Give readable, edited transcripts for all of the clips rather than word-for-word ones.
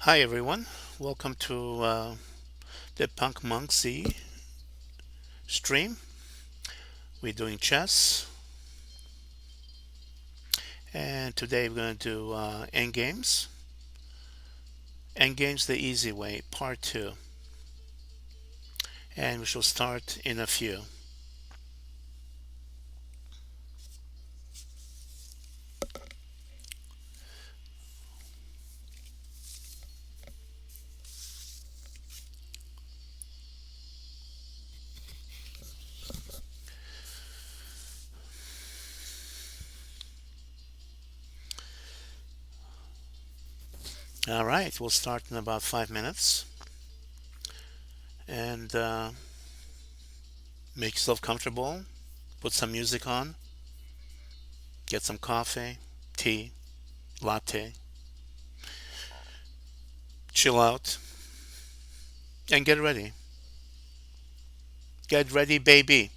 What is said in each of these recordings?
Hi everyone, welcome to the Punk Monk Z stream. We're doing chess, and today we're going to do Endgames the Easy Way, Part 2. And we shall start in a few. All right, we'll start in about 5 minutes. And make yourself comfortable, put some music on, get some coffee, tea, latte, chill out, and get ready. Get ready, baby.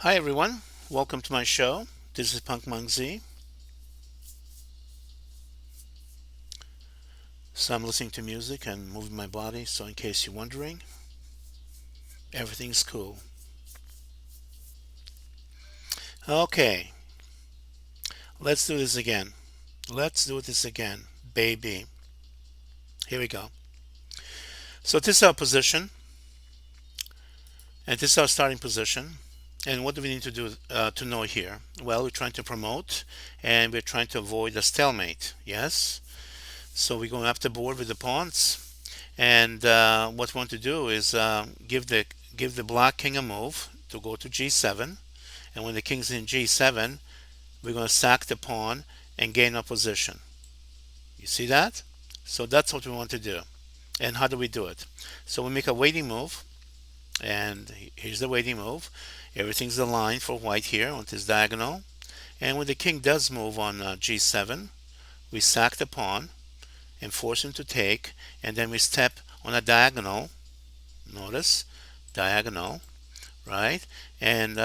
Hi everyone, welcome to my show. This is Punk Monk Z. So I'm listening to music and moving my body, so in case you're wondering, everything's cool. Okay, let's do this again. Let's do this again, baby. Here we go. So this is our position, and this is our starting position. And what do we need to do to know here? Well, we're trying to promote, and we're trying to avoid a stalemate. Yes. So we're going up the board with the pawns, and what we want to do is give the black king a move to go to g7, and when the king's in g7, we're going to sack the pawn and gain a position. You see that? So that's what we want to do. And how do we do it? So we make a waiting move, and here's the waiting move. Everything's aligned for white here on this diagonal. And when the king does move on g7, we sack the pawn and force him to take, and then we step on a diagonal. Notice, diagonal, right? And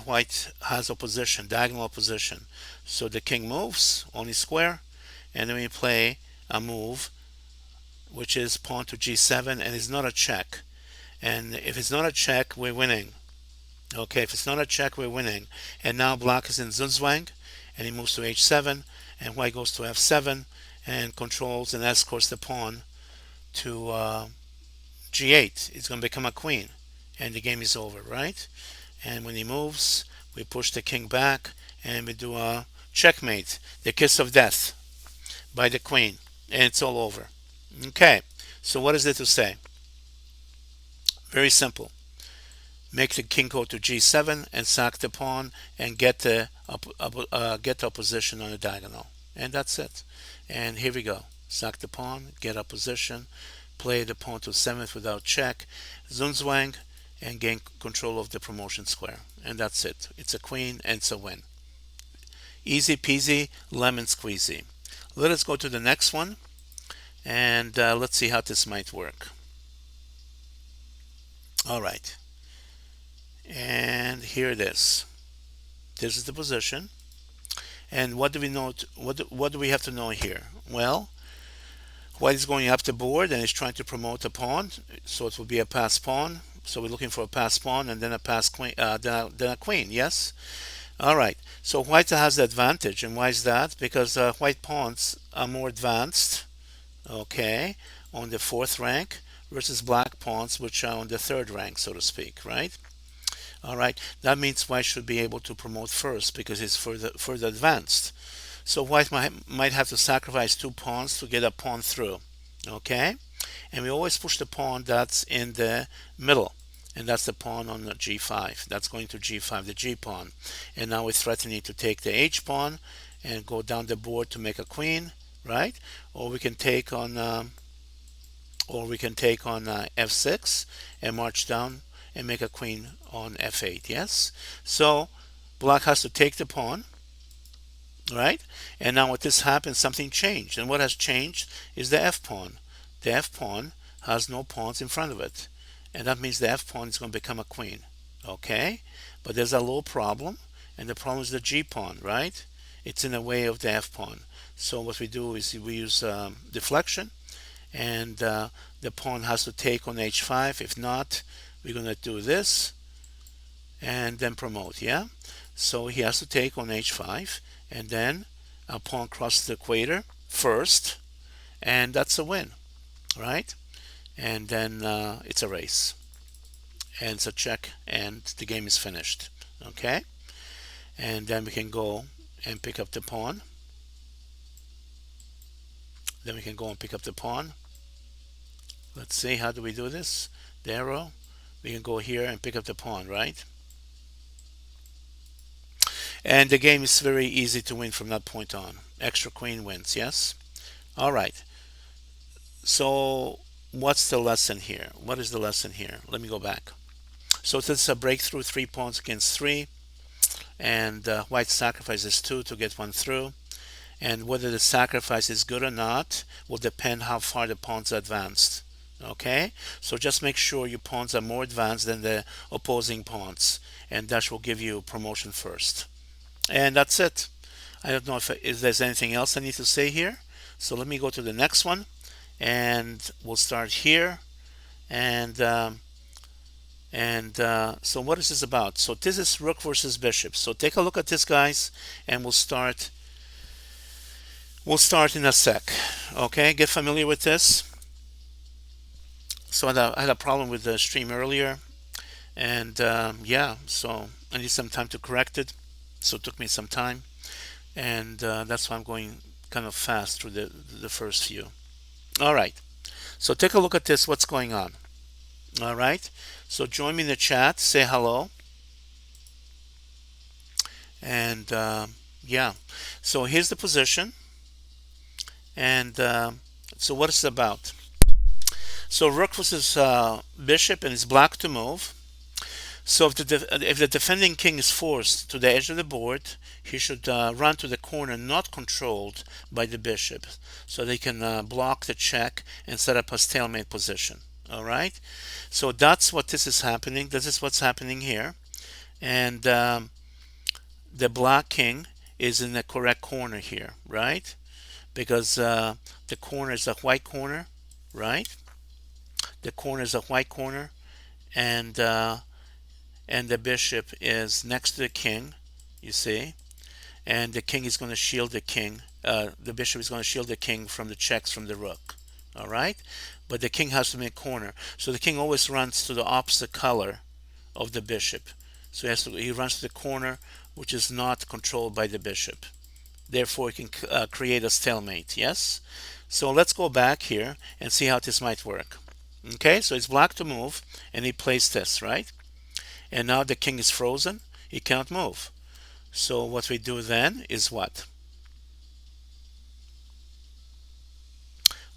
white has opposition, diagonal opposition. So the king moves only square, and then we play a move which is pawn to g7, and is not a check. And if it's not a check, we're winning. Okay, if it's not a check, we're winning. And now black is in Zugzwang, and he moves to h7, and white goes to f7, and controls and escorts the pawn to g8. It's going to become a queen, and the game is over, right? And when he moves, we push the king back, and we do a checkmate, the kiss of death by the queen, and it's all over. Okay, so what is there to say? Very simple. Make the king go to g7 and sack the pawn and get the opposition on the diagonal, and that's it. And here we go. Sack the pawn, get opposition, play the pawn to 7th without check, Zugzwang, and gain control of the promotion square. And that's it. It's a queen and it's a win. Easy peasy, lemon squeezy. Let us go to the next one, and let's see how this might work. All right. And here it is. This is the position. And what do we know? What do we have to know here? Well, white is going up the board and is trying to promote a pawn, so it will be a pass pawn. So we're looking for a pass pawn and then a pass queen, then a queen. Yes. All right. So white has the advantage, and why is that? Because white pawns are more advanced. Okay, on the fourth rank versus black pawns, which are on the third rank, so to speak. Right. All right, that means white should be able to promote first because it's further advanced. So white might have to sacrifice two pawns to get a pawn through. Okay, and we always push the pawn that's in the middle, and that's the pawn on the g5. That's going to g5, the g pawn. And now we're threatening to take the h pawn and go down the board to make a queen, right? Or we can take on f6 and march down and make a queen on f8. Yes, so black has to take the pawn, right? And now with this happens, something changed, and what has changed is the f pawn. The f pawn has no pawns in front of it, and that means the f pawn is going to become a queen. Okay, but there's a little problem, and the problem is the g pawn, right? It's in the way of the f pawn. So what we do is we use deflection, and the pawn has to take on h5. If not, we're going to do this and then promote. Yeah, so he has to take on h5, and then a pawn crosses the equator first, and that's a win, right? And then it's a race, and it's a check, and the game is finished. Okay, and then we can go and pick up the pawn. Then we can go and pick up the pawn. Let's see, how do we do this? The arrow. We can go here and pick up the pawn, right? And the game is very easy to win from that point on. Extra queen wins, yes? All right. So what's the lesson here? What is the lesson here? Let me go back. So this is a breakthrough, 3 pawns against 3. And white sacrifices 2 to get 1 through. And whether the sacrifice is good or not will depend how far the pawns are advanced. Okay, so just make sure your pawns are more advanced than the opposing pawns, and that will give you promotion first. And that's it. I don't know if there's anything else I need to say here. So let me go to the next one, and we'll start here. And so what is this about? So this is rook versus bishop. So take a look at this, guys, and we'll start. We'll start in a sec. Okay, get familiar with this. So I had a problem with the stream earlier, and yeah, so I need some time to correct it. So it took me some time, and that's why I'm going kind of fast through the first few. All right, so take a look at this. What's going on? All right, so join me in the chat. Say hello, and yeah. So here's the position, and so what is it about? So rook versus bishop, and it's black to move. So if the defending king is forced to the edge of the board, he should run to the corner not controlled by the bishop, so they can block the check and set up a stalemate position. All right. So that's what this is happening. This is what's happening here, and the black king is in the correct corner here, right? Because the corner is a white corner, right? The corner is a white corner, and the bishop is next to the king, you see, and the king is going to shield the king. The bishop is going to shield the king from the checks from the rook. All right, but the king has to make corner, so the king always runs to the opposite color of the bishop. So he runs to the corner which is not controlled by the bishop. Therefore, he can create a stalemate. Yes. So let's go back here and see how this might work. Okay, so it's black to move, and he plays this, right? And now the king is frozen. He cannot move. So what we do then is what?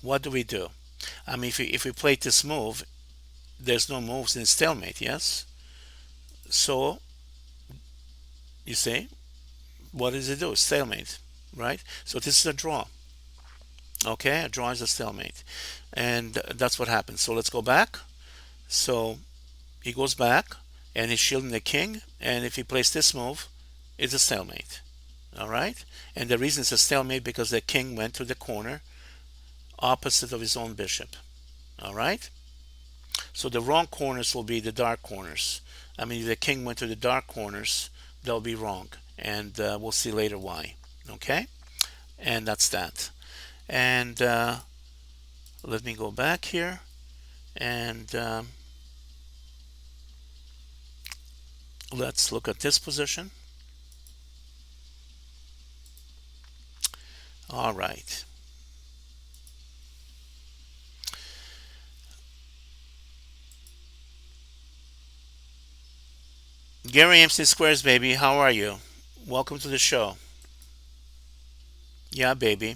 What do we do? I mean, if we play this move, there's no moves in stalemate, yes? So, you see, what does it do? Stalemate, right? So this is a draw. Okay, a draw is a stalemate. And that's what happens. So let's go back. So he goes back and he's shielding the king. And if he plays this move, it's a stalemate. All right? And the reason it's a stalemate because the king went to the corner opposite of his own bishop. All right? So the wrong corners will be the dark corners. I mean, if the king went to the dark corners, they'll be wrong. And we'll see later why. Okay? And that's that. And let me go back here. And let's look at this position. All right. Gary MC Squares, baby, how are you? Welcome to the show. Yeah, baby.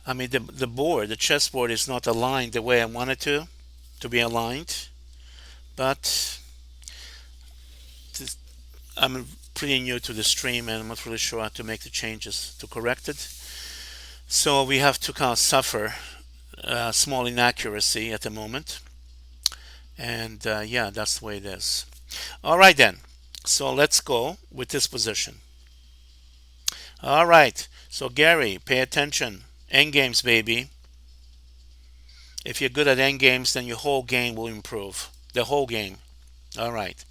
I mean, the chessboard is not aligned the way I want it to be aligned. But I'm pretty new to the stream and I'm not really sure how to make the changes to correct it. So we have to kind of suffer small inaccuracy at the moment. And yeah, that's the way it is. All right, then. So let's go with this position. All right. So, Gary, pay attention. Endgames, baby. If you're good at endgames, then your whole game will improve. The whole game. All right.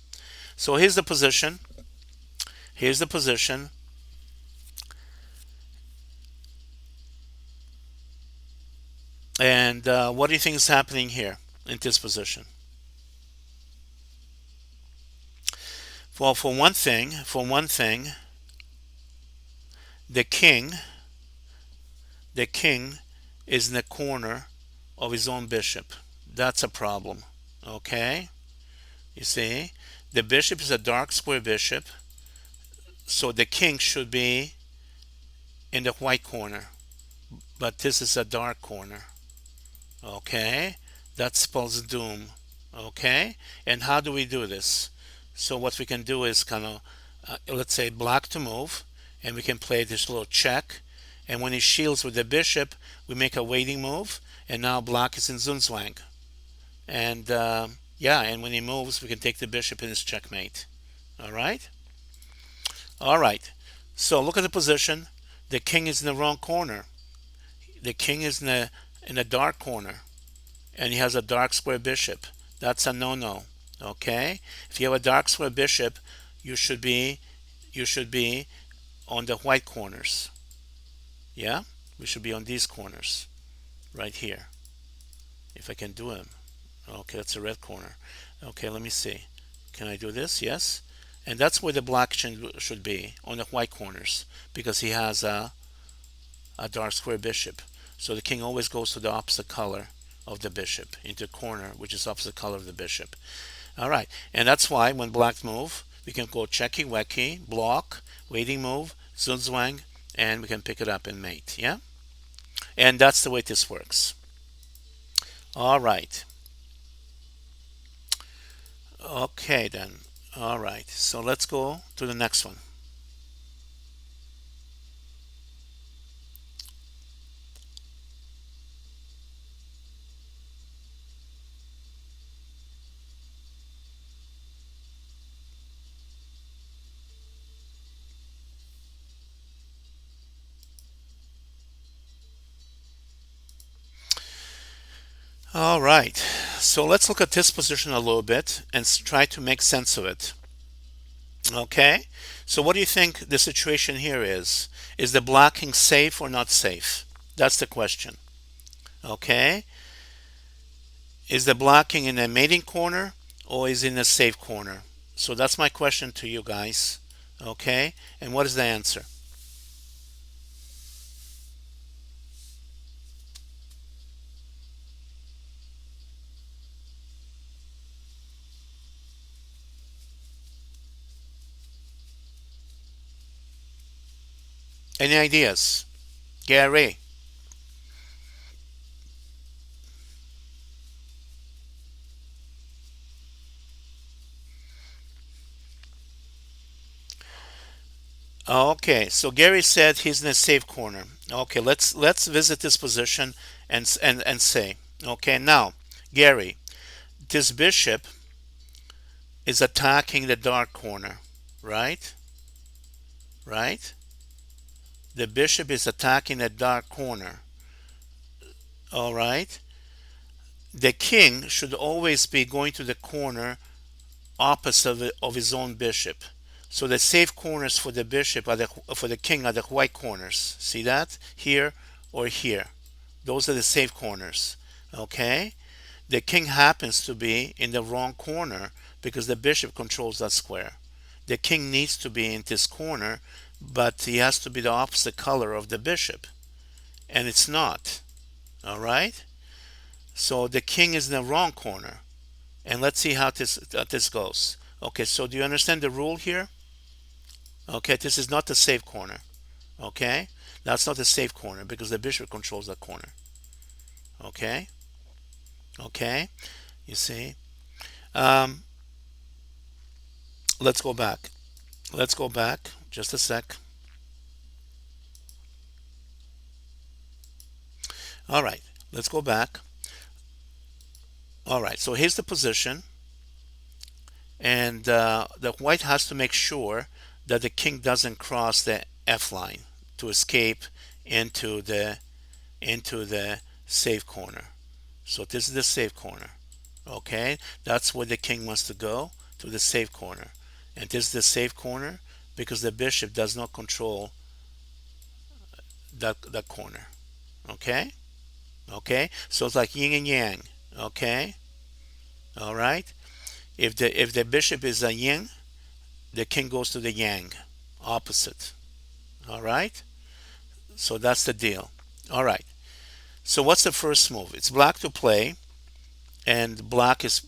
So, here's the position. Here's the position. And what do you think is happening here in this position? Well, for one thing, the king, the king is in the corner of his own bishop. That's a problem. Okay? You see? The bishop is a dark square bishop, so the king should be in the white corner, but this is a dark corner. Okay? That spells doom. Okay? And how do we do this? So what we can do is kind of, let's say black to move, and we can play this little check. And when he shields with the bishop, we make a waiting move, and now black is in Zunzwang. And yeah, and when he moves, we can take the bishop in his checkmate. All right? All right. So look at the position. The king is in the wrong corner. The king is in the dark corner, and he has a dark square bishop. That's a no-no. Okay? If you have a dark square bishop, you should be on the white corners. Yeah? We should be on these corners right here. If I can do them. Okay, that's a red corner. Okay, let me see. Can I do this? Yes. And that's where the black should be, on the white corners, because he has a dark square bishop. So the king always goes to the opposite color of the bishop, into the corner, which is opposite color of the bishop. All right, and that's why when black move, we can go checky, wecky, block, waiting move, zunzwang, and we can pick it up and mate. Yeah, and that's the way this works. All right. Okay then. All right. So let's go to the next one. All right. So let's look at this position a little bit and try to make sense of it. Okay, so what do you think the situation here is? Is the blocking safe or not safe? That's the question. Okay, is the blocking in a mating corner or is it in a safe corner? So that's my question to you guys. Okay, and what is the answer? Any ideas? Gary. Okay, so Gary said he's in a safe corner. Okay, let's visit this position and say. Okay, now, Gary, this bishop is attacking the dark corner, right? Right? The bishop is attacking the dark corner. All right? The king should always be going to the corner opposite of his own bishop. So the safe corners for the bishop are for the king are the white corners. See that? Here or here. Those are the safe corners. Okay? The king happens to be in the wrong corner because the bishop controls that square. The king needs to be in this corner, but he has to be the opposite color of the bishop. And it's not. All right? So the king is in the wrong corner. And let's see how this goes. Okay, so do you understand the rule here? Okay, this is not the safe corner. Okay? That's not the safe corner because the bishop controls that corner. Okay? Okay? You see? Um, let's go back. Let's go back. Just a sec. All right. Let's go back. All right. So here's the position. And the white has to make sure that the king doesn't cross the F line to escape into the into the safe corner. So this is the safe corner. Okay, that's where the king wants to go, to the safe corner. And this is the safe corner because the bishop does not control that corner. Okay? Okay? So it's like yin and yang. Okay? All right? If the bishop is a yin, the king goes to the yang, opposite. All right? So that's the deal. All right. So what's the first move? It's black to play, and black is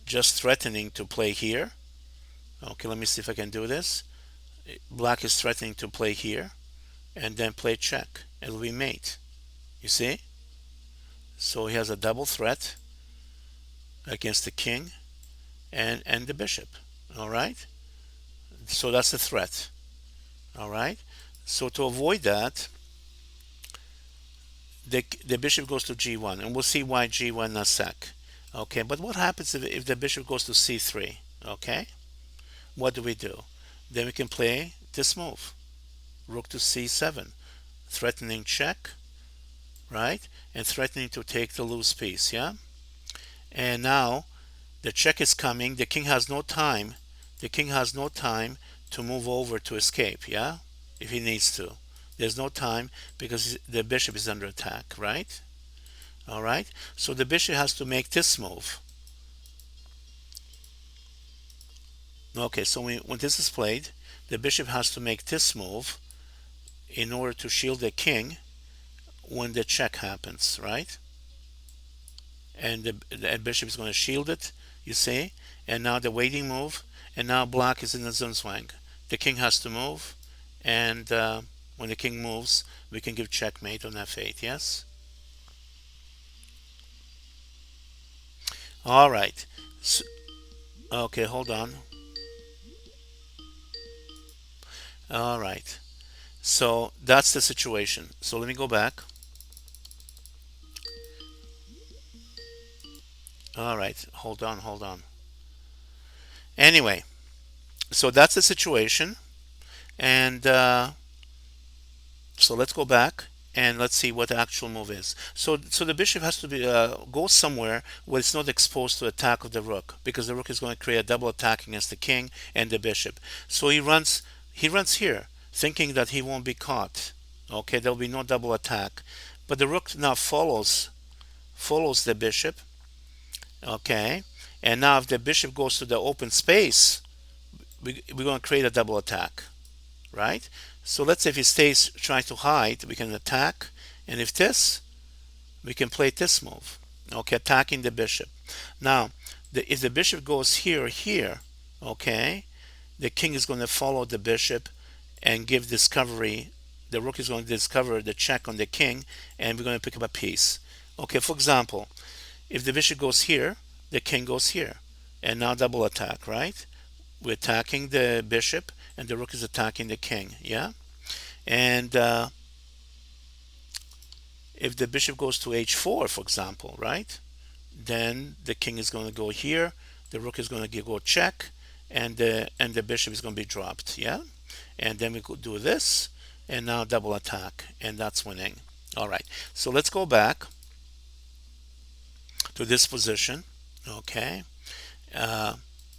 just threatening to play here. Okay, let me see if I can do this. Black is threatening to play here, and then play check. It'll be mate. You see? So he has a double threat against the king and the bishop. All right? So that's the threat. All right? So to avoid that, the bishop goes to g1, and we'll see why g1 in a sec. Okay, but what happens if the bishop goes to c3? Okay, what do we do? Then we can play this move, rook to c7, threatening check, right? And threatening to take the loose piece, yeah? And now the check is coming. The king has no time. The king has no time to move over to escape, yeah? If he needs to. There's no time because the bishop is under attack, right? All right. So the bishop has to make this move. Okay, so when this is played, the bishop has to make this move in order to shield the king when the check happens, right? And the bishop is going to shield it, you see? And now the waiting move, and now black is in the Zunzwang. The king has to move, and when the king moves, we can give checkmate on f8, yes? All right. So, okay, hold on. All right. So that's the situation. So let me go back. All right. Hold on, hold on. Anyway, so that's the situation. And so let's go back and let's see what the actual move is. So the bishop has to be go somewhere where it's not exposed to attack of the rook, because the rook is going to create a double attack against the king and the bishop. So he runs here, thinking that he won't be caught. Okay, there'll be no double attack, but the rook now follows the bishop. Okay, and now if the bishop goes to the open space, we're going to create a double attack, right? So let's say if he stays trying to hide, we can attack, and if this, we can play this move. Okay, attacking the bishop. Now, if the bishop goes here or here, okay, the king is going to follow the bishop and give discovery. The rook is going to discover the check on the king, and we're going to pick up a piece. Okay, for example, if the bishop goes here, the king goes here, and now double attack, right? We're attacking the bishop, and the rook is attacking the king. Yeah, and if the bishop goes to h4, for example, right, then the king is going to go here, the rook is going to go check, and the bishop is going to be dropped. Yeah, and then we could do this, and now double attack, and that's winning. All right, so let's go back to this position. Okay,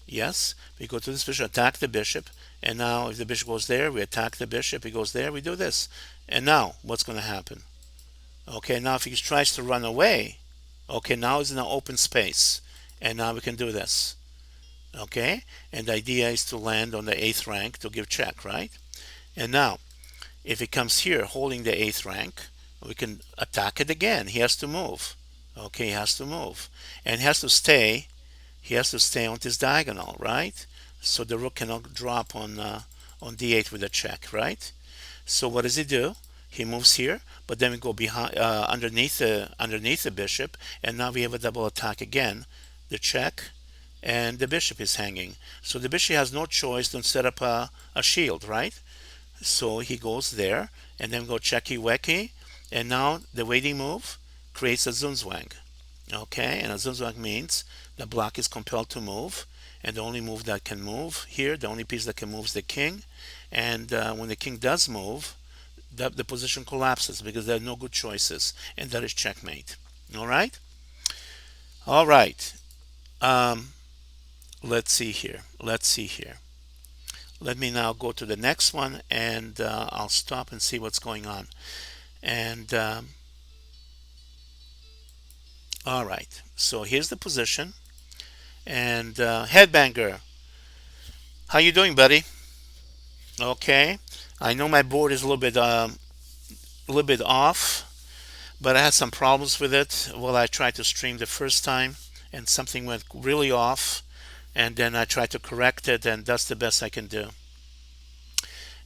yes, we go to this position, attack the bishop, and now if the bishop goes there, we attack the bishop. He goes there, we do this, and now what's going to happen? Okay, now if he tries to run away, okay, now he's in an open space, and now we can do this. Okay, and the idea is to land on the 8th rank to give check, right? And now if he comes here holding the 8th rank, we can attack it again. He has to move. Okay, he has to move, and he has to stay on this diagonal, right? So the rook cannot drop on d8 with a check, right? So what does he do? He moves here, but then we go behind, underneath the bishop, and now we have a double attack again. The check, and the bishop is hanging. So the bishop has no choice than set up a shield, right? So he goes there, and then go checky wecky, and now the waiting move creates a zunzwang. Okay, and a zunzwang means the block is compelled to move, and the only move that can move here, the only piece that can move is the king, and when the king does move, the position collapses because there are no good choices, and that is checkmate. All right, all right. Um, let's see here. Let's see here. Let me now go to the next one, and I'll stop and see what's going on. And all right, so here's the position, and headbanger, how you doing, buddy? Okay, I know my board is a little bit off, but I had some problems with it. Well, I tried to stream the first time, and something went really off, and then I tried to correct it, and that's the best I can do.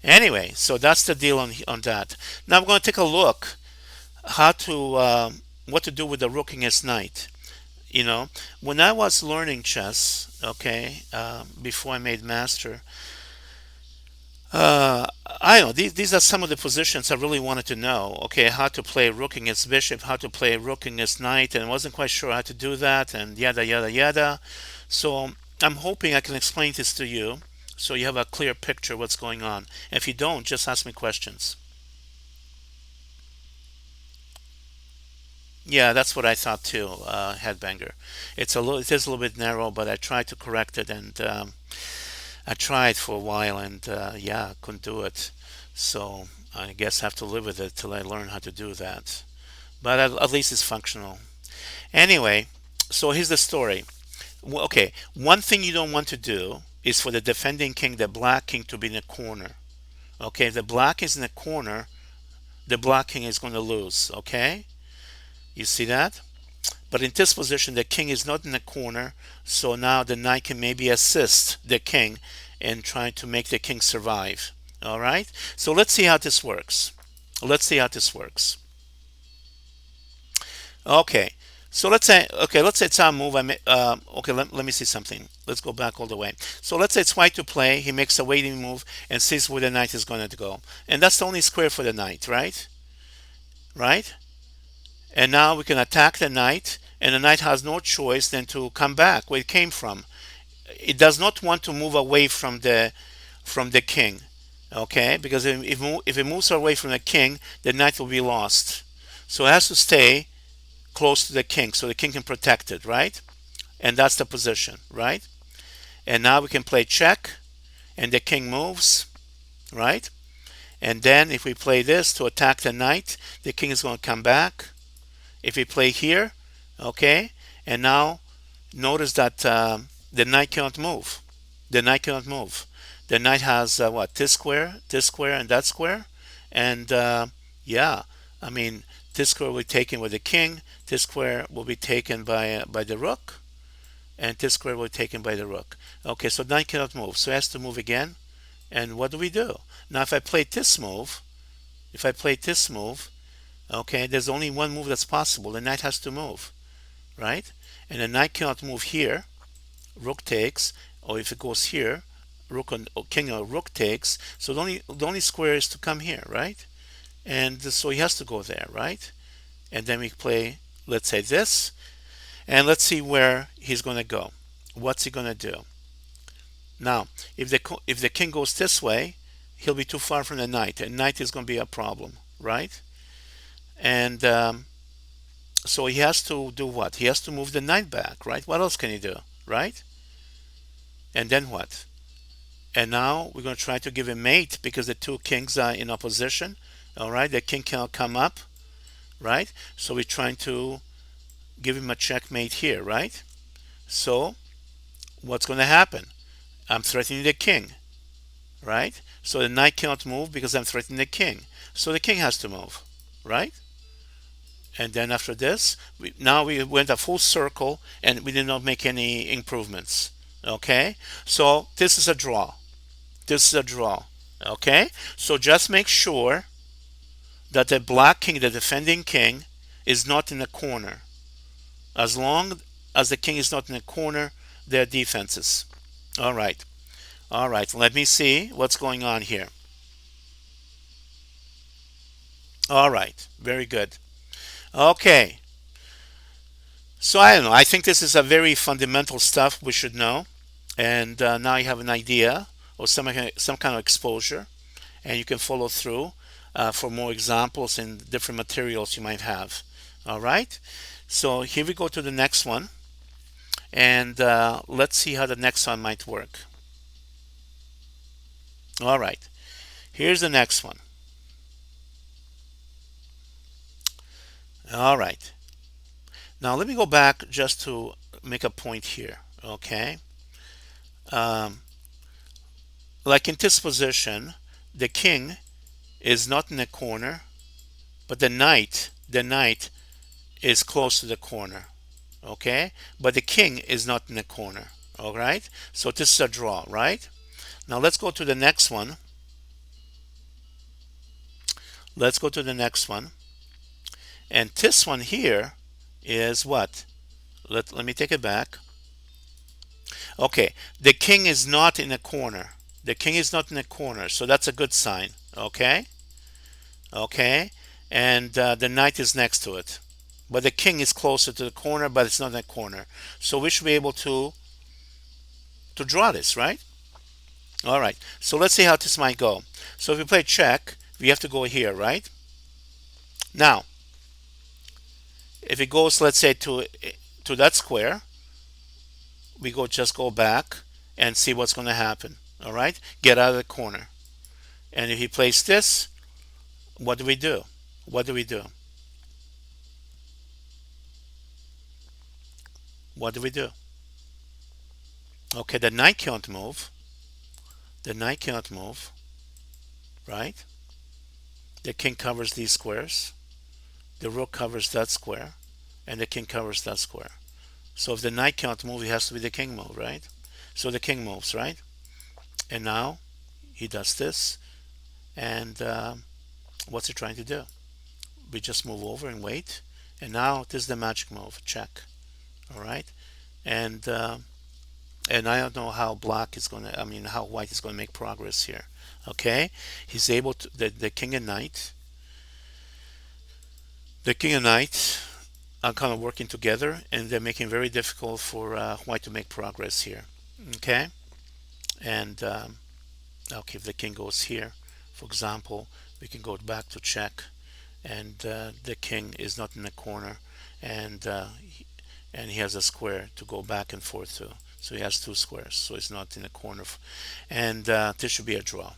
Anyway, so that's the deal on that. Now I'm going to take a look how to what to do with the rook against knight. You know, when I was learning chess, okay, before I made master, I know these are some of the positions I really wanted to know. Okay, how to play rook against bishop, how to play rook against knight, and I wasn't quite sure how to do that, and yada yada yada. So I'm hoping I can explain this to you, so you have a clear picture of what's going on. If you don't, just ask me questions. Yeah, that's what I thought too, headbanger. It is a little bit narrow, but I tried to correct it, and I tried for a while, and yeah, couldn't do it. So I guess I have to live with it till I learn how to do that. But at least it's functional. Anyway, so here's the story. Okay, one thing you don't want to do is for the defending king, the black king, to be in a corner. Okay, if the black is in a corner, the black king is going to lose. Okay, you see that? But in this position, the king is not in the corner, so now the knight can maybe assist the king in trying to make the king survive. All right, so let's see how this works. Let's see how this works. Okay, so let's say it's our move. Okay, let me see something. Let's go back all the way. So let's say it's white to play. He makes a waiting move and sees where the knight is going to go, and that's the only square for the knight, right? Right? And now we can attack the knight, and the knight has no choice than to come back where it came from. It does not want to move away from the king. Okay, because if it moves away from the king, the knight will be lost. So it has to stay close to the king so the king can protect it, right? And that's the position, right? And now we can play check, and the king moves, right? And then if we play this to attack the knight, the king is going to come back. If we play here, okay, and now notice that the knight cannot move. The knight cannot move. The knight has what? This square, and that square, and yeah, I mean this square will be taken with the king. This square will be taken by the rook, and this square will be taken by the rook. Okay, so knight cannot move, so it has to move again. And what do we do now? If I play this move, okay, there's only one move that's possible. The knight has to move, right? And the knight cannot move here. Rook takes, or if it goes here, rook or king or rook takes. So the only square is to come here, right? And so he has to go there, right? And then we play, let's say this, and let's see where he's going to go. What's he going to do? Now, if the king goes this way, he'll be too far from the knight, and knight is going to be a problem, right? And so he has to do what? He has to move the knight back, right? What else can he do, right? And then what? And now we're going to try to give him mate because the two kings are in opposition. All right, the king cannot come up, right? So we're trying to give him a checkmate here, right? So what's going to happen? I'm threatening the king, right? So the knight cannot move because I'm threatening the king. So the king has to move, right? And then after this, now we went a full circle and we did not make any improvements. Okay, so this is a draw. This is a draw. Okay, so just make sure that the black king, the defending king, is not in the corner. As long as the king is not in the corner, there are defenses. All right. All right. Let me see what's going on here. All right. Very good. Okay. So I don't know. I think this is a very fundamental stuff we should know, and now you have an idea or some kind of exposure, and you can follow through for more examples and different materials you might have. All right. So here we go to the next one, and let's see how the next one might work. All right. Here's the next one. All right. Now let me go back just to make a point here. Okay. Um, like in this position, the king is not in the corner, but the knight is close to the corner. Okay, but the king is not in the corner. All right, so this is a draw, right? Now let's go to the next one. Let's go to the next one, and this one here is what? Let me take it back. Okay, the king is not in the corner. The king is not in the corner, so that's a good sign. Okay, okay, and the knight is next to it, but the king is closer to the corner, but it's not in the corner. So we should be able to draw this, right? All right. So let's see how this might go. So if we play check, we have to go here, right? Now, if it goes, let's say to that square, we just go back and see what's going to happen. All right. Get out of the corner. And if he plays this, what do we do? What do we do? What do we do? Okay, the knight can't move. The knight cannot move, right? The king covers these squares. The rook covers that square. And the king covers that square. So if the knight cannot move, it has to be the king move, right? So the king moves, right? And now he does this. And what's he trying to do? We just move over and wait. And now this is the magic move, check. All right. And and I don't know how black is going to, I mean, how white is going to make progress here. Okay. He's able to, the king and knight. The king and knight are kind of working together, and they're making it very difficult for white to make progress here. Okay. And okay, if the king goes here, For example, we can go back to check, and the king is not in the corner, and and he has a square to go back and forth to. So he has two squares, so he's not in the corner. And this should be a draw.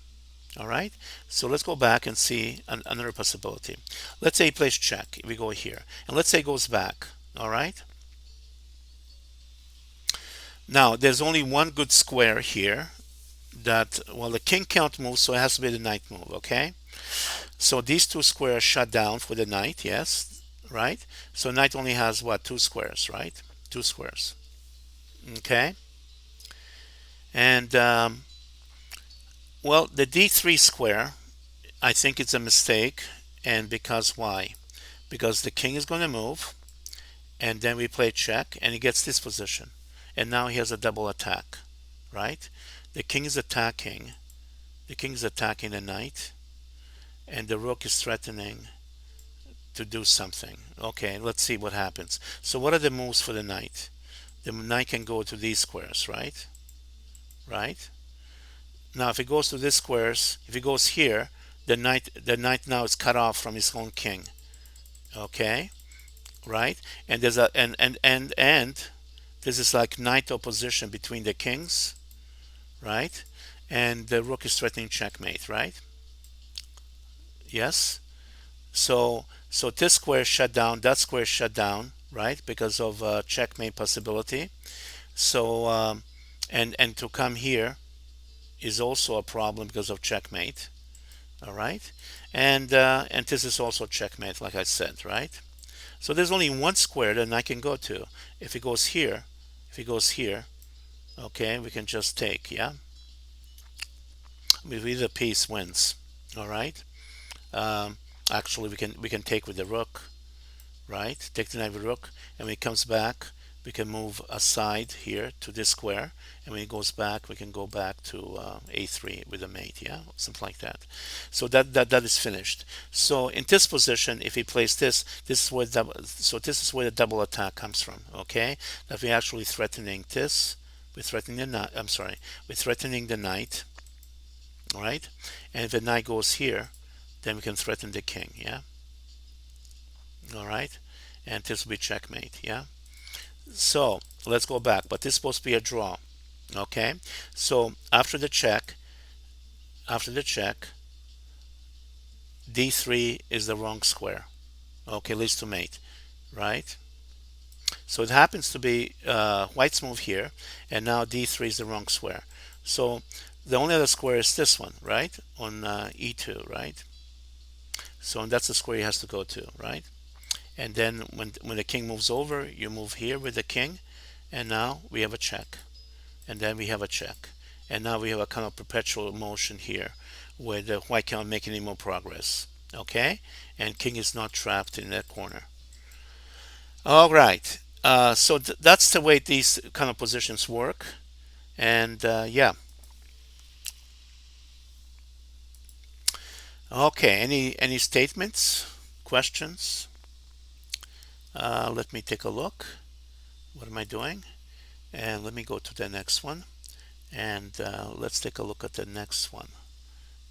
All right. So let's go back and see another possibility. Let's say he plays check. We go here, and let's say he goes back. All right. Now there's only one good square here. That well, the king can't move, so it has to be the knight move. Okay. So these two squares shut down for the knight. Yes. Right. So knight only has what, two squares, right? Two squares. Okay. And well, the d3 square, I think it's a mistake. And because why? Because the king is going to move, and then we play check, and he gets this position. And now he has a double attack, right? The king is attacking. The king is attacking the knight, and the rook is threatening to do something. Okay, let's see what happens. So what are the moves for the knight? The knight can go to these squares, right? Right? Now if he goes to these squares, if he goes here, the knight now is cut off from his own king. Okay? Right? And there's a and this is like knight opposition between the kings, right? And the rook is threatening checkmate, right? Yes. So this square shut down, that square shut down, right? Because of checkmate possibility. So and to come here is also a problem because of checkmate. All right, and this is also checkmate, like I said, right? So there's only one square that I can go to. If it goes here, if it goes here, okay, we can just take, yeah. With either piece wins. All right. Um, Actually, we can take with the rook, right? Take the knight with rook, and when it comes back, we can move aside here to this square, and when it goes back, we can go back to a3 with a mate, yeah, something like that. So that is finished. So in this position, if he plays this, this is where the double attack comes from. Okay, that we're actually threatening this. We're threatening the knight. I'm sorry, we're threatening the knight, right? And if the knight goes here, then we can threaten the king, yeah. All right, and this will be checkmate, yeah. So let's go back, but this is supposed to be a draw. Okay, so after the check, d3 is the wrong square. Okay, leads to mate, right? So it happens to be white's move here, and now d3 is the wrong square. So the only other square is this one, right? On e2, right? So that's the square he has to go to, right? And then when the king moves over, you move here with the king, and now we have a check, and then we have a check, and now we have a kind of perpetual motion here where the white cannot make any more progress. Okay, and king is not trapped in that corner. All right, so that's the way these kind of positions work. And yeah. Okay, any statements, questions? Let me take a look. What am I doing? And let me go to the next one, and let's take a look at the next one.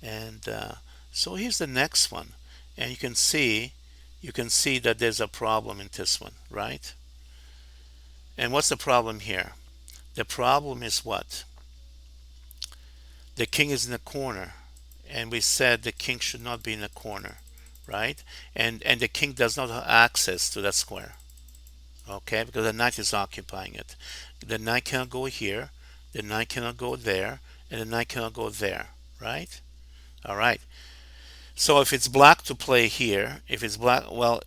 And so here's the next one, and you can see that there's a problem in this one, right? And what's the problem here? The problem is what? The king is in the corner, and we said the king should not be in the corner, right? And the king does not have access to that square, okay, because the knight is occupying it. The knight cannot go here, the knight cannot go there, and the knight cannot go there, right? All right. So if it's black to play here, if it's black, well,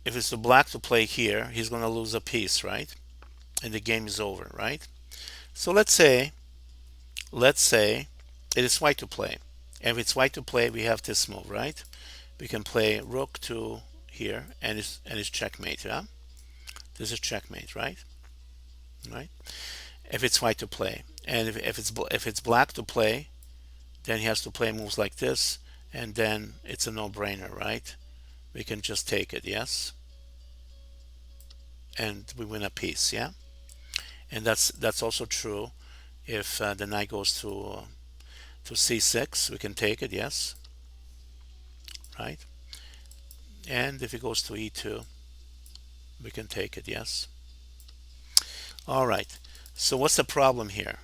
if it's the black to play here, he's going to lose a piece, right? And the game is over, right? So let's say it is white to play. And if it's white to play, we have this move, right? We can play rook to here, and it's checkmate, yeah? This is checkmate, right? Right? If it's white to play. And if it's black to play, then he has to play moves like this, and then it's a no-brainer, right? We can just take it, yes? And we win a piece, yeah? And that's also true if the knight goes to to c6, we can take it, yes, right? And if it goes to e2, we can take it, yes. All right. So what's the problem here?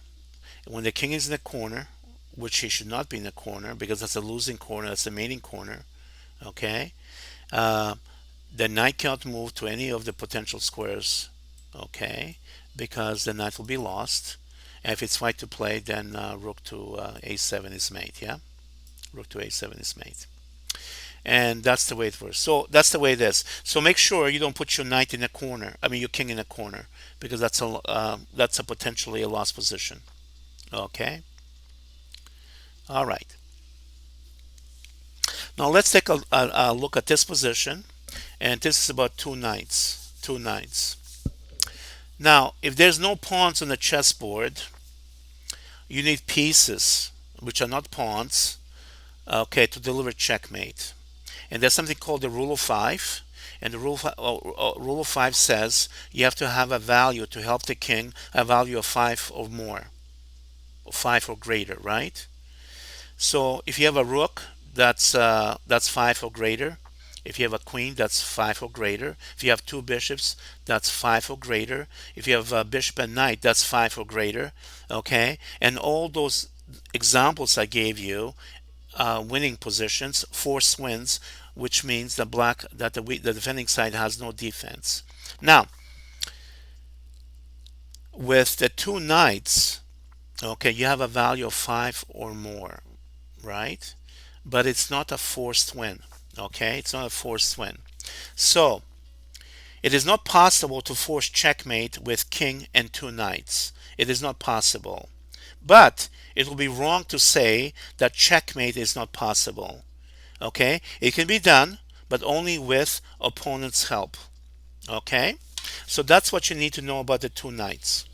When the king is in the corner, which he should not be in the corner because that's a losing corner, that's the mating corner, okay? Uh, the knight cannot move to any of the potential squares, okay? Because the knight will be lost. And if it's white to play, then rook to a7 is mate, yeah? Rook to a7 is mate. And that's the way it works. So that's the way it is. So make sure you don't put your knight in a corner. I mean your king in a corner because that's a potentially a lost position. Okay. All right. Now let's take a look at this position, and this is about two knights. Two knights. Now, if there's no pawns on the chessboard, you need pieces, which are not pawns, okay, to deliver checkmate. And there's something called the rule of five. And the rule of five says you have to have a value to help the king, a value of five or more, or five or greater, right? So if you have a rook, that's five or greater. If you have a queen, that's five or greater. If you have two bishops, that's five or greater. If you have a bishop and knight, that's five or greater. Okay, and all those examples I gave you, winning positions, force wins, which means the defending side has no defense. Now, with the two knights, okay, you have a value of five or more, right? But it's not a forced win. Okay, it's not a forced win. So it is not possible to force checkmate with king and two knights. It is not possible. But it will be wrong to say that checkmate is not possible. Okay, it can be done, but only with opponent's help. Okay, so that's what you need to know about the two knights.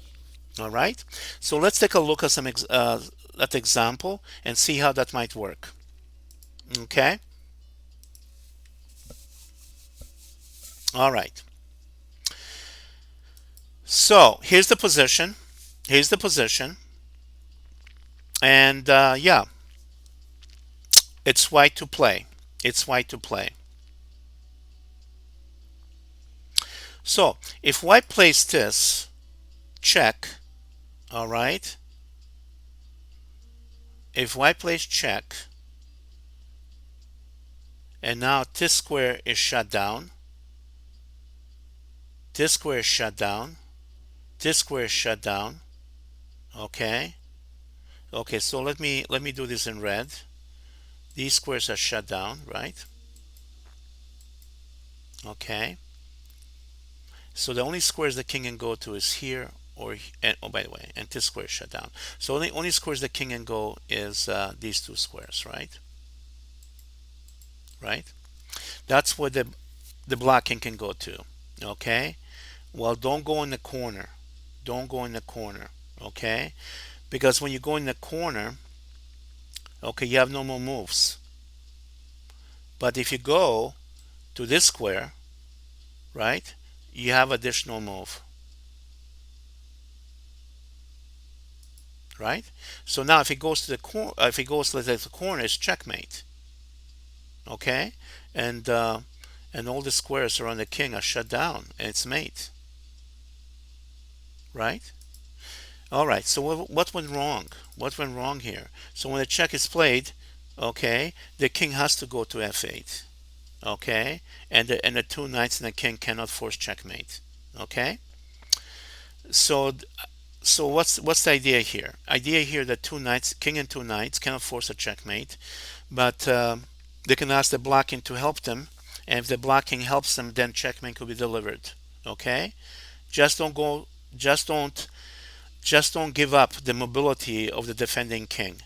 All right, so let's take a look at some that example and see how that might work. Okay, all right. So here's the position. Here's the position, and yeah, it's white to play. It's white to play. So if white plays this, check. All right. If white plays check, and now this square is shut down. This square is shut down. This square is shut down. Okay. Okay, so let me do this in red. These squares are shut down, right? Okay. So the only squares the king can go to is here and oh, by the way, and this square is shut down. So only squares the king can go is these two squares, right? Right? That's where the black king can go to. Okay. Well, don't go in the corner. Don't go in the corner. Okay. Because when you go in the corner, okay, you have no more moves. But if you go to this square, right, you have additional move. Right? So now if it goes to the corner, if it goes to the corner, it's checkmate. Okay, and all the squares around the king are shut down, and it's mate. Right? All right. So what went wrong? What went wrong here? So when the check is played, okay, the king has to go to f8. Okay, and the two knights and the king cannot force checkmate. Okay. So so what's the idea here? Idea here that two knights, king and two knights, cannot force a checkmate, but they can ask the blocking to help them, and if the blocking helps them, then checkmate will be delivered. Okay, just don't go, just don't, just don't give up the mobility of the defending king.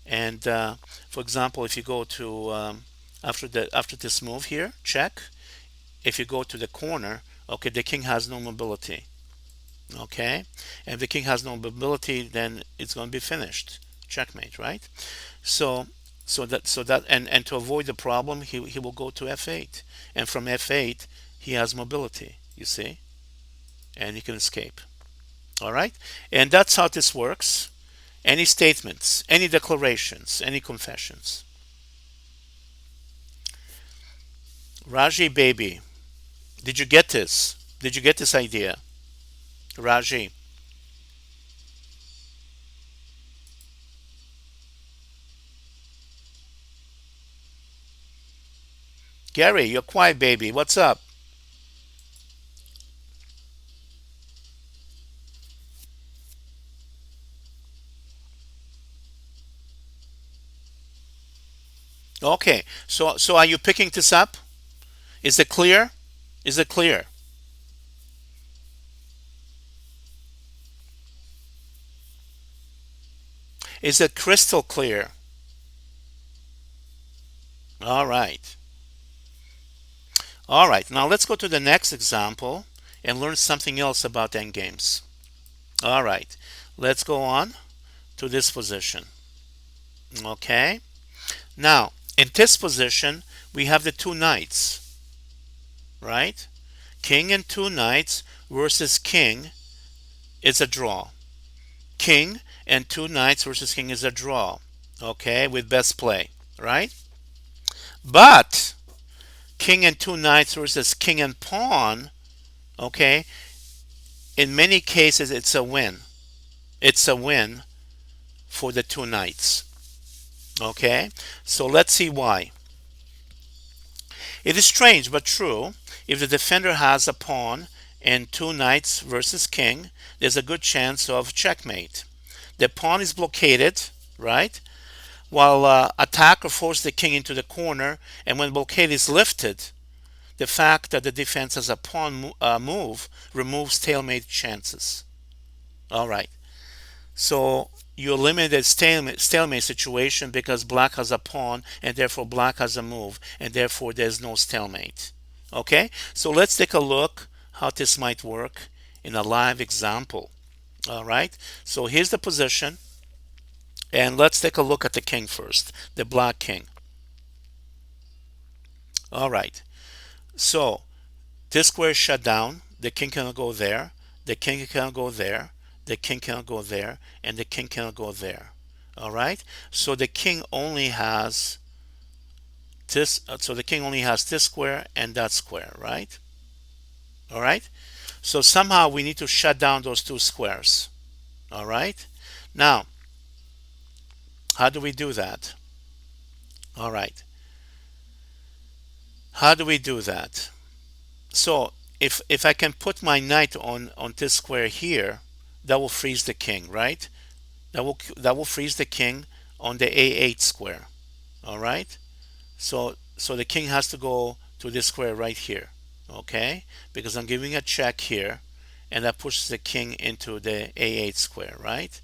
And for example, if you go to after this move here, check. If you go to the corner, okay, the king has no mobility. Okay, and if the king has no mobility, then it's going to be finished, checkmate, right? So so that and to avoid the problem, he will go to f8, and from f8 he has mobility, you see, and he can escape. All right, and that's how this works. Any statements, any declarations, any confessions? Raji baby, did you get this? Did you get this idea? Raji. Gary, you're quiet baby. What's up? Okay. So are you picking this up? Is it clear? Is it clear? Is it crystal clear? All right. All right. Now let's go to the next example and learn something else about endgames. All right. Let's go on to this position. Okay. Now, in this position, we have the two knights, right? King and two knights versus king is a draw. King and two knights versus king is a draw. Okay, with best play, right? But king and two knights versus king and pawn, okay, in many cases it's a win. It's a win for the two knights. Okay, so let's see why. It is strange but true. If the defender has a pawn and two knights versus king, there's a good chance of checkmate. The pawn is blockaded, right? While attacker forces the king into the corner, and when blockade is lifted, the fact that the defense has a pawn move removes stalemate chances. All right. So you eliminate a stalemate situation because black has a pawn and therefore black has a move and therefore there's no stalemate. Okay, so let's take a look how this might work in a live example. All right, so here's the position and let's take a look at the king first, the black king. All right, so this square is shut down. The king cannot go there. The king cannot go there. The king cannot go there. And the king cannot go there. All right. So the king only has this. So the king only has this square and that square, right? All right. So somehow we need to shut down those two squares. All right. Now, how do we do that? All right. How do we do that? So if I can put my knight on this square here, that will freeze the king, right? That will freeze the king on the A8 square. All right. So the king has to go to this square right here. Okay, because I'm giving a check here, and that pushes the king into the A8 square, right?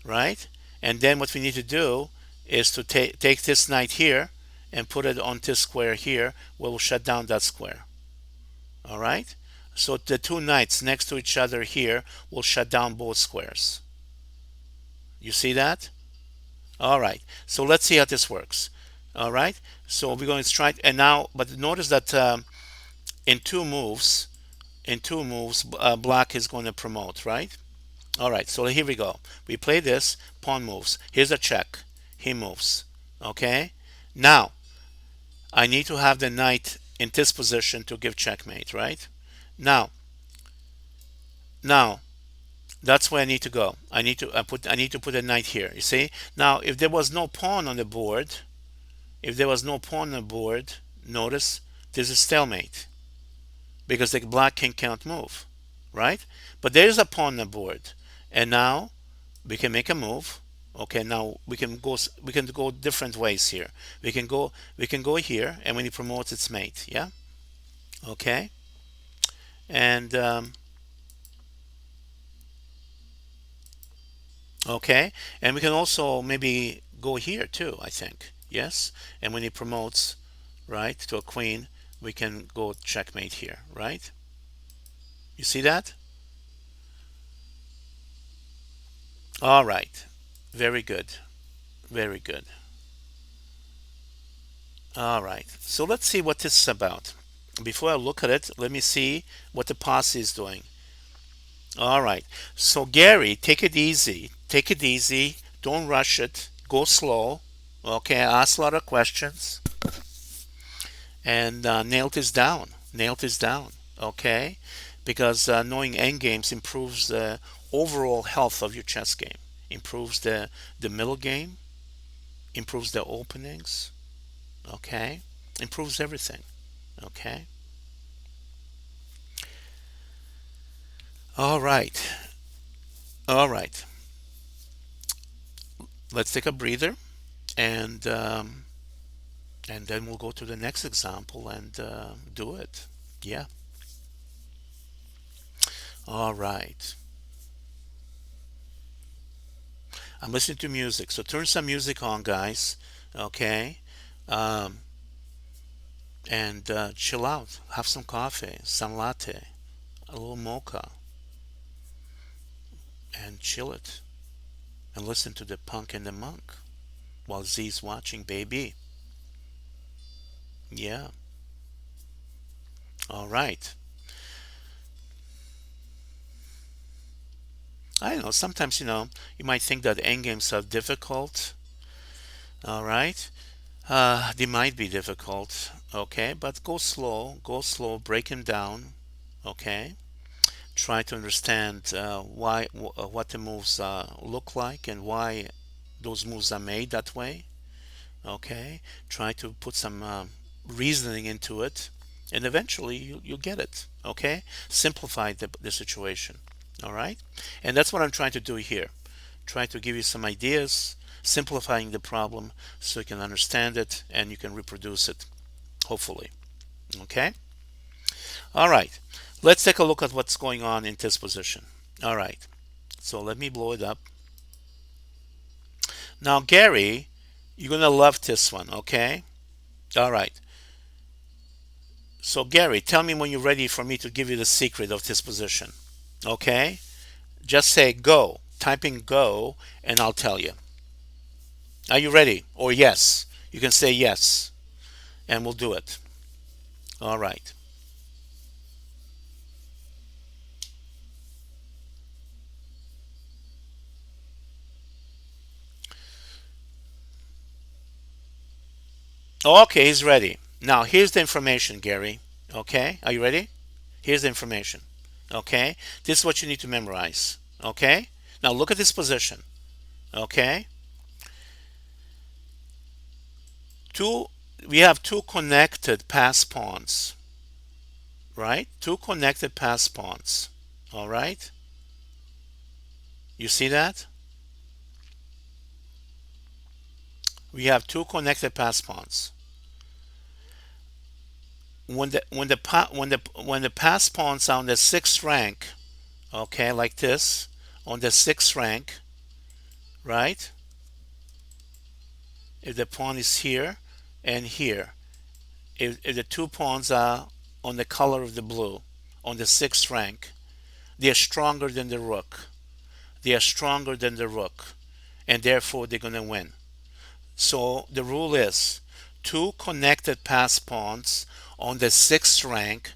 Right. And then what we need to do is to take this knight here and put it on this square here, where we'll shut down that square. All right. So the two knights next to each other here will shut down both squares. You see that? All right. So let's see how this works. All right. So we're going to try, and now, but notice that in two moves, black is going to promote, right? All right. So here we go. We play this. Pawn moves. Here's a check. He moves. Okay. Now I need to have the knight in this position to give checkmate, right? Now, now that's where I need to go. I need to put a knight here. You see? Now, if there was no pawn on the board, notice there's a stalemate because the black king can't move, right? But there's a pawn on the board, and now we can make a move. Okay, now we can go different ways here. We can go here, and when he promotes, it's mate. Yeah. Okay. And okay, and we can also maybe go here too, I think. Yes. And when he promotes, right, to a queen, we can go checkmate here, right? You see that? All right. Very good. Very good. All right. So let's see what this is about. Before I look at it, let me see what the posse is doing. All right. So Gary, take it easy. Take it easy. Don't rush it. Go slow. Okay, ask a lot of questions and nail this down. Nail this down. Okay, because knowing endgames improves the overall health of your chess game. Improves the middle game. Improves the openings. Okay, improves everything. Okay. All right. All right. Let's take a breather and then we'll go to the next example and do it. Yeah. All right. I'm listening to music, so turn some music on, guys. Okay. Um, and chill out. Have some coffee, some latte, a little mocha, and chill it. And listen to the punk and the monk while Z's watching, baby. Yeah. All right. I don't know. Sometimes, you might think that endgames are difficult. All right. They might be difficult. Okay. But go slow, break them down. Okay. Try to understand what the moves look like and why those moves are made that way. Okay. Try to put some reasoning into it. And eventually you'll get it. Okay. Simplify the situation. All right. And that's what I'm trying to do here. Try to give you some ideas, simplifying the problem so you can understand it and you can reproduce it, hopefully. Okay? All right. Let's take a look at what's going on in this position. All right. So let me blow it up. Now, Gary, you're going to love this one, okay? All right. So, Gary, tell me when you're ready for me to give you the secret of this position. Okay? Just say go. Type in go, and I'll tell you. Are you ready? Or yes. You can say yes, and we'll do it. All right. Okay, he's ready. Now, here's the information, Gary. Okay, are you ready? Here's the information. Okay, this is what you need to memorize. Okay, now look at this position. Okay, two, we have two connected pass pawns, right? Two connected pass pawns. All right, you see that? We have two connected pass pawns. When the pass pawns are on the sixth rank, okay, like this, on the sixth rank, right? If the pawn is here and here, if the two pawns are on the color of the blue, on the sixth rank, they are stronger than the rook. They are stronger than the rook, and therefore they're going to win. So the rule is two connected pass pawns on the sixth rank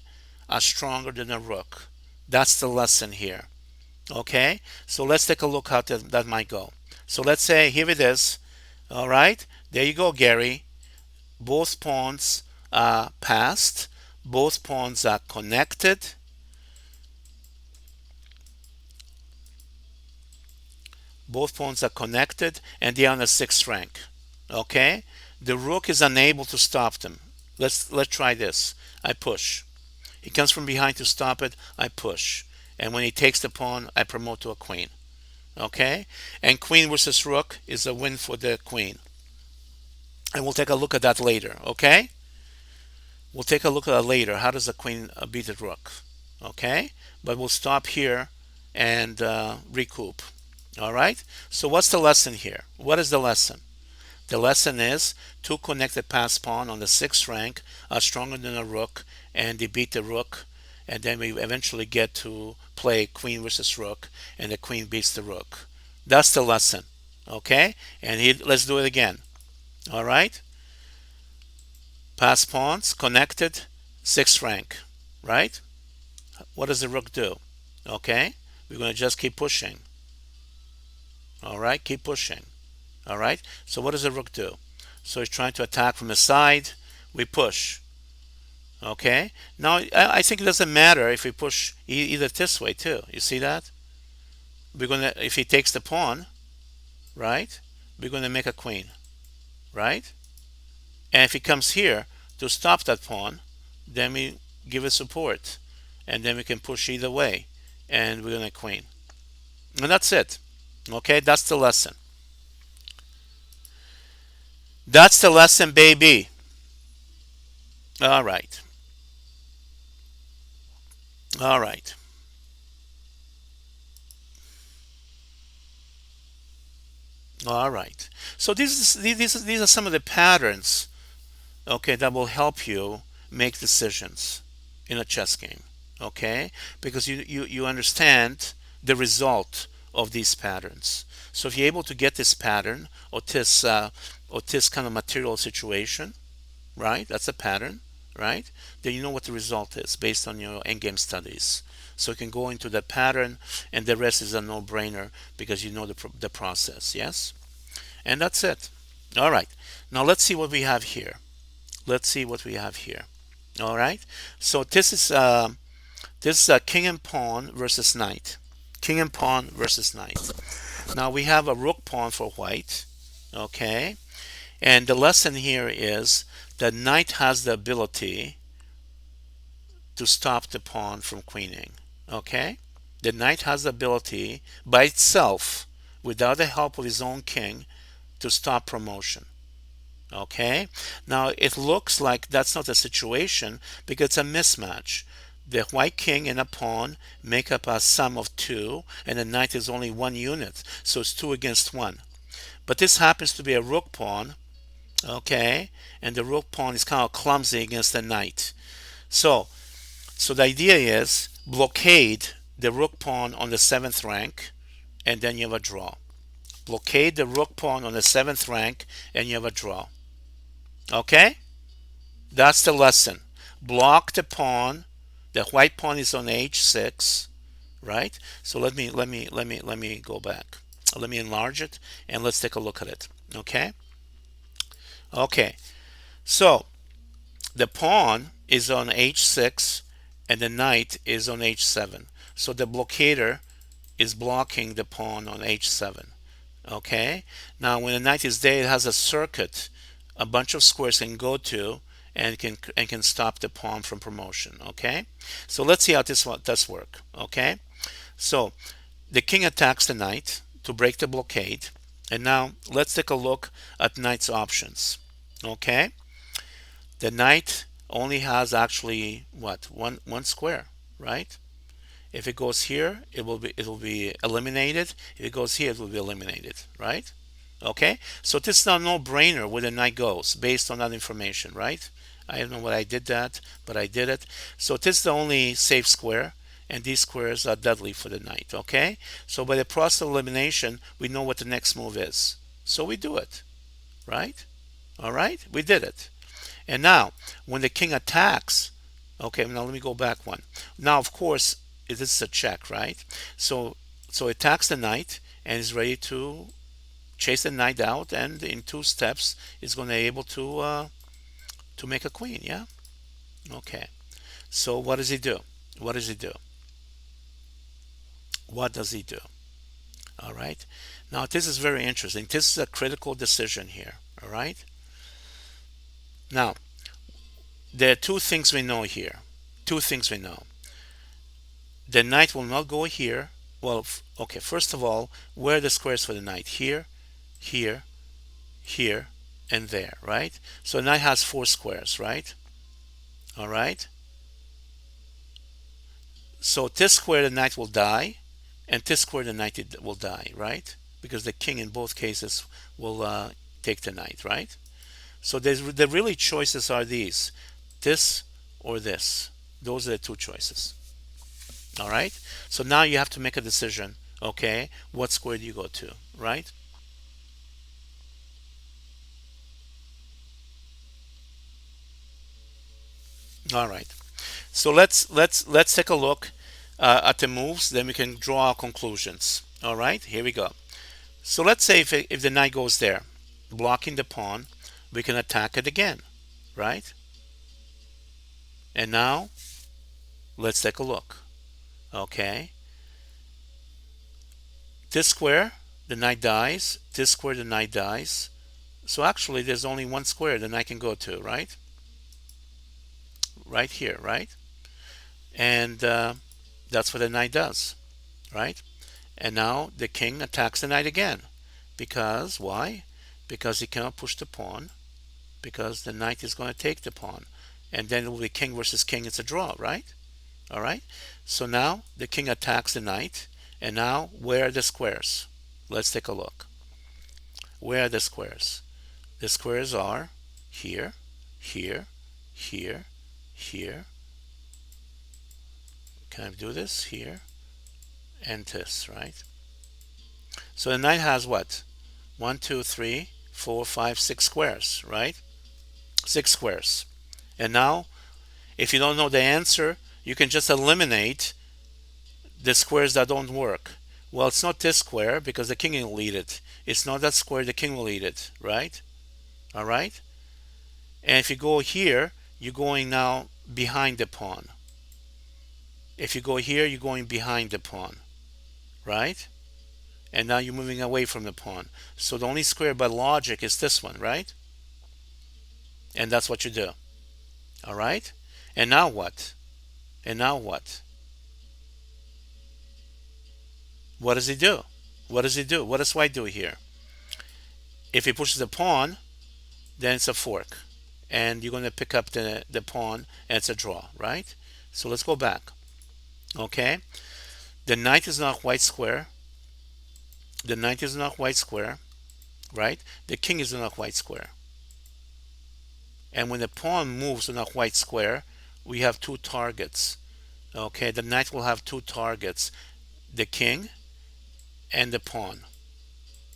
are stronger than a rook. That's the lesson here. Okay, so let's take a look how that might go. So let's say here it is. All right, there you go, Gary. Both pawns are passed. Both pawns are connected. Both pawns are connected and they are on the sixth rank. Okay, the rook is unable to stop them. Let's try this. I push. He comes from behind to stop it. I push, and when he takes the pawn, I promote to a queen. Okay, and queen versus rook is a win for the queen, and we'll take a look at that later. Okay, we'll take a look at that later. How does the queen beat the rook? Okay, but we'll stop here and recoup. All right, so what's the lesson here? What is the lesson? The lesson is two connected pass pawn on the sixth rank are stronger than a rook, and they beat the rook, and then we eventually get to play queen versus rook, and the queen beats the rook. That's the lesson. Okay, and let's do it again. All right, pass pawns connected, sixth rank. Right? What does the rook do? Okay, we're going to just keep pushing. All right, keep pushing. All right, so what does the rook do? So he's trying to attack from the side. We push. Okay, now I think it doesn't matter if we push either this way too. You see that? We're gonna, if he takes the pawn, right? We're gonna make a queen, right? And if he comes here to stop that pawn, then we give it support, and then we can push either way, and we're gonna queen. And that's it. Okay, that's the lesson. That's the lesson, baby. All right. All right. All right. So these are some of the patterns, okay, that will help you make decisions in a chess game, okay? Because you understand the result of these patterns. So if you're able to get this pattern or this kind of material situation, right? That's a pattern, right? Then you know what the result is based on your endgame studies. So you can go into the pattern, and the rest is a no-brainer because you know the process. Yes, and that's it. All right. Now let's see what we have here. Let's see what we have here. All right. So this is king and pawn versus knight. King and pawn versus knight. Now we have a rook pawn for white. Okay. And the lesson here is that knight has the ability to stop the pawn from queening. Okay? The knight has the ability by itself, without the help of his own king, to stop promotion. Okay? Now it looks like that's not the situation because it's a mismatch. The white king and a pawn make up a sum of two, and the knight is only one unit, so it's two against one. But this happens to be a rook pawn, okay, and the rook pawn is kind of clumsy against the knight. So the idea is blockade the rook pawn on the seventh rank, and then you have a draw. Blockade the rook pawn on the seventh rank, and you have a draw. Okay, that's the lesson. Block the pawn. The white pawn is on h6, right? So let me go back. Let me enlarge it, and let's take a look at it. Okay. Okay. So the pawn is on h6 and the knight is on h7. So the blockader is blocking the pawn on h7. Okay? Now when the knight is there, it has a circuit, a bunch of squares can go to and can stop the pawn from promotion. Okay? So let's see how this does work. Okay? So the king attacks the knight to break the blockade. And now let's take a look at knight's options. Okay? The knight only has actually what, one square, right? If it goes here, it will be eliminated. If it goes here, it will be eliminated, right? Okay, so this is a no-brainer where the knight goes based on that information, right? I don't know why I did that, but I did it. So this is the only safe square, and these squares are deadly for the knight. Okay, so by the process of elimination, we know what the next move is, so we do it, right? All right, we did it. And now, when the king attacks, okay, now let me go back one. Now, of course, this is a check, right? So it attacks the knight and is ready to chase the knight out, and in two steps is going to be able to make a queen. Yeah. Okay. So what does he do? What does he do? What does he do? All right. Now this is very interesting. This is a critical decision here. All right. Now there are two things we know here. Two things we know. The knight will not go here. Well, okay, first of all, where are the squares for the knight? Here, here, here, and there, right? So the knight has four squares, right? All right. So this square the knight will die, and this square the knight will die, right? Because the king in both cases will take the knight, right? So the really choices are these, this or this. Those are the two choices. All right. So now you have to make a decision. Okay, what square do you go to, right? All right. So let's take a look at the moves. Then we can draw our conclusions. All right. Here we go. So let's say if the knight goes there, blocking the pawn, we can attack it again, right? And now let's take a look. Okay, this square, the knight dies. This square, the knight dies. So actually, there's only one square the knight can go to, right? Right here, right? And that's what the knight does, right? And now the king attacks the knight again. Because, why? Because he cannot push the pawn, because the knight is going to take the pawn. And then it will be king versus king. It's a draw, right? All right. So now the king attacks the knight. And now, where are the squares? Let's take a look. Where are the squares? The squares are here, here, here, here. Can I do this? Here and this, right? So the knight has what? 1, 2, 3, 4, 5, 6 squares, right? 6 squares. And now, if you don't know the answer, you can just eliminate the squares that don't work. Well, it's not this square because the king will eat it. It's not that square, the king will eat it, right? All right? And if you go here, you're going now behind the pawn. If you go here, you're going behind the pawn, right? And now you're moving away from the pawn. So the only square by logic is this one, right? And that's what you do. All right? And now what? And now what? What does he do? What does he do? What does white do here? If he pushes the pawn, then it's a fork. And you're going to pick up the pawn, and it's a draw, right? So let's go back. Okay? The knight is not white square. The knight is not white square, right? The king is not white square. And when the pawn moves on a white square, we have two targets. Okay, the knight will have two targets, the king and the pawn.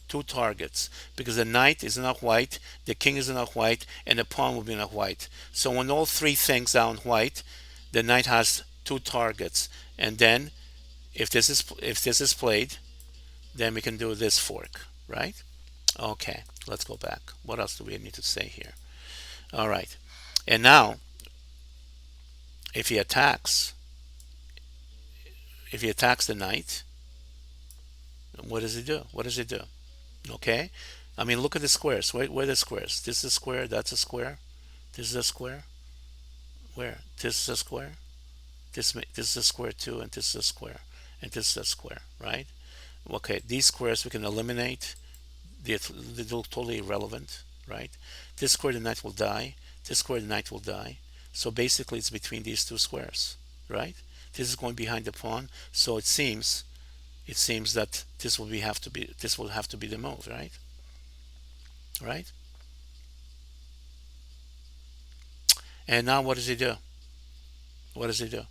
Two targets, because the knight is not white, the king is not white, and the pawn will be not white. So when all three things are on white, the knight has two targets. And then if this is played, then we can do this fork, right? Okay, let's go back. What else do we need to say here? All right. And now, if he attacks, the knight, what does he do? What does he do? Okay. I mean, look at the squares. Where are the squares? This is a square. That's a square. This is a square. Where? This is a square. This is a square too, and this is a square, and this is a square, right? Okay. These squares we can eliminate. They look totally irrelevant, right? This square the knight will die. This square the knight will die. So basically, it's between these two squares, right? This is going behind the pawn, so it seems that this will have to be the move, right? Right? And now what does he do? What does he do?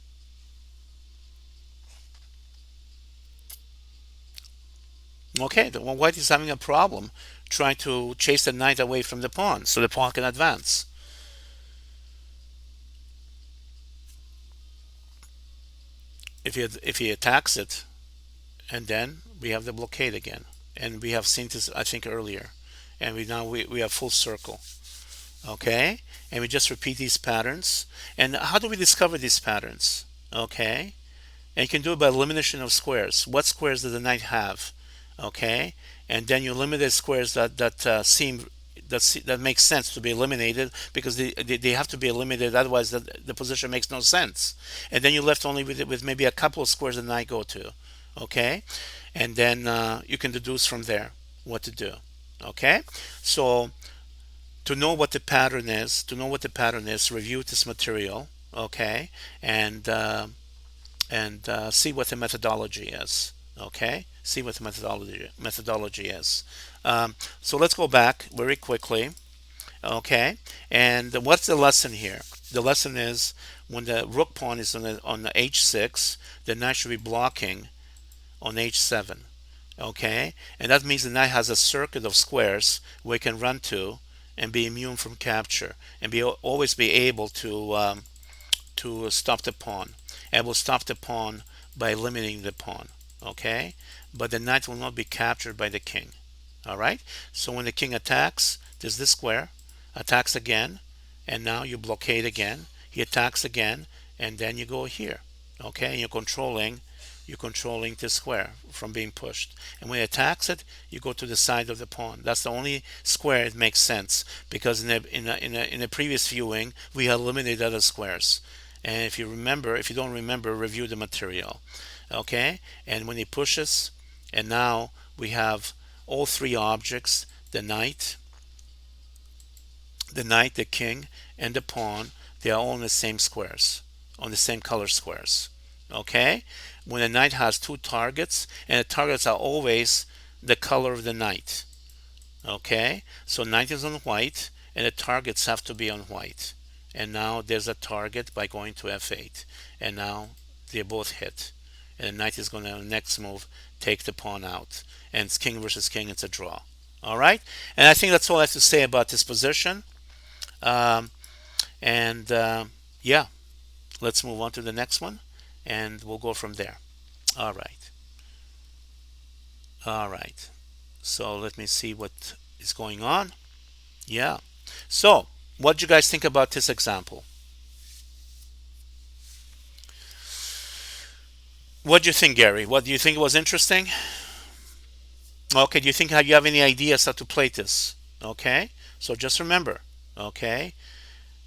Okay, well, white is having a problem trying to chase the knight away from the pawn so the pawn can advance. If he attacks it, and then we have the blockade again, and we have seen this I think earlier, and we have full circle. Okay, and we just repeat these patterns. And how do we discover these patterns? Okay, and you can do it by elimination of squares. What squares does the knight have? Okay, and then you eliminate the squares that make sense to be eliminated, because they have to be eliminated, otherwise the position makes no sense. And then you're left only with maybe a couple of squares that the knight go to. Okay, and then you can deduce from there what to do. Okay, so to know what the pattern is, review this material. Okay, and see what the methodology is. Okay, see what the methodology is. So let's go back very quickly. Okay, and what's the lesson here? The lesson is, when the rook pawn is on the h6, the knight should be blocking on h7. Okay, and that means the knight has a circuit of squares where it can run to and be immune from capture, and always be able to stop the pawn. And will stop the pawn by eliminating the pawn. Okay, but the knight will not be captured by the king. All right. So when the king attacks, there's this square, attacks again, and now you blockade again. He attacks again, and then you go here. Okay, and you're controlling this square from being pushed. And when he attacks it, you go to the side of the pawn. That's the only square it makes sense because in the previous viewing we had eliminated other squares. And if you don't remember, review the material. Okay, and when he pushes, and now we have all three objects, the knight, the king, and the pawn, they are all in the same squares, on the same color squares. Okay? When a knight has two targets, and the targets are always the color of the knight. Okay? So knight is on white, and the targets have to be on white. And now there's a target by going to f8. And now they both hit. And the knight is going to, next move, take the pawn out. And it's king versus king, it's a draw. All right? And I think that's all I have to say about this position. Um, and yeah, let's move on to the next one, and we'll go from there. All right. All right. So let me see what is going on. Yeah. So, what do you guys think about this example? What do you think, Gary? What do you think was interesting? Okay. Do you think you have any ideas how to play this? Okay. So just remember. Okay.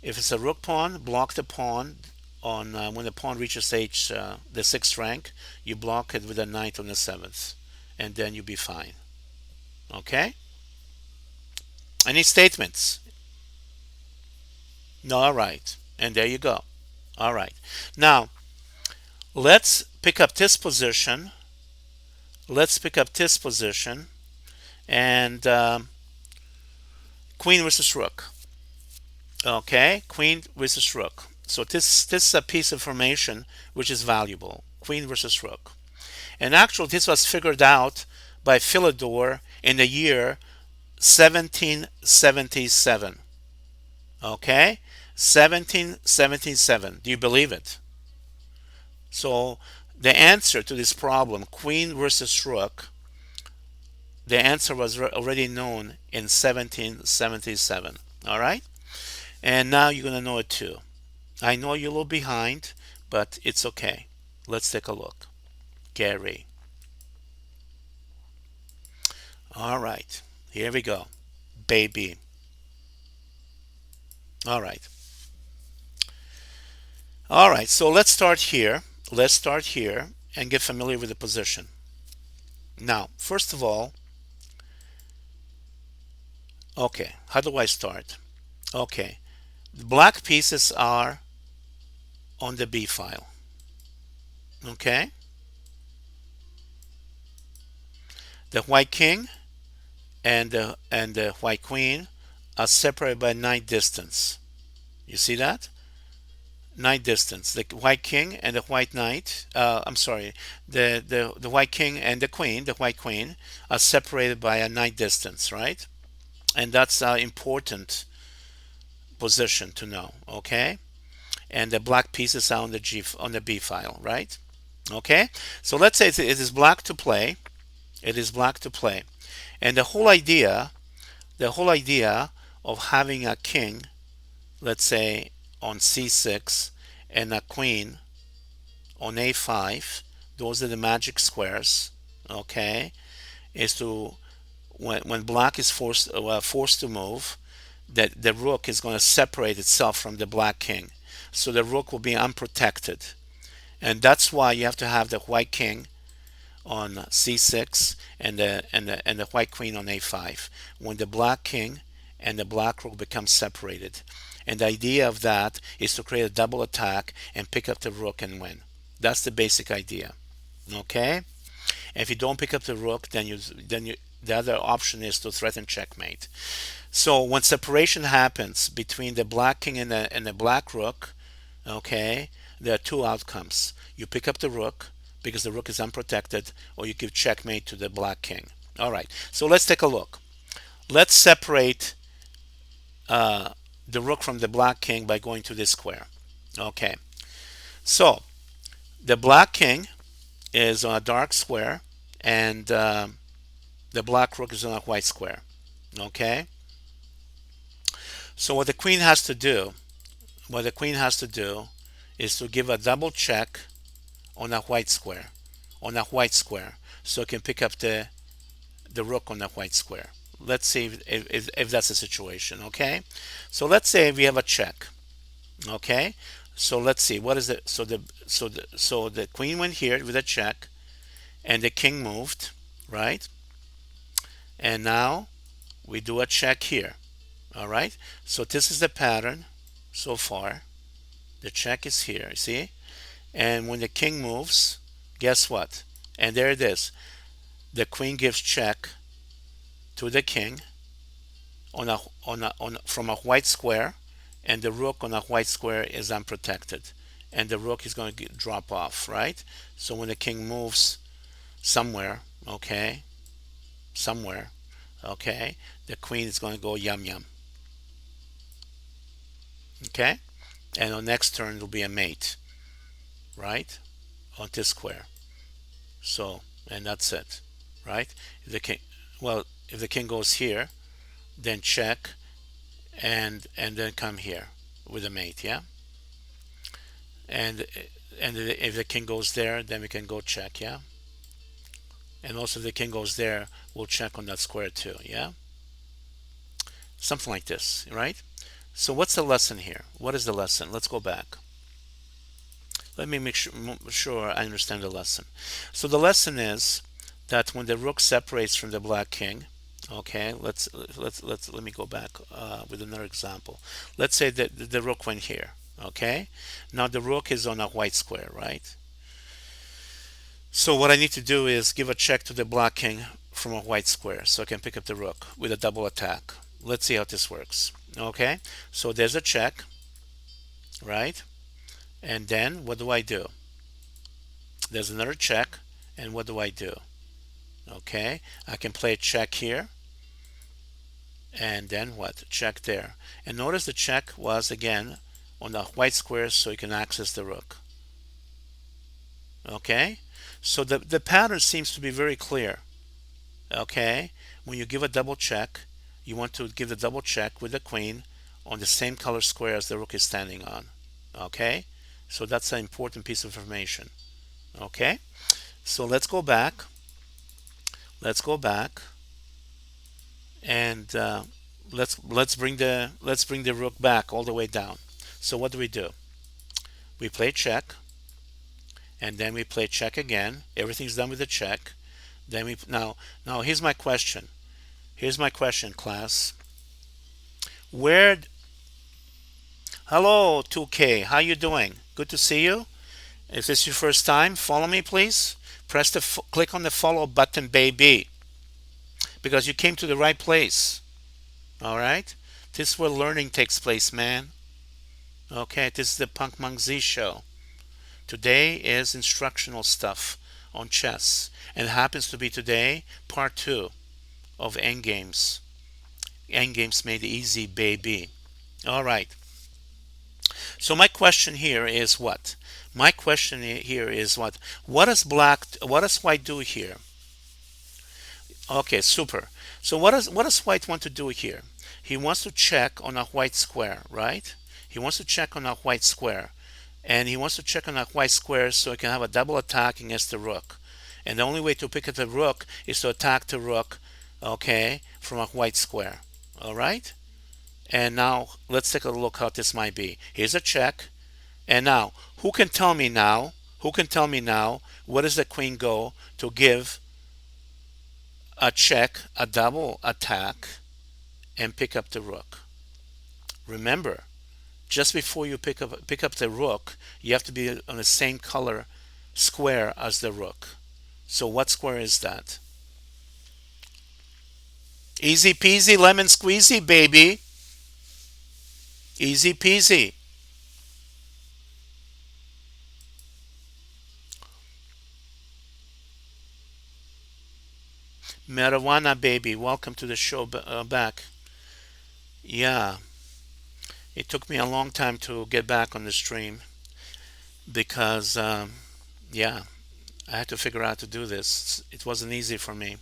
If it's a rook pawn, block the pawn on when the pawn reaches the sixth rank. You block it with a knight on the seventh, and then you'll be fine. Okay. Any statements? No. All right. And there you go. All right. Now let's pick up this position. Let's pick up this position and queen versus rook. Okay, queen versus rook. So this is a piece of information which is valuable. Queen versus rook. And actually, this was figured out by Philidor in the year 1777. Okay, 1777. Do you believe it? So the answer to this problem, queen versus rook, the answer was already known in 1777. All right, and now you're gonna know it too. I know you're a little behind, but it's okay. Let's take a look. Gary. All right, here we go. Baby. All right. All right, so let's start here. Let's start here and get familiar with the position. Now, first of all, okay, how do I start? Okay, the black pieces are on the B file. Okay, the white king and the white queen are separated by knight distance. You see that? Knight distance. The white king and the white knight. I'm sorry. The white king and the queen, the white queen, are separated by a knight distance, right? And that's an important position to know. Okay. And the black pieces are on the B file, right? Okay. So let's say it is black to play. It is black to play, and the whole idea of having a king, let's say on c6, and a queen on a5, those are the magic squares, okay, is to when black is forced to move, that the rook is going to separate itself from the black king, so the rook will be unprotected, and that's why you have to have the white king on c6 and the white queen on a5 when the black king and the black rook become separated. And the idea of that is to create a double attack and pick up the rook and win. That's the basic idea. Okay? And if you don't pick up the rook, then the other option is to threaten checkmate. So when separation happens between the black king and the black rook, okay, there are two outcomes. You pick up the rook because the rook is unprotected, or you give checkmate to the black king. All right, so let's take a look. Let's separate the rook from the black king by going to this square. Okay, so the black king is on a dark square, and The black rook is on a white square. Okay? So what the queen has to do is to give a double check on a white square. On a white square. So it can pick up the rook on the white square. Let's see if that's the situation. Okay? So let's say we have a check. Okay? So let's see what is it. So the queen went here with a check, and the king moved, right? And now we do a check here. All right. So this is the pattern so far. The check is here, you see? And when the king moves, guess what? And there it is. The queen gives check to the king on from a white square, and the rook on a white square is unprotected, and the rook is going to drop off, right? So when the king moves somewhere, okay, somewhere, okay, the queen is going to go yum yum, okay, and on next turn will be a mate, right, on this square. So, and that's it, right? If the king, well, if the king goes here, then check, and then come here with a mate, yeah. And and if the king goes there, then we can go check, yeah. And also if the king goes there, we'll check on that square too, yeah. Something like this, right? So what's the lesson here? What is the lesson? Let's go back. Let me make sure I understand the lesson. So the lesson is that when the rook separates from the black king, okay, let me go back with another example. Let's say that the rook went here, okay. Now the rook is on a white square, right? So what I need to do is give a check to the black king from a white square, so I can pick up the rook with a double attack. Let's see how this works. Okay, so there's a check, right? And then what do I do? There's another check, and what do I do? Okay, I can play a check here, and then what? Check there. And notice the check was again on the white square, so you can access the rook. Okay, so the pattern seems to be very clear. Okay, when you give a double check, you want to give the double check with the queen on the same color square as the rook is standing on. Okay, so that's an important piece of information. Okay, so let's go back and let's bring the rook back all the way down. So what do? We play check, and then we play check again. Everything's done with the check. Then we now here's my question, class. Where Hello, 2K. How you doing? Good to see you. Is this your first time? Follow me, please. Click on the follow button, baby, because you came to the right place. All right. This is where learning takes place, man. Okay. This is the Punk Monk Z show. Today is instructional stuff on chess, and it happens to be today part two of Endgames. Endgames made easy, baby. All right. So my question here is what? My question here is what? What does white do here? Okay, super. So what does white want to do here? He wants to check on a white square, right? He wants to check on a white square. And he wants to check on a white square so he can have a double attack against the rook. And the only way to pick up the rook is to attack the rook, okay, from a white square. All right? And now let's take a look how this might be. Here's a check. And now, who can tell me now, where does the queen go to give a check, a double attack, and pick up the rook? Remember, just before you pick up the rook, you have to be on the same color square as the rook. So what square is that? Easy peasy lemon squeezy, baby. Easy peasy. Marijuana baby, welcome to the show back. Yeah, it took me a long time to get back on the stream because, yeah, I had to figure out to do this. It wasn't easy for me.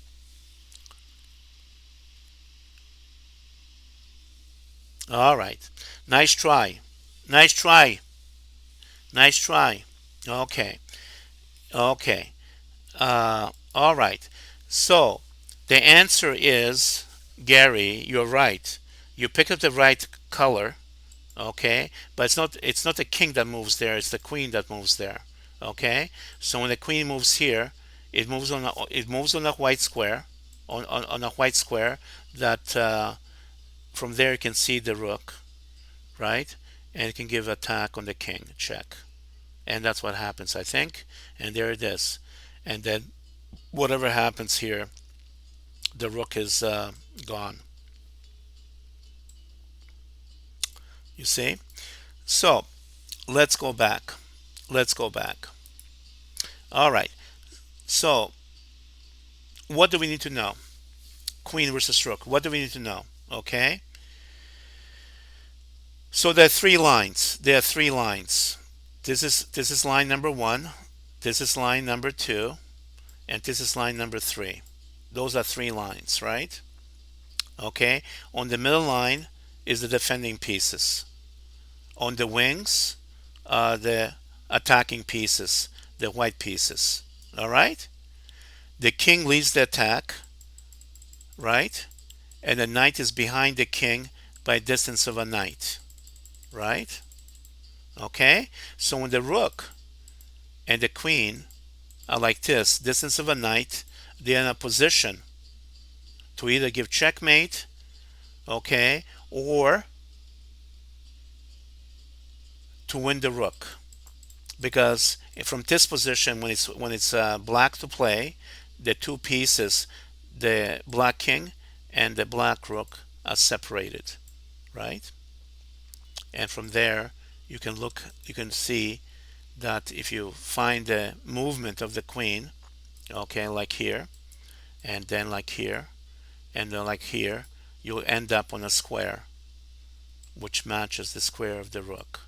All right. Nice try. Nice try. Nice try. Okay. Okay. All right. So the answer is, Gary, you're right. You picked up the right color, okay? But it's not the king that moves there, it's the queen that moves there. Okay? So when the queen moves here, it moves on a white square, on a white square that from there you can see the rook, right? And it can give attack on the king, check. And that's what happens, I think. And there it is. And then whatever happens here, the rook is gone. You see? So let's go back. Let's go back. All right. So what do we need to know? Queen versus rook. What do we need to know? Okay. So there are three lines. There are three lines. This is line number one. This is line number two, and this is line number three. Those are three lines, right? Okay. On the middle line is the defending pieces. On the wings, the attacking pieces, the white pieces. All right. The king leads the attack, right? And the knight is behind the king by a distance of a knight, right? Okay? So when the rook and the queen are like this, distance of a knight, they're in a position to either give checkmate, okay, or to win the rook. Because from this position, when it's black to play, the two pieces, the black king and the black rook, are separated, right? And from there, you can see that if you find the movement of the queen, okay, like here, and then like here, and then like here, you'll end up on a square which matches the square of the rook.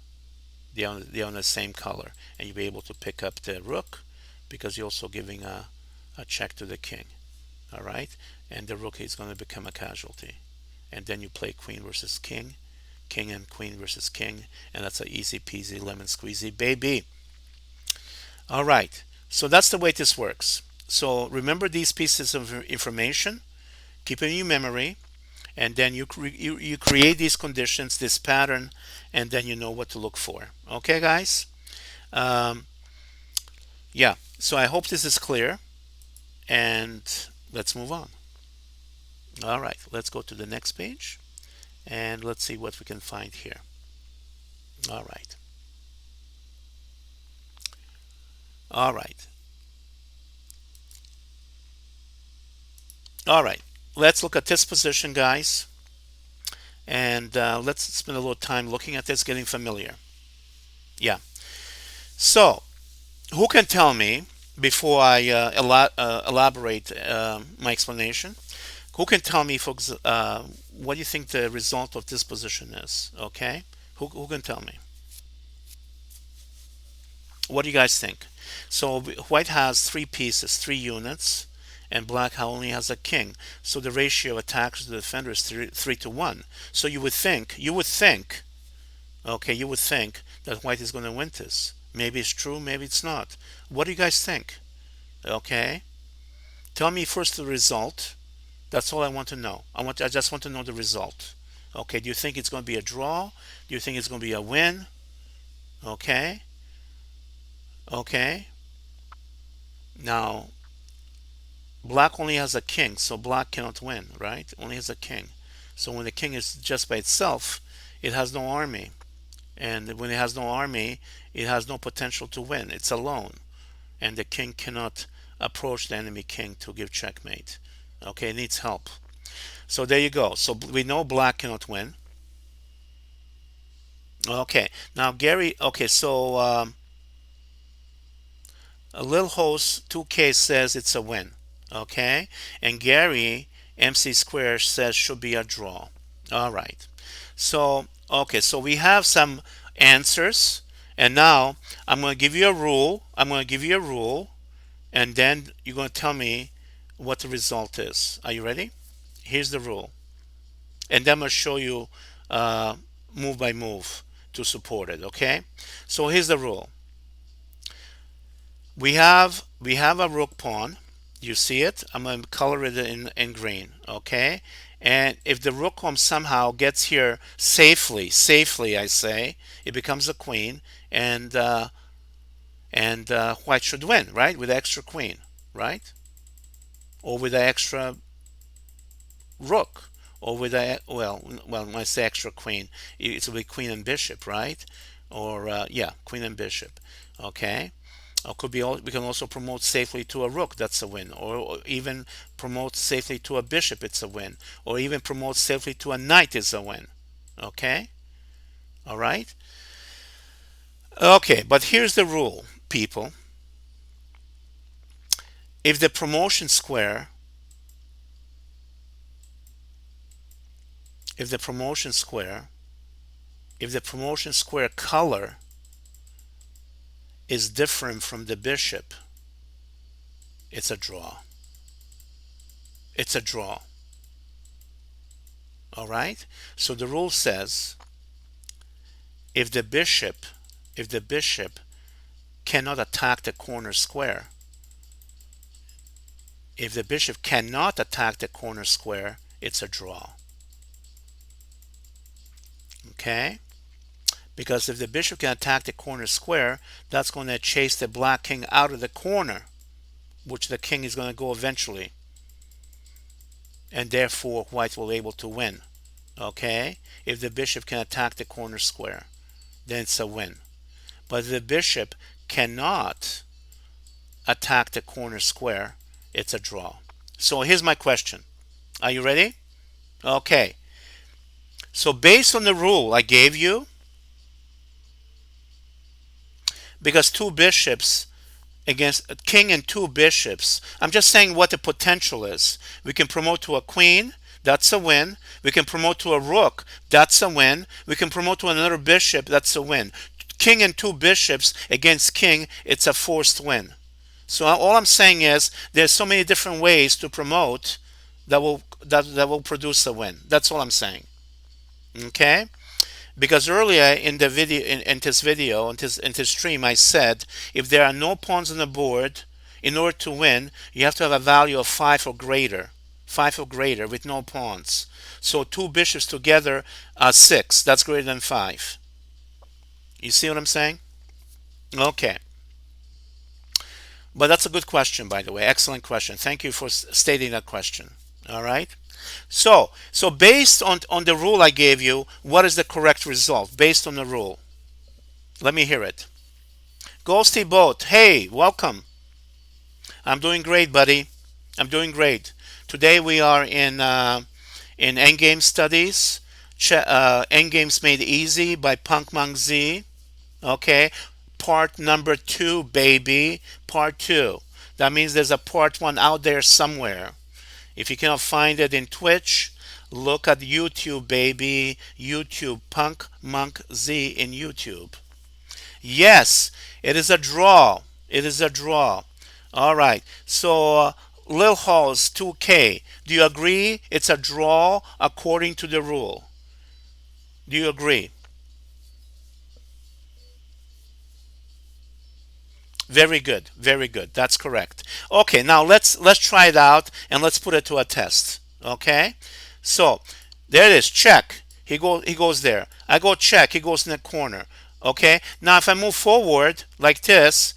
They're on the same color, and you'll be able to pick up the rook because you're also giving a check to the king. All right, and the rook is going to become a casualty, and then you play queen versus king, king and queen versus king, and that's a easy peasy lemon squeezy baby. All right, so that's the way this works. So remember these pieces of information, keep it in your memory, and then you create these conditions, this pattern, and then you know what to look for. Okay, guys? Um, yeah, so I hope this is clear, and let's move on. All right, let's go to the next page, and let's see what we can find here. All right. All right. All right. Let's look at this position, guys, and let's spend a little time looking at this, getting familiar. Yeah. So, who can tell me, before I elaborate my explanation, who can tell me, folks, what do you think the result of this position is? Okay? Who can tell me? What do you guys think? So white has three pieces, three units, and black only has a king. So the ratio of attackers to the defender is 3 to 1. So you would think, okay, you would think that white is going to win this. Maybe it's true, maybe it's not. What do you guys think? Okay, tell me first the result. That's all I want to know. I just want to know the result. Okay, do you think it's going to be a draw? Do you think it's going to be a win? Okay, okay. Now, black only has a king, so black cannot win, right? Only has a king. So when the king is just by itself, it has no army. And when it has no army, it has no potential to win. It's alone. And the king cannot approach the enemy king to give checkmate. Okay, it needs help. So there you go. So we know black cannot win. Okay, now Gary, okay, so a little host 2K says it's a win. Okay, and Gary MC Square says should be a draw. All right. So, okay, so we have some answers, and now I'm going to give you a rule. I'm going to give you a rule, and then you're going to tell me what the result is. Are you ready? Here's the rule. And then I'm going to show you uh, move by move to support it. Okay, so here's the rule. We have a rook pawn. You see it? I'm gonna color it in green. Okay, and if the rook pawn somehow gets here safely, I say, it becomes a queen, and white should win, right? With the extra queen, right? Or with the extra rook, or with a when I say extra queen, it's will be queen and bishop, right? Or yeah, queen and bishop. Okay. Could be we can also promote safely to a rook. That's a win. Or even promote safely to a bishop. It's a win. Or even promote safely to a knight is a win. Okay. All right. Okay. But here's the rule, people. If the promotion square, if the promotion square, if the promotion square color is different from the bishop, it's a draw. It's a draw. All right. So the rule says if the bishop, if the bishop cannot attack the corner square, if the bishop cannot attack the corner square, it's a draw. Okay? Because if the bishop can attack the corner square, that's going to chase the black king out of the corner, which the king is going to go eventually. And therefore, white will be able to win. Okay? If the bishop can attack the corner square, then it's a win. But if the bishop cannot attack the corner square, it's a draw. So here's my question. Are you ready? Okay. So based on the rule I gave you, because two bishops against a king and two bishops, I'm just saying what the potential is. We can promote to a queen, that's a win. We can promote to a rook, that's a win. We can promote to another bishop, that's a win. King and two bishops against king, it's a forced win. So all I'm saying is there's so many different ways to promote that will produce a win. That's all I'm saying. Okay? Because earlier in the video, in this stream, I said if there are no pawns on the board, in order to win, you have to have a value of 5 or greater with no pawns. So two bishops together are 6. That's greater than 5. You see what I'm saying? Okay. But that's a good question, by the way. Excellent question. Thank you for stating that question. All right. So based on the rule I gave you, what is the correct result based on the rule? Let me hear it. Ghosty Boat, hey, welcome. I'm doing great, buddy. I'm doing great. Today we are in Endgame studies. Endgames Made Easy by Punk Mang Z. Okay, part number 2, baby. Part 2. That means there's a part 1 out there somewhere. If you cannot find it in Twitch, look at YouTube, baby. YouTube, Punk Monk Z in YouTube. Yes, it is a draw. It is a draw. All right. So, Lil Halls 2K. Do you agree it's a draw according to the rule? Do you agree? Very good. Very good. That's correct. Okay, now let's try it out and let's put it to a test. Okay? So, there it is. Check. He goes there. I go check. He goes in the corner. Okay? Now if I move forward like this,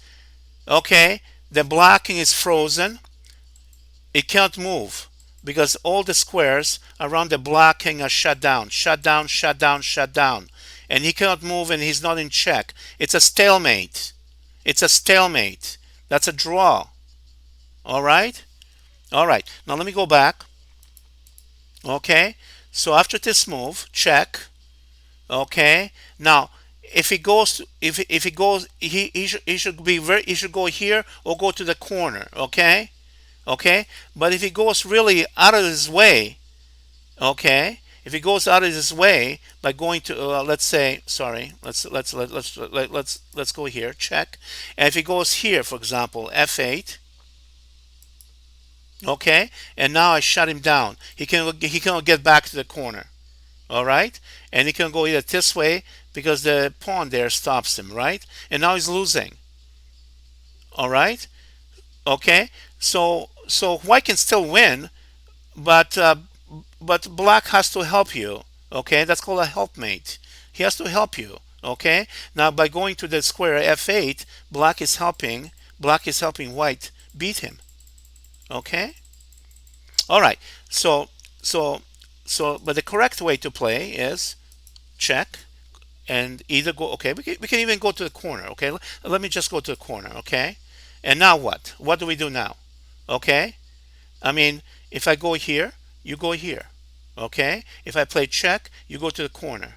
okay, the blocking is frozen. It can't move because all the squares around the blocking are shut down. Shut down, shut down, shut down. And he cannot move and he's not in check. It's a stalemate. It's a stalemate. That's a draw. All right? All right. Now let me go back. Okay? So after this move, check. Okay? Now, if he goes if he goes he should be very he should go here or go to the corner, okay? Okay? But if he goes really out of his way, okay? If he goes out of his way by going to let's say sorry let's go here, check, and if he goes here, for example, f8, okay, and now I shut him down, he cannot get back to the corner, All right, and he can go either this way because the pawn there stops him, right? And now he's losing. All right, okay. So white can still win, but black has to help you. Okay, that's called a helpmate. He has to help you. Okay, now by going to the square f8, black is helping white beat him. Okay, all right. So so but the correct way to play is check and either go. Okay, we can even go to the corner. Okay, let me just go to the corner. Okay, and now what do we do now? Okay, I mean, if I go here, you go here. Okay? If I play check, you go to the corner.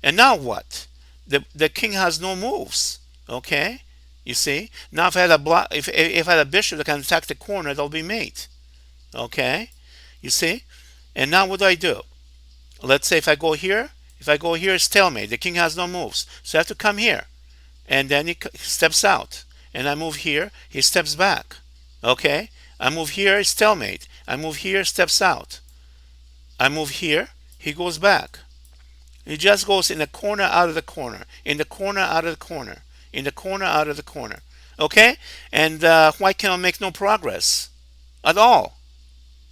And now what? The king has no moves. Okay? You see? Now if I had a block, if I had a bishop that can attack the corner, that'll be mate. Okay? You see? And now what do? Let's say if I go here, it's stalemate. The king has no moves. So I have to come here. And then he steps out. And I move here, he steps back. Okay? I move here, it's stalemate. I move here, steps out. I move here, he goes back. He just goes in the corner, out of the corner, in the corner, out of the corner, in the corner, out of the corner. Okay? And white cannot make no progress at all.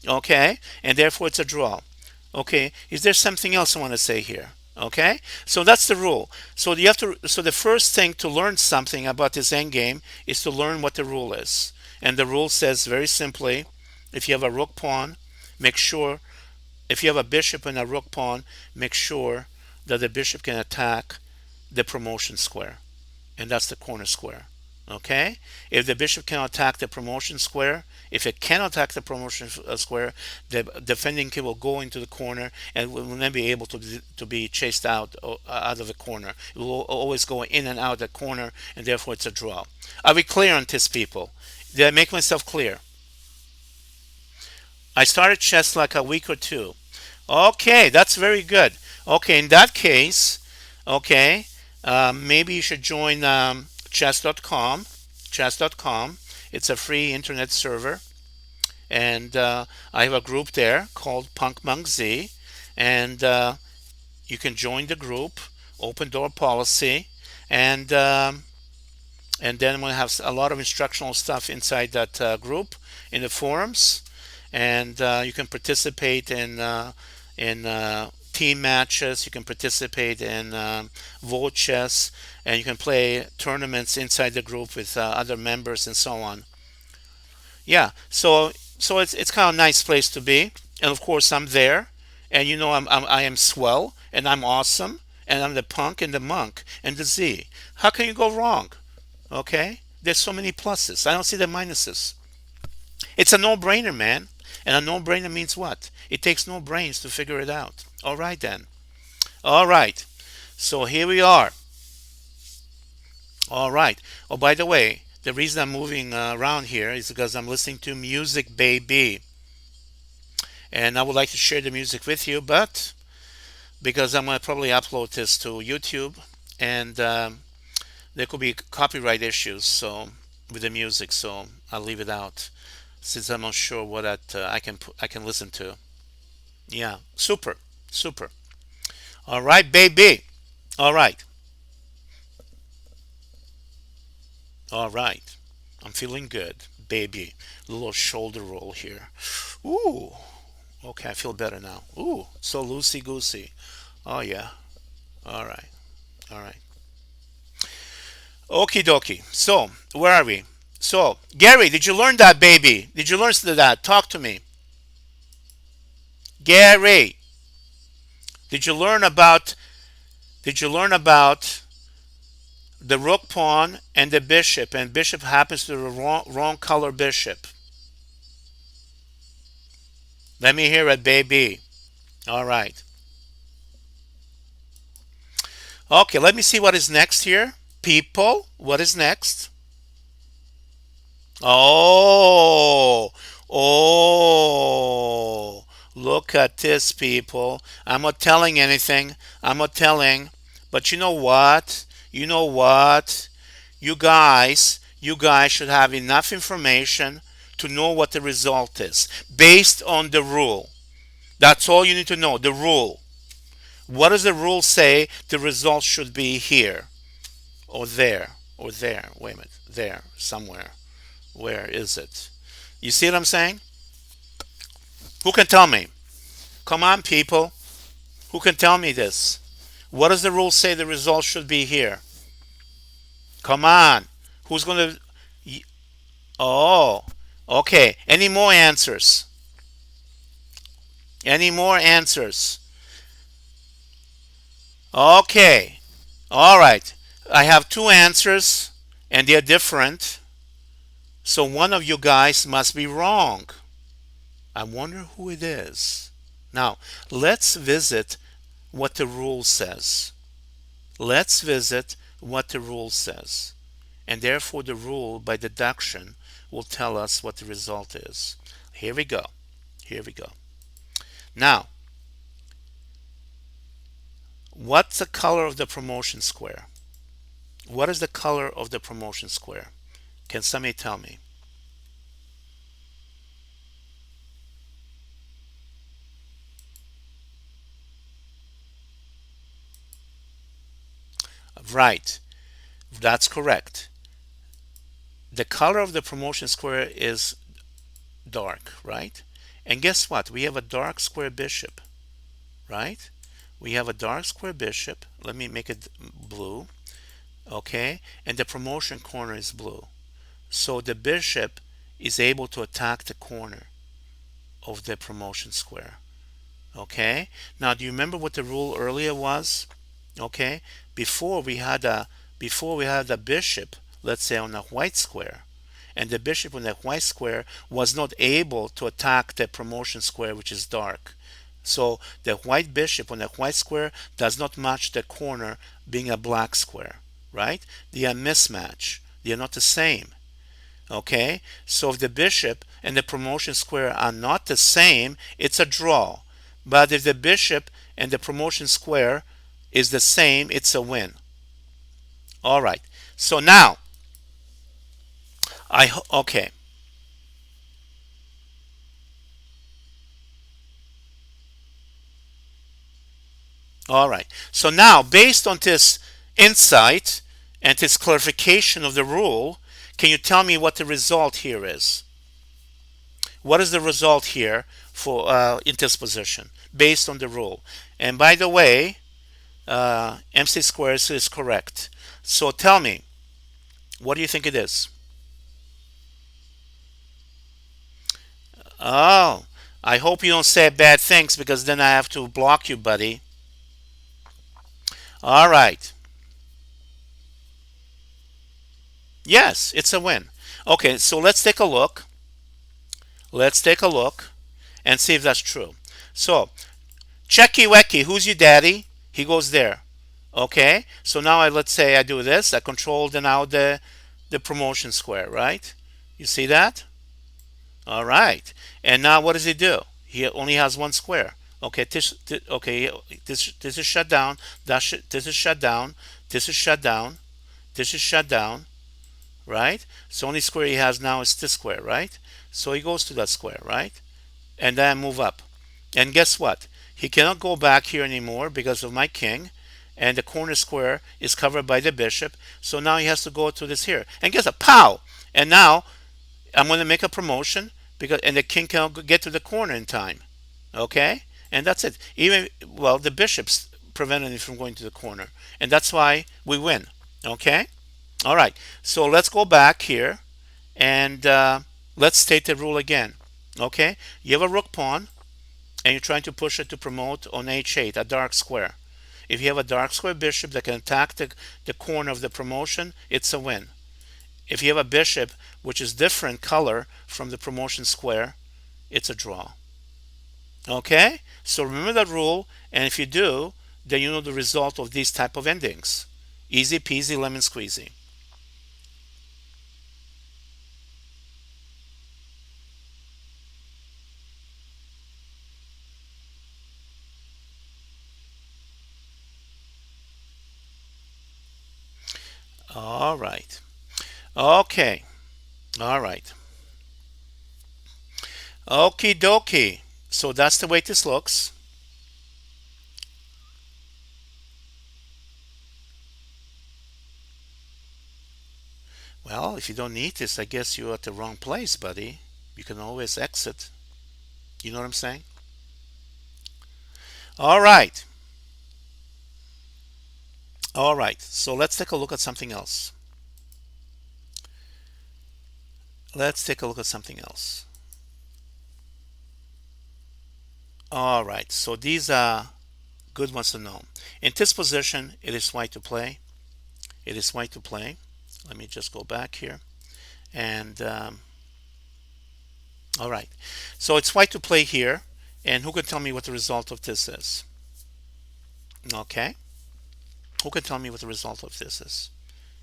Okay? And therefore it's a draw. Okay? Is there something else I want to say here? Okay? So that's the rule. So you have to. So the first thing to learn something about this end game is to learn what the rule is. And the rule says very simply, if you have a rook pawn, make sure if you have a bishop and a rook pawn, make sure that the bishop can attack the promotion square, and that's the corner square. Okay? If the bishop can attack the promotion square, if it can attack the promotion square, the defending king will go into the corner and will then be able to be chased out of the corner. It will always go in and out of the corner, and therefore it's a draw. Are we clear on this, people? Did I make myself clear? I started chess like a week or two. Okay, that's very good. Okay, in that case, okay, maybe you should join chess.com. Chess.com. It's a free internet server, and I have a group there called Punk Monk Z, and you can join the group. Open door policy, and and then I'm going to have a lot of instructional stuff inside that group in the forums, and you can participate in team matches. You can participate in vote chess, and you can play tournaments inside the group with other members and so on. Yeah, so it's kind of a nice place to be, and of course I'm there, and you know I am swell, and I'm awesome, and I'm the punk and the monk and the Z. How can you go wrong? Okay, there's so many pluses. I don't see the minuses. It's a no-brainer, man. And a no-brainer means what? It takes no brains to figure it out. All right, then. All right. So here we are. All right. Oh, by the way, the reason I'm moving around here is because I'm listening to music, baby. And I would like to share the music with you, but because I'm going to probably upload this to YouTube, and there could be copyright issues so with the music, so I'll leave it out since I'm not sure what I can listen to. Yeah, super, super. All right, baby. All right, all right. I'm feeling good, baby. A little shoulder roll here. Ooh, okay, I feel better now. Ooh, so loosey goosey. Oh yeah. All right, all right. Okie dokie. So where are we? So Gary, did you learn that, baby? Did you learn that? Talk to me, Gary. Did you learn about Did you learn about the rook pawn and the bishop, and bishop happens to the wrong color bishop? Let me hear it, baby. All right. Okay, let me see what is next here. People, what is next? Oh, oh, look at this, people. I'm not telling anything. I'm not telling. But you know what? You know what? You guys should have enough information to know what the result is based on the rule. That's all you need to know, the rule. What does the rule say the result should be here or there or there? Wait a minute. There, somewhere. Where is it? You see what I'm saying? Who can tell me? Come on, people. Who can tell me this? What does the rule say the result should be here? Come on. Who's going to. Oh, okay. Any more answers? Any more answers? Okay. All right. I have two answers and they're different. So one of you guys must be wrong. I wonder who it is. Now, let's visit what the rule says. Let's visit what the rule says. And therefore, the rule, by deduction, will tell us what the result is. Here we go. Here we go. Now, what's the color of the promotion square? What is the color of the promotion square? Can somebody tell me? Right. That's correct. The color of the promotion square is dark, right? And guess what? We have a dark square bishop, right? We have a dark square bishop. Let me make it blue, okay? And the promotion corner is blue. So the bishop is able to attack the corner of the promotion square, okay? Now, do you remember what the rule earlier was? Okay, before we had a bishop, let's say on a white square, and the bishop on that white square was not able to attack the promotion square, which is dark. So the white bishop on the white square does not match the corner being a black square, right? They are mismatch. They are not the same. Okay, so if the bishop and the promotion square are not the same, it's a draw. But if the bishop and the promotion square is the same, it's a win. All right. So now, okay. All right. So now, based on this insight and this clarification of the rule, can you tell me what the result here is? What is the result here for in this position based on the rule? And by the way, MC squares is correct. So tell me, what do you think it is? Oh, I hope you don't say bad things because then I have to block you, buddy. All right. Yes, it's a win. Okay, so let's take a look. Let's take a look and see if that's true. So, Checky Wecky, who's your daddy? He goes there. Okay, so now let's say I do this. I control now the promotion square, right? You see that? All right. And now what does he do? He only has one square. Okay, this is shut down. This is shut down. This is shut down. This is shut down. Right? So only square he has now is this square, right? So he goes to that square, right? And then move up. And guess what? He cannot go back here anymore because of my king. And the corner square is covered by the bishop. So now he has to go to this here. And guess what? Pow! And now I'm going to make a promotion because and the king cannot get to the corner in time. Okay? And that's it. Even well, the bishops prevented me from going to the corner. And that's why we win. Okay? All right. So let's go back here and let's state the rule again. Okay? You have a rook pawn and you're trying to push it to promote on h8, a dark square. If you have a dark square bishop that can attack the corner of the promotion, it's a win. If you have a bishop which is different color from the promotion square, it's a draw. Okay? So remember that rule, and if you do, then you know the result of these type of endings. Easy peasy lemon squeezy. All right. Okay. All right. Okie dokie. So that's the way this looks. Well, if you don't need this, I guess you're at the wrong place, buddy. You can always exit. You know what I'm saying? All right. All right. So let's take a look at something else. Let's take a look at something else. All right. So these are good ones to know. In this position, it is white to play. It is white to play. Let me just go back here. And all right. So it's white to play here. And who can tell me what the result of this is? Okay. Who can tell me what the result of this is?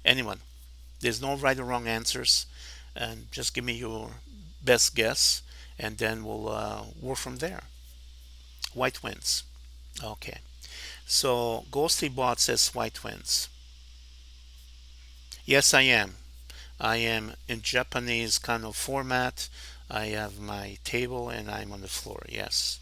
Anyone? There's no right or wrong answers. And just give me your best guess. And then we'll work from there. White wins. Okay. So Ghosty Bot says white wins. Yes, I am. I am in Japanese kind of format. I have my table and I'm on the floor. Yes.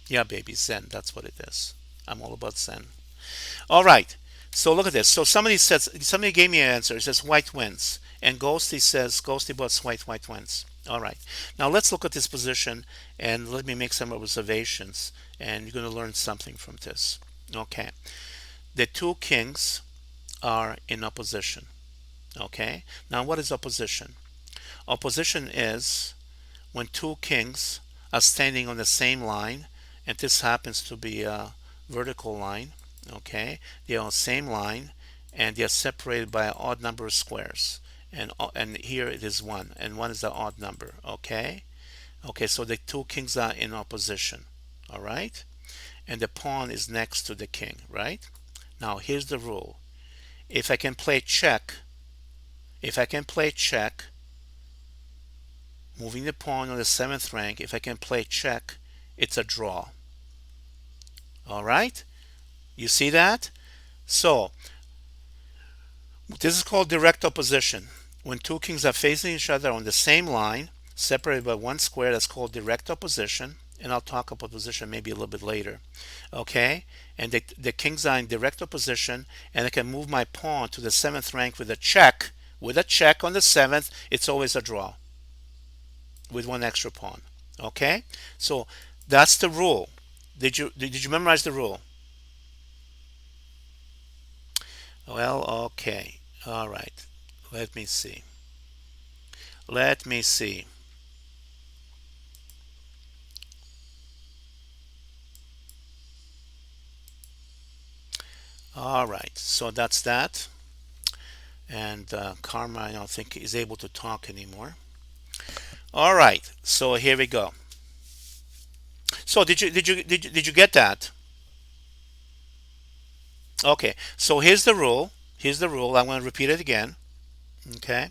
Yeah, baby, Zen. That's what it is. I'm all about Zen. All right. So look at this. So somebody gave me an answer. It says white wins. And Ghosty says Ghosty But's white wins. All right. Now let's look at this position and let me make some observations. And you're going to learn something from this. Okay. The two kings are in opposition. Okay. Now what is opposition? Opposition is when two kings are standing on the same line, and this happens to be a vertical line, okay? They're on the same line, and they're separated by an odd number of squares. And here it is 1, and 1 is the odd number, okay? Okay, so the two kings are in opposition, all right? And the pawn is next to the king, right? Now, here's the rule. If I can play check, if I can play check, moving the pawn on the 7th rank, if I can play check, it's a draw. All right? You see that? So, this is called direct opposition. When two kings are facing each other on the same line, separated by one square, that's called direct opposition. And I'll talk about opposition maybe a little bit later. Okay? And the kings are in direct opposition, and I can move my pawn to the 7th rank with a check. With a check on the 7th, it's always a draw with one extra pawn. Okay? So that's the rule. Did you memorize the rule? Well, okay. All right. Let me see. Let me see. All right. So that's that. And Karma, I don't think is able to talk anymore. All right. So here we go. So did you get that? Okay. So here's the rule. Here's the rule. I'm going to repeat it again. Okay.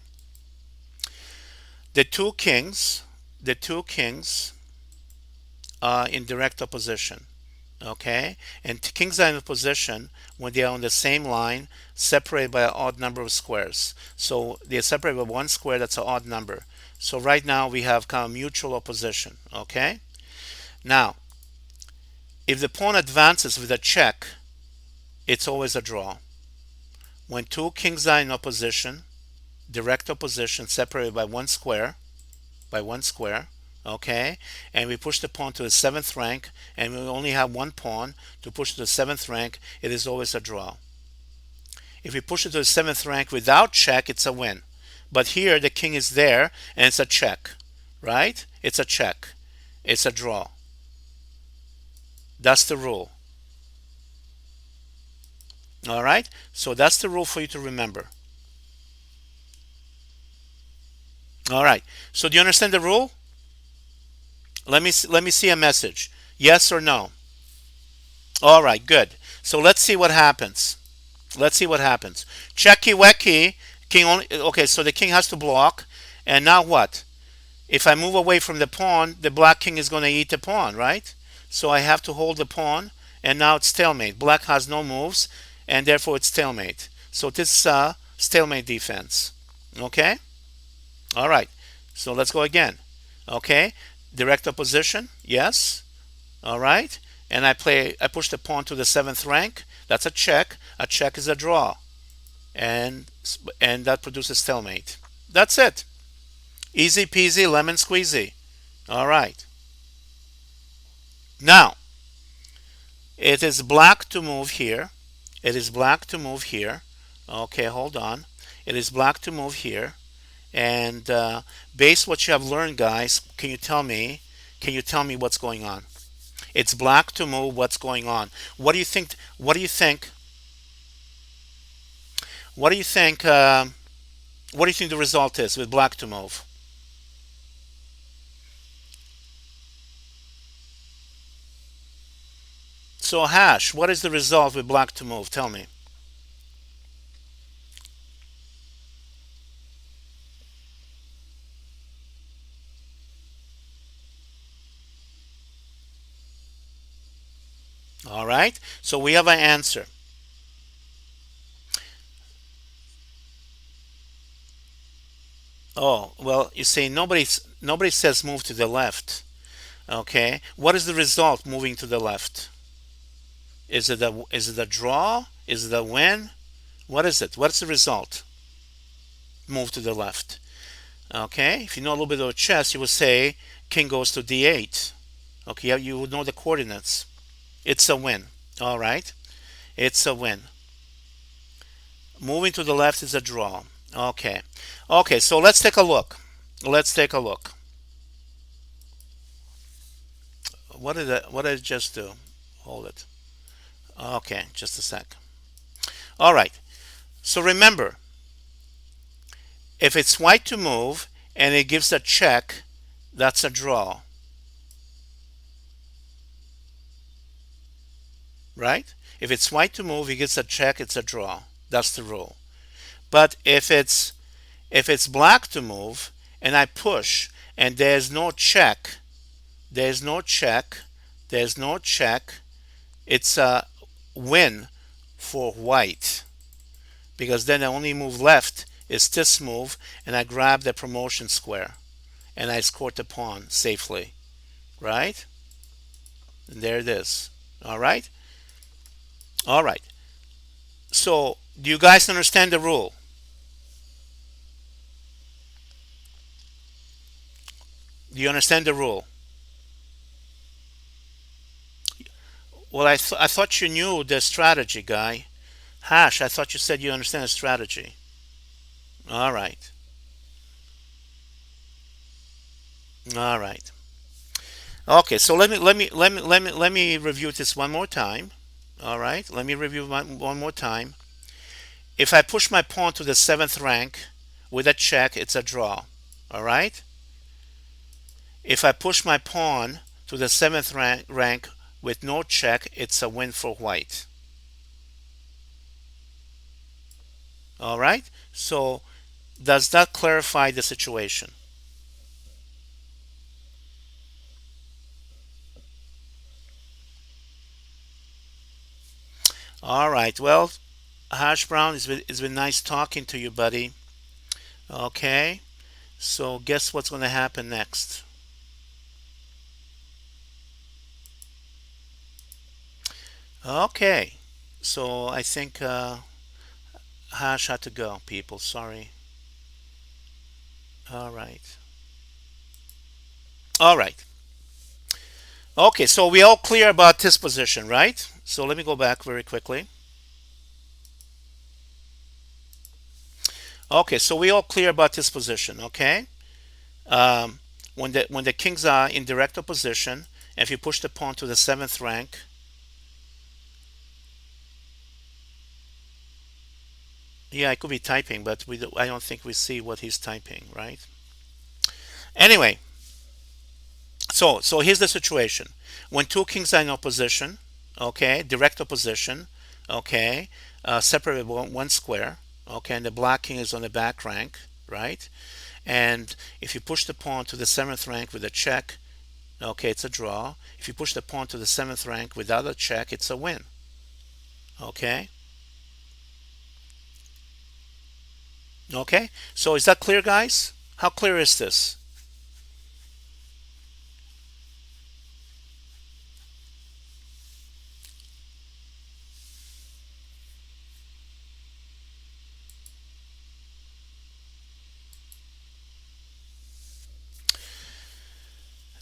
The two kings, the two kings are in direct opposition. Okay, and kings are in position when they are on the same line, separated by an odd number of squares. So they're separated by one square, that's an odd number. So right now we have kind of mutual opposition. Okay, now if the pawn advances with a check, it's always a draw. When two kings are in opposition, direct opposition, separated by one square, okay, and we push the pawn to the 7th rank, and we only have one pawn to push to the 7th rank, it is always a draw. If we push it to the 7th rank without check, it's a win. But here the king is there and it's a check, right? It's a check. It's a draw. That's the rule. All right? So that's the rule for you to remember. All right. So do you understand the rule? Let me see a message. Yes or no? All right, good. So let's see what happens. Let's see what happens. Checky wecky. King only. Okay, so the king has to block. And now what? If I move away from the pawn, the black king is going to eat the pawn, right? So I have to hold the pawn, and now it's stalemate. Black has no moves, and therefore it's stalemate. So this is stalemate defense. Okay? All right. So let's go again. Okay? Direct opposition, yes. All right. and I push the pawn to the seventh rank. That's a check. A check is a draw, and that produces stalemate. That's it. Easy peasy lemon squeezy. All right. Now it is black to move here. It is black to move here. Okay, hold on. It is black to move here. And based what you have learned, guys, can you tell me? Can you tell me what's going on? It's black to move. What's going on? What do you think? What do you think? What do you think? What do you think the result is with black to move? So hash. What is the result with black to move? Tell me. All right. So we have an answer. Oh well, you see, nobody says move to the left. Okay. What is the result moving to the left? Is it a draw? Is it a win? What is it? What's the result? Move to the left. Okay. If you know a little bit of chess, you would say king goes to d8. Okay. You would know the coordinates. It's a win. All right. It's a win. Moving to the left is a draw. Okay. Okay. So let's take a look. Let's take a look. What did I just do? Hold it. Okay. Just a sec. All right. So remember, if it's white to move and it gives a check, that's a draw, right? If it's white to move, he gets a check, it's a draw. That's the rule. But if it's black to move and I push and there's no check, there's no check, there's no check, it's a win for white because then the only move left is this move and I grab the promotion square and I score the pawn safely, right? And there it is. All right? All right. So, do you guys understand the rule? Do you understand the rule? Well, I thought you knew the strategy, guy. Hash, I thought you said you understand the strategy. All right. All right. Okay, so let me review this one more time. All right, let me review one more time. If I push my pawn to the seventh rank with a check, it's a draw. All right. If I push my pawn to the seventh rank with no check, it's a win for white. All right. So does that clarify the situation? All right. Well, Hash Brown, it's been nice talking to you, buddy. Okay. So guess what's going to happen next? Okay. So I think Hash had to go, people. Sorry. All right. All right. Okay. So we all clear about this position, right? So let me go back very quickly. Okay. So we all clear about this position. Okay. Um, when the kings are in direct opposition, if you push the pawn to the seventh rank, yeah, I could be typing, but I don't think we see what he's typing, right? Anyway, so here's the situation: when two kings are in opposition, okay, direct opposition, okay, separated one square, okay, and the black king is on the back rank, right? And if you push the pawn to the seventh rank with a check, okay, it's a draw. If you push the pawn to the seventh rank without a check, it's a win. Okay. Okay. So is that clear, guys? How clear is this?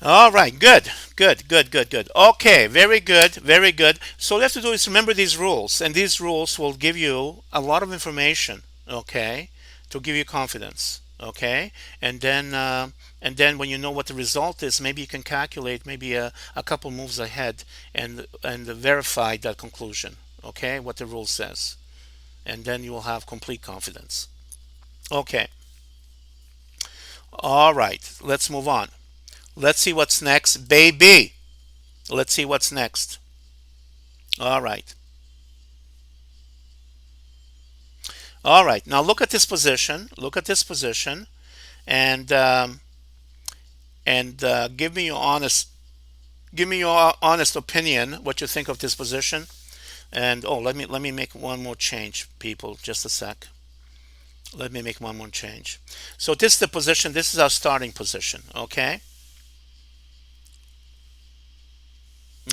All right, good, good, good, good, good. Okay, very good, very good. So all you have to do is remember these rules, and these rules will give you a lot of information, okay, to give you confidence, okay, and then when you know what the result is, maybe you can calculate maybe a couple moves ahead and verify that conclusion, okay, what the rule says, and then you will have complete confidence. Okay, all right, let's move on. Let's see what's next, baby. Let's see what's next. All right. All right. Now look at this position. Look at this position, and give me your honest opinion. What you think of this position? And oh, let me make one more change, people. Just a sec. Let me make one more change. So this is the position. This is our starting position. Okay.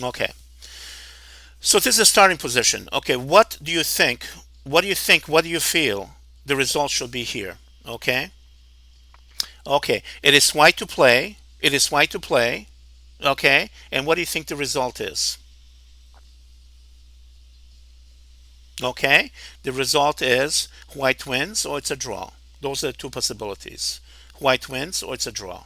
Okay. So this is the starting position. Okay. What do you think? What do you think? What do you feel? The result should be here. Okay. Okay, it is white to play. It is white to play. Okay, and what do you think the result is? Okay, the result is white wins or it's a draw. Those are the two possibilities. White wins or it's a draw.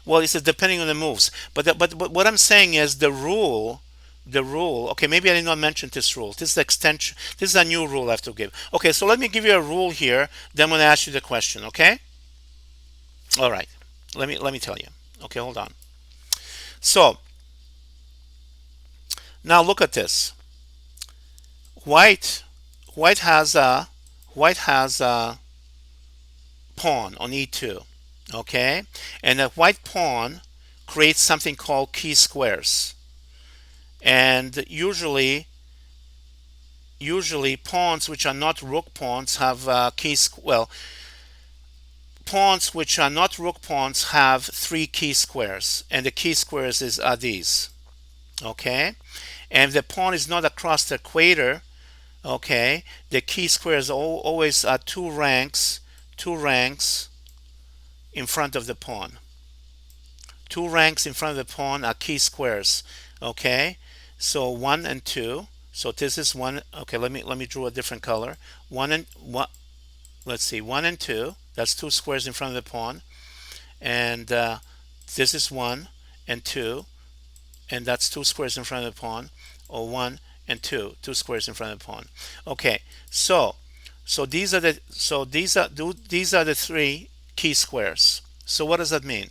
Well, it's depending on the moves. But what I'm saying is the rule. Okay, maybe I did not mention this rule. This is the extension. This is a new rule I have to give. Okay, so let me give you a rule here. Then I'm going to ask you the question. Okay. All right. Let me tell you. Okay, hold on. So now look at this. White white has a white has a pawn on e2. Okay, and a white pawn creates something called key squares. And usually pawns which are not rook pawns have well, pawns which are not rook pawns have three key squares, and the key squares are these. Okay, and if the pawn is not across the equator, okay, the key squares always are two ranks in front of the pawn. Two ranks in front of the pawn are key squares. Okay, so one and two. So this is one. Okay, let me draw a different color. One and one. Let's see, one and two. That's two squares in front of the pawn, and this is one and two, and that's two squares in front of the pawn, or one and two squares in front of the pawn. Okay, so these are the three key squares. So what does that mean?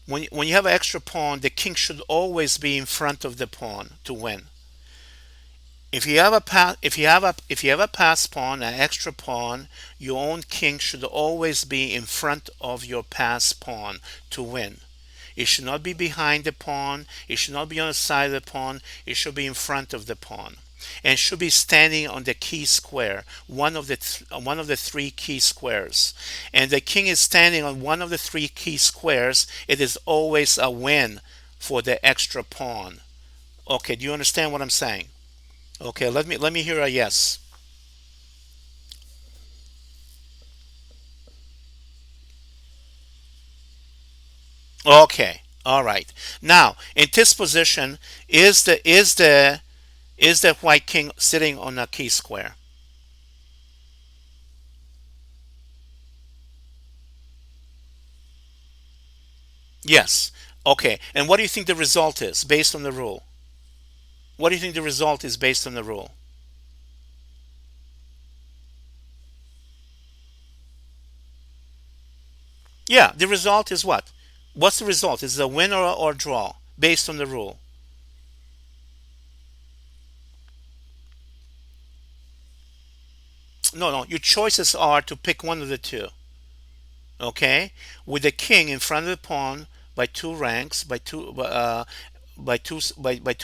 When you have an extra pawn, the king should always be in front of the pawn to win. If you have a pass pawn, an extra pawn, your own king should always be in front of your pass pawn to win. It should not be behind the pawn. It should not be on the side of the pawn. It should be in front of the pawn, and should be standing on the key square, one of the three key squares. And the king is standing on one of the three key squares. It is always a win for the extra pawn. Okay, do you understand what I'm saying? Okay, let me hear a yes. Okay, all right. Now, in this position, is the white king sitting on a key square? Yes. Okay. And what do you think the result is based on the rule? What do you think the result is based on the rule? Yeah, the result is what? What's the result? Is it a win or draw based on the rule? No, no. Your choices are to pick one of the two. Okay, with the king in front of the pawn by two ranks, by two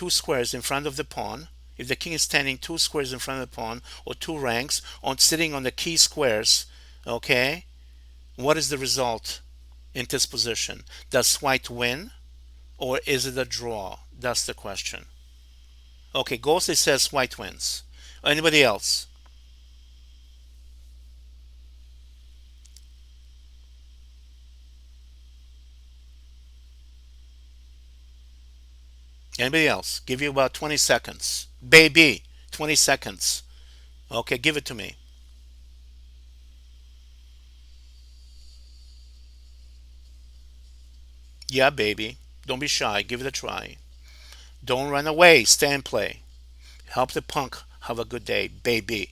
squares in front of the pawn. If the king is standing two squares in front of the pawn, or two ranks on sitting on the key squares, okay, what is the result in this position? Does white win or is it a draw? That's the question. Okay, Ghostly says white wins. Anybody else? Anybody else? Give you about 20 seconds. Baby, 20 seconds. Okay, give it to me. Yeah, baby. Don't be shy. Give it a try. Don't run away. Stay and play. Help the punk have a good day, baby.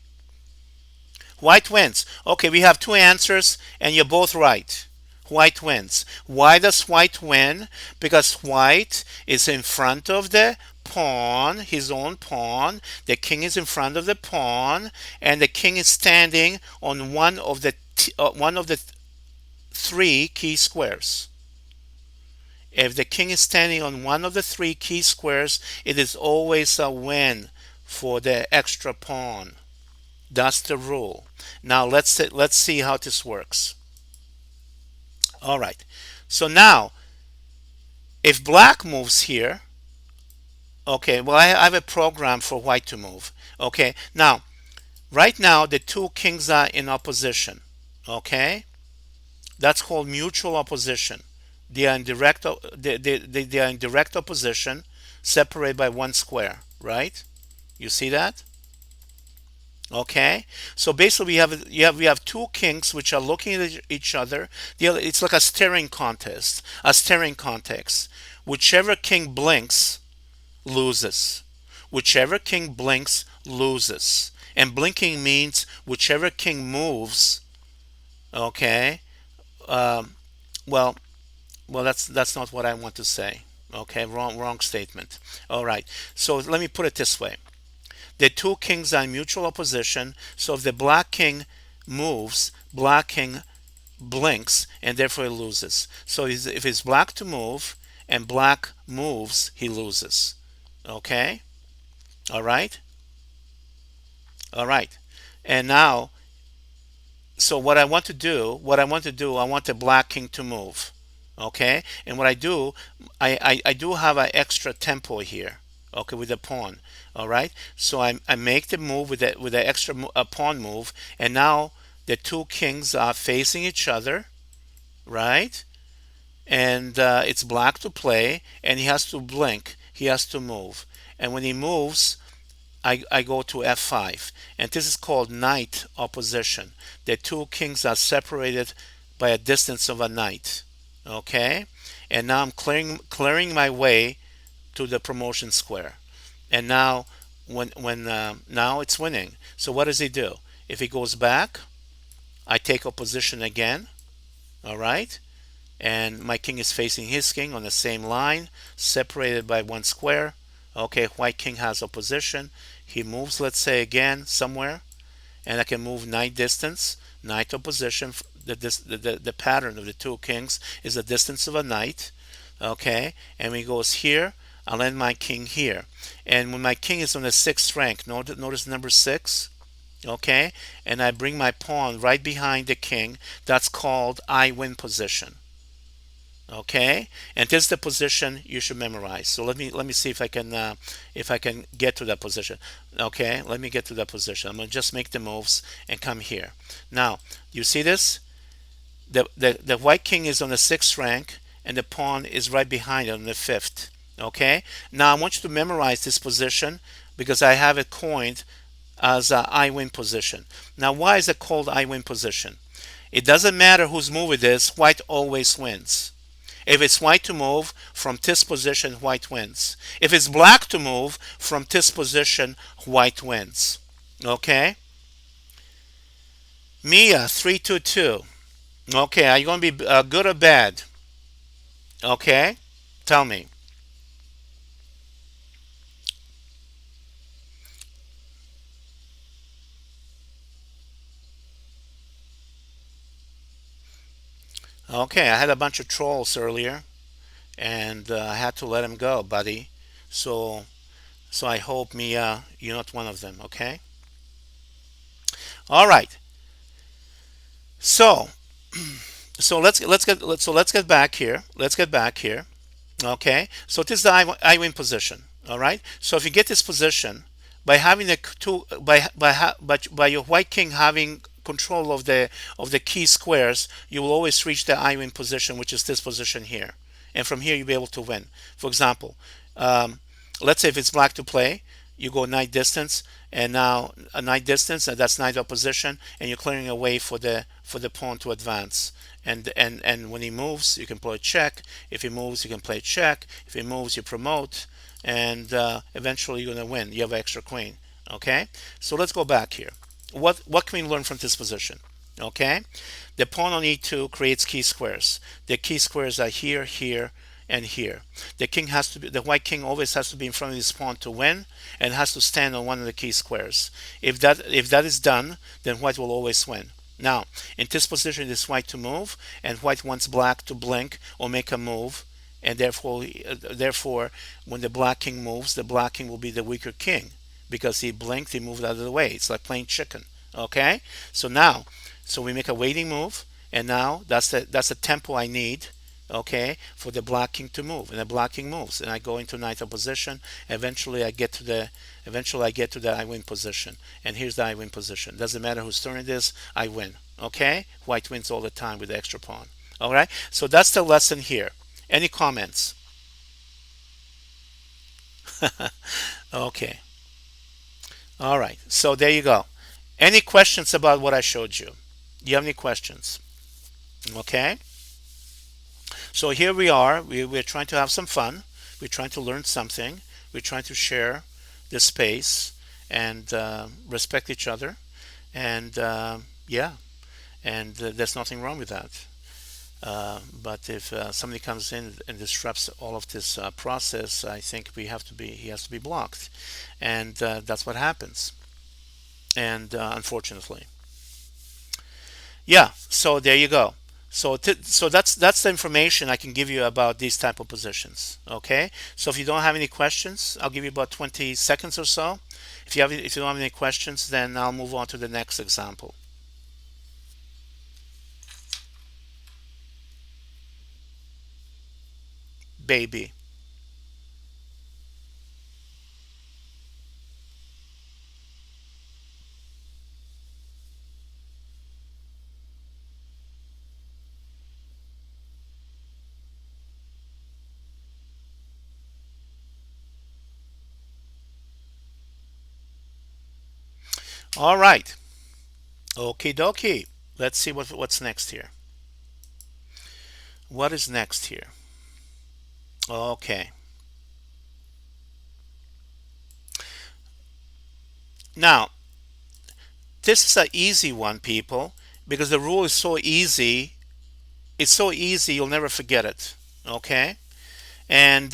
White wins. Okay, we have two answers, and you're both right. White wins. Why does white win? Because white is in front of the pawn, his own pawn. The king is in front of the pawn, and the king is standing on one of the three key squares. If the king is standing on one of the three key squares, it is always a win for the extra pawn. That's the rule. Now let's see how this works. All right. So now, if black moves here, okay, well I have a program for white to move. Okay. Now, right now the two kings are in opposition. Okay. That's called mutual opposition. They are in they are in direct opposition, separated by one square. Right? You see that? Okay, so basically we have two kings which are looking at each other. It's like a staring contest, a staring contest. Whichever king blinks loses. Whichever king blinks loses. And blinking means whichever king moves. Okay, um, well, that's not what I want to say. Okay, wrong statement. All right, so let me put it this way. The two kings are in mutual opposition, so if the black king moves, black king blinks, and therefore he loses. So if it's black to move and black moves, he loses. Okay? All right? All right. And now, so I want the black king to move. Okay? And what I do, I do have an extra tempo here. Okay, with the pawn. All right? So I make the move with the extra pawn move, and now the two kings are facing each other, right? And it's black to play, and he has to blink. He has to move. And when he moves, I go to f5, and this is called knight opposition. The two kings are separated by a distance of a knight. Okay, and now I'm clearing my way to the promotion square. And now, when now it's winning. So what does he do? If he goes back, I take a position again. All right, and my king is facing his king on the same line, separated by one square. Okay, white king has opposition. He moves, let's say, again somewhere, and I can move knight distance, knight opposition. The pattern of the two kings is the distance of a knight. Okay, and when he goes here, I'll end my king here. And when my king is on the sixth rank, notice number six. Okay, and I bring my pawn right behind the king. That's called I win position. Okay, and this is the position you should memorize. So let me see if I can get to that position. Okay, let me get to that position. I'm gonna just make the moves and come here. Now you see this. The white king is on the sixth rank, and the pawn is right behind it on the fifth. Okay, now I want you to memorize this position because I have it coined as a I win position. Now why is it called I win position? It doesn't matter whose move it is, white always wins. If it's white to move from this position, white wins. If it's black to move from this position, white wins. Okay? Mia 322. Okay, are you going to be good or bad? Okay? Tell me. Okay, I had a bunch of trolls earlier, and I had to let them go, buddy. So I hope, Mia, you're not one of them, okay? All right. So let's get back here. Let's get back here. Okay. So this is the I win position. All right. So if you get this position by having the two by your white king having control of the key squares, you will always reach the I win position, which is this position here. And from here you'll be able to win. For example, let's say if it's black to play, you go knight distance, and now a knight distance, and that's knight opposition, and you're clearing a way for the pawn to advance. And when he moves, you can play check. If he moves, you can play check. If he moves, you promote, and eventually you're going to win. You have an extra queen. Okay, so let's go back here. What can we learn from this position? Okay, the pawn on e2 creates key squares. The key squares are here, here, and here. The white king always has to be in front of his pawn to win, and has to stand on one of the key squares. If that is done, then white will always win. Now, in this position, it is white to move, and white wants black to blink or make a move, and therefore, when the black king moves, the black king will be the weaker king because he blinked, he moved out of the way. It's like playing chicken. Okay, so we make a waiting move, and now that's the tempo I need. Okay, for the black king to move, and the black king moves, and I go into knight opposition. Eventually I get to the I win position, and here's the I win position. Doesn't matter whose turn it is, I win. Okay, white wins all the time with the extra pawn. All right, so that's the lesson here. Any comments? Okay. All right. So there you go. Any questions about what I showed you? Do you have any questions? Okay. So here we are. We're trying to have some fun. We're trying to learn something. We're trying to share the space and respect each other. And yeah, and there's nothing wrong with that. But if somebody comes in and disrupts all of this process, I think he has to be blocked, and that's what happens. And unfortunately, yeah. So there you go. So that's the information I can give you about these type of positions. Okay. So if you don't have any questions, I'll give you about 20 seconds or so. If you don't have any questions, then I'll move on to the next example. Baby. All right. Okie dokie. Let's see what's next here. What is next here? Okay. Now, this is an easy one, people, because the rule is so easy. It's so easy, you'll never forget it. Okay? And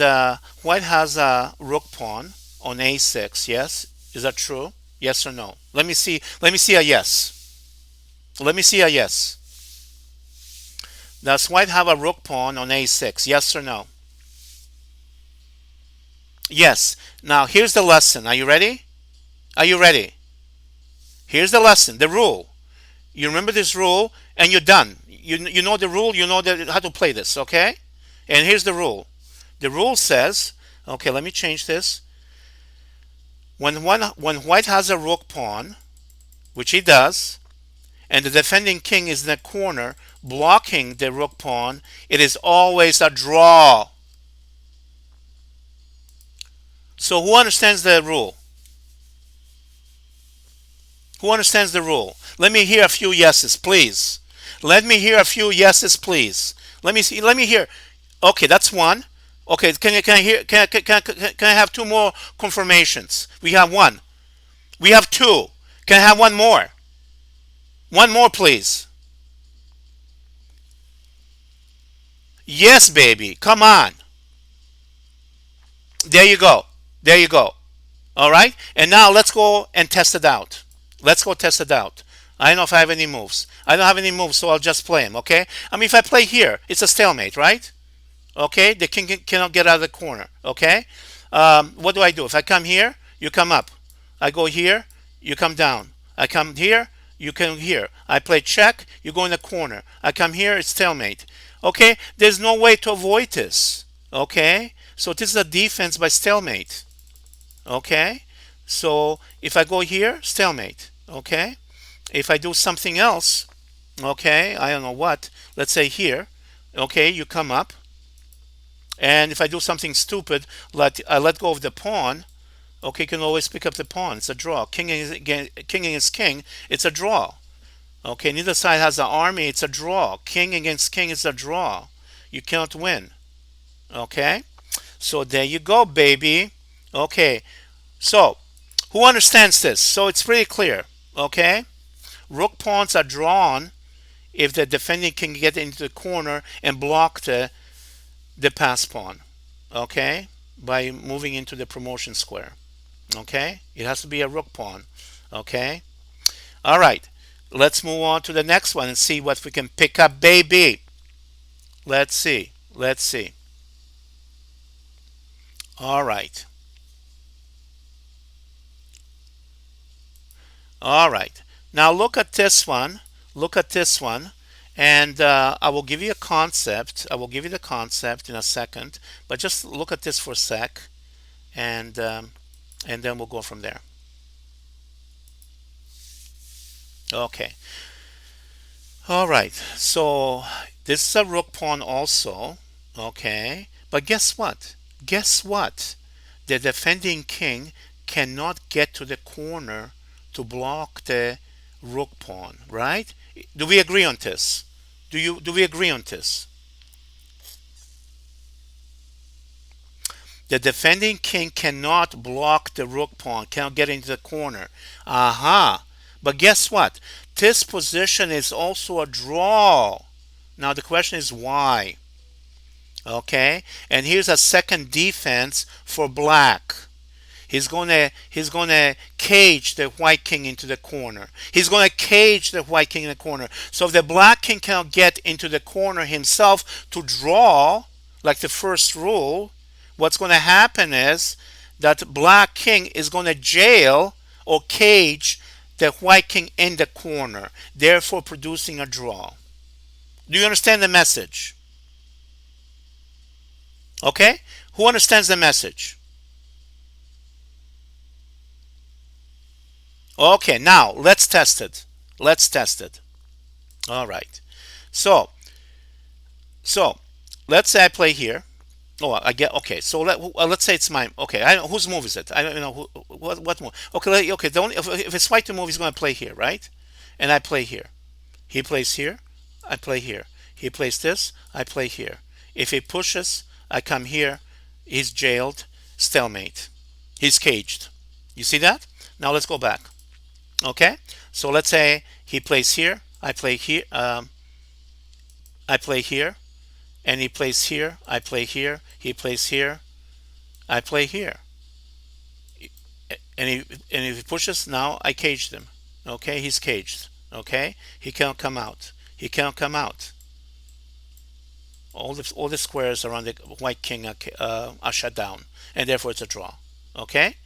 white has a rook pawn on a6. Yes? Is that true? Yes or no? Let me see. Let me see a yes. Let me see a yes. Does white have a rook pawn on a6? Yes or no? Yes. Now, here's the lesson. Are you ready? Are you ready? Here's the lesson, the rule. You remember this rule, and you're done. You know the rule. You know how to play this. Okay? And here's the rule. The rule says, okay, let me change this. When white has a rook pawn, which he does, and the defending king is in the corner blocking the rook pawn, it is always a draw. So who understands the rule? Who understands the rule? Let me hear a few yeses, please. Let me hear a few yeses, please. Let me see. Let me hear. Okay, that's one. Okay, can I hear? Can I have two more confirmations? We have one. We have two. Can I have one more? One more, please. Yes, baby. Come on. There you go. There you go. All right. And now let's go and test it out. Let's go test it out. I don't know if I have any moves. I don't have any moves, so I'll just play him. Okay. I mean, if I play here, it's a stalemate, right? Okay. The king cannot get out of the corner. Okay. What do I do? If I come here, you come up. I go here, you come down. I come here, you come here. I play check, you go in the corner. I come here, it's stalemate. Okay, there's no way to avoid this. Okay, so this is a defense by stalemate. Okay, so if I go here, stalemate. Okay, if I do something else, okay, I don't know what, let's say here, okay, you come up And if I do something stupid, I let go of the pawn. Okay, you can always pick up the pawn. It's a draw. King against king. It's a draw. Okay, neither side has an army. It's a draw. King against king is a draw. You cannot win. Okay, so there you go, baby. Okay, so who understands this? So it's pretty clear. Okay, rook pawns are drawn if the defending can get into the corner and block the pass pawn. Okay, by moving into the promotion square. Okay, it has to be a rook pawn. Okay, all right. Let's move on to the next one and see what we can pick up, baby. Let's see. Let's see. All right. All right. Now look at this one. Look at this one. And I will give you a concept. I will give you the concept in a second. But just look at this for a sec. And then we'll go from there. Okay. All right. So this is a rook pawn also. Okay. But guess what? Guess what? The defending king cannot get to the corner to block the rook pawn, right? Do we agree on this? Do we agree on this? The defending king cannot block the rook pawn, cannot get into the corner. Aha. But guess what? This position is also a draw. Now the question is why? Okay? And here's a second defense for black. He's gonna cage the white king into the corner. He's gonna cage the white king in the corner. So if the black king cannot get into the corner himself to draw, like the first rule, what's gonna happen is that black king is gonna jail or cage the white king in the corner, therefore producing a draw. Do you understand the message? Okay? Who understands the message? Okay, now let's test it. Let's test it. All right. So, so let's say I play here. Oh, I get okay. So let's say it's mine. Okay, I whose move is it? I don't know what move. Okay, okay. The only, if it's white to move, he's going to play here, right? And I play here. He plays here. I play here. He plays this. I play here. If he pushes, I come here. He's jailed. Stalemate. He's caged. You see that? Now let's go back. Okay, so let's say he plays here, I play here, I play here, and he plays here, I play here, he plays here, I play here, and if he pushes, now I caged him. Okay, he's caged. Okay, he cannot come out. He cannot come out. All the squares around the white king are shut down, and therefore it's a draw. Okay,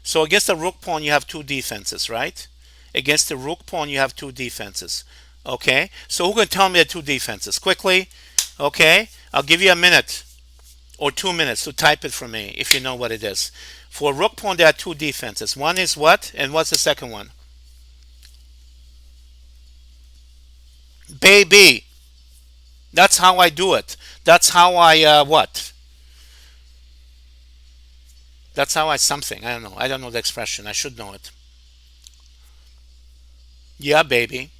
so against the rook pawn you have two defenses, right? Against the rook pawn you have two defenses. Okay, so who can tell me the two defenses quickly? Okay, I'll give you a minute or 2 minutes to type it for me if you know what it is. For rook pawn there are two defenses. One is what, and what's the second one? Baby. That's how I do it. That's how I what? That's how I something. I don't know. I don't know the expression. I should know it. Yeah, baby.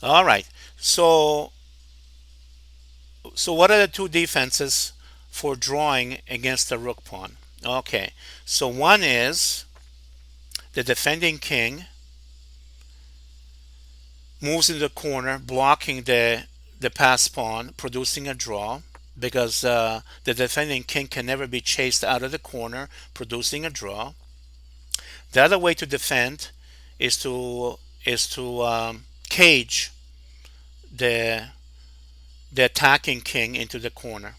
All right. So what are the two defenses for drawing against the rook pawn? Okay. So one is the defending king moves into the corner, blocking the pass pawn, producing a draw because the defending king can never be chased out of the corner, producing a draw. The other way to defend is to cage the the attacking king into the corner.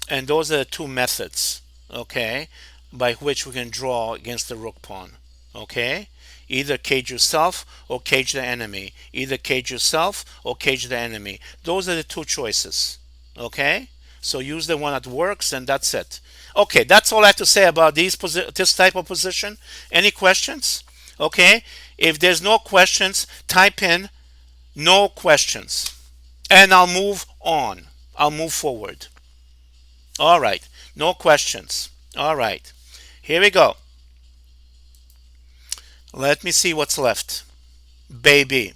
And those are the two methods, okay, by which we can draw against the rook pawn. Okay? Either cage yourself or cage the enemy. Either cage yourself or cage the enemy. Those are the two choices. Okay? So use the one that works, and that's it. Okay, that's all I have to say about this type of position. Any questions? Okay, if there's no questions, type in no questions, and I'll move on. I'll move forward. All right, no questions. All right, here we go. Let me see what's left. Baby.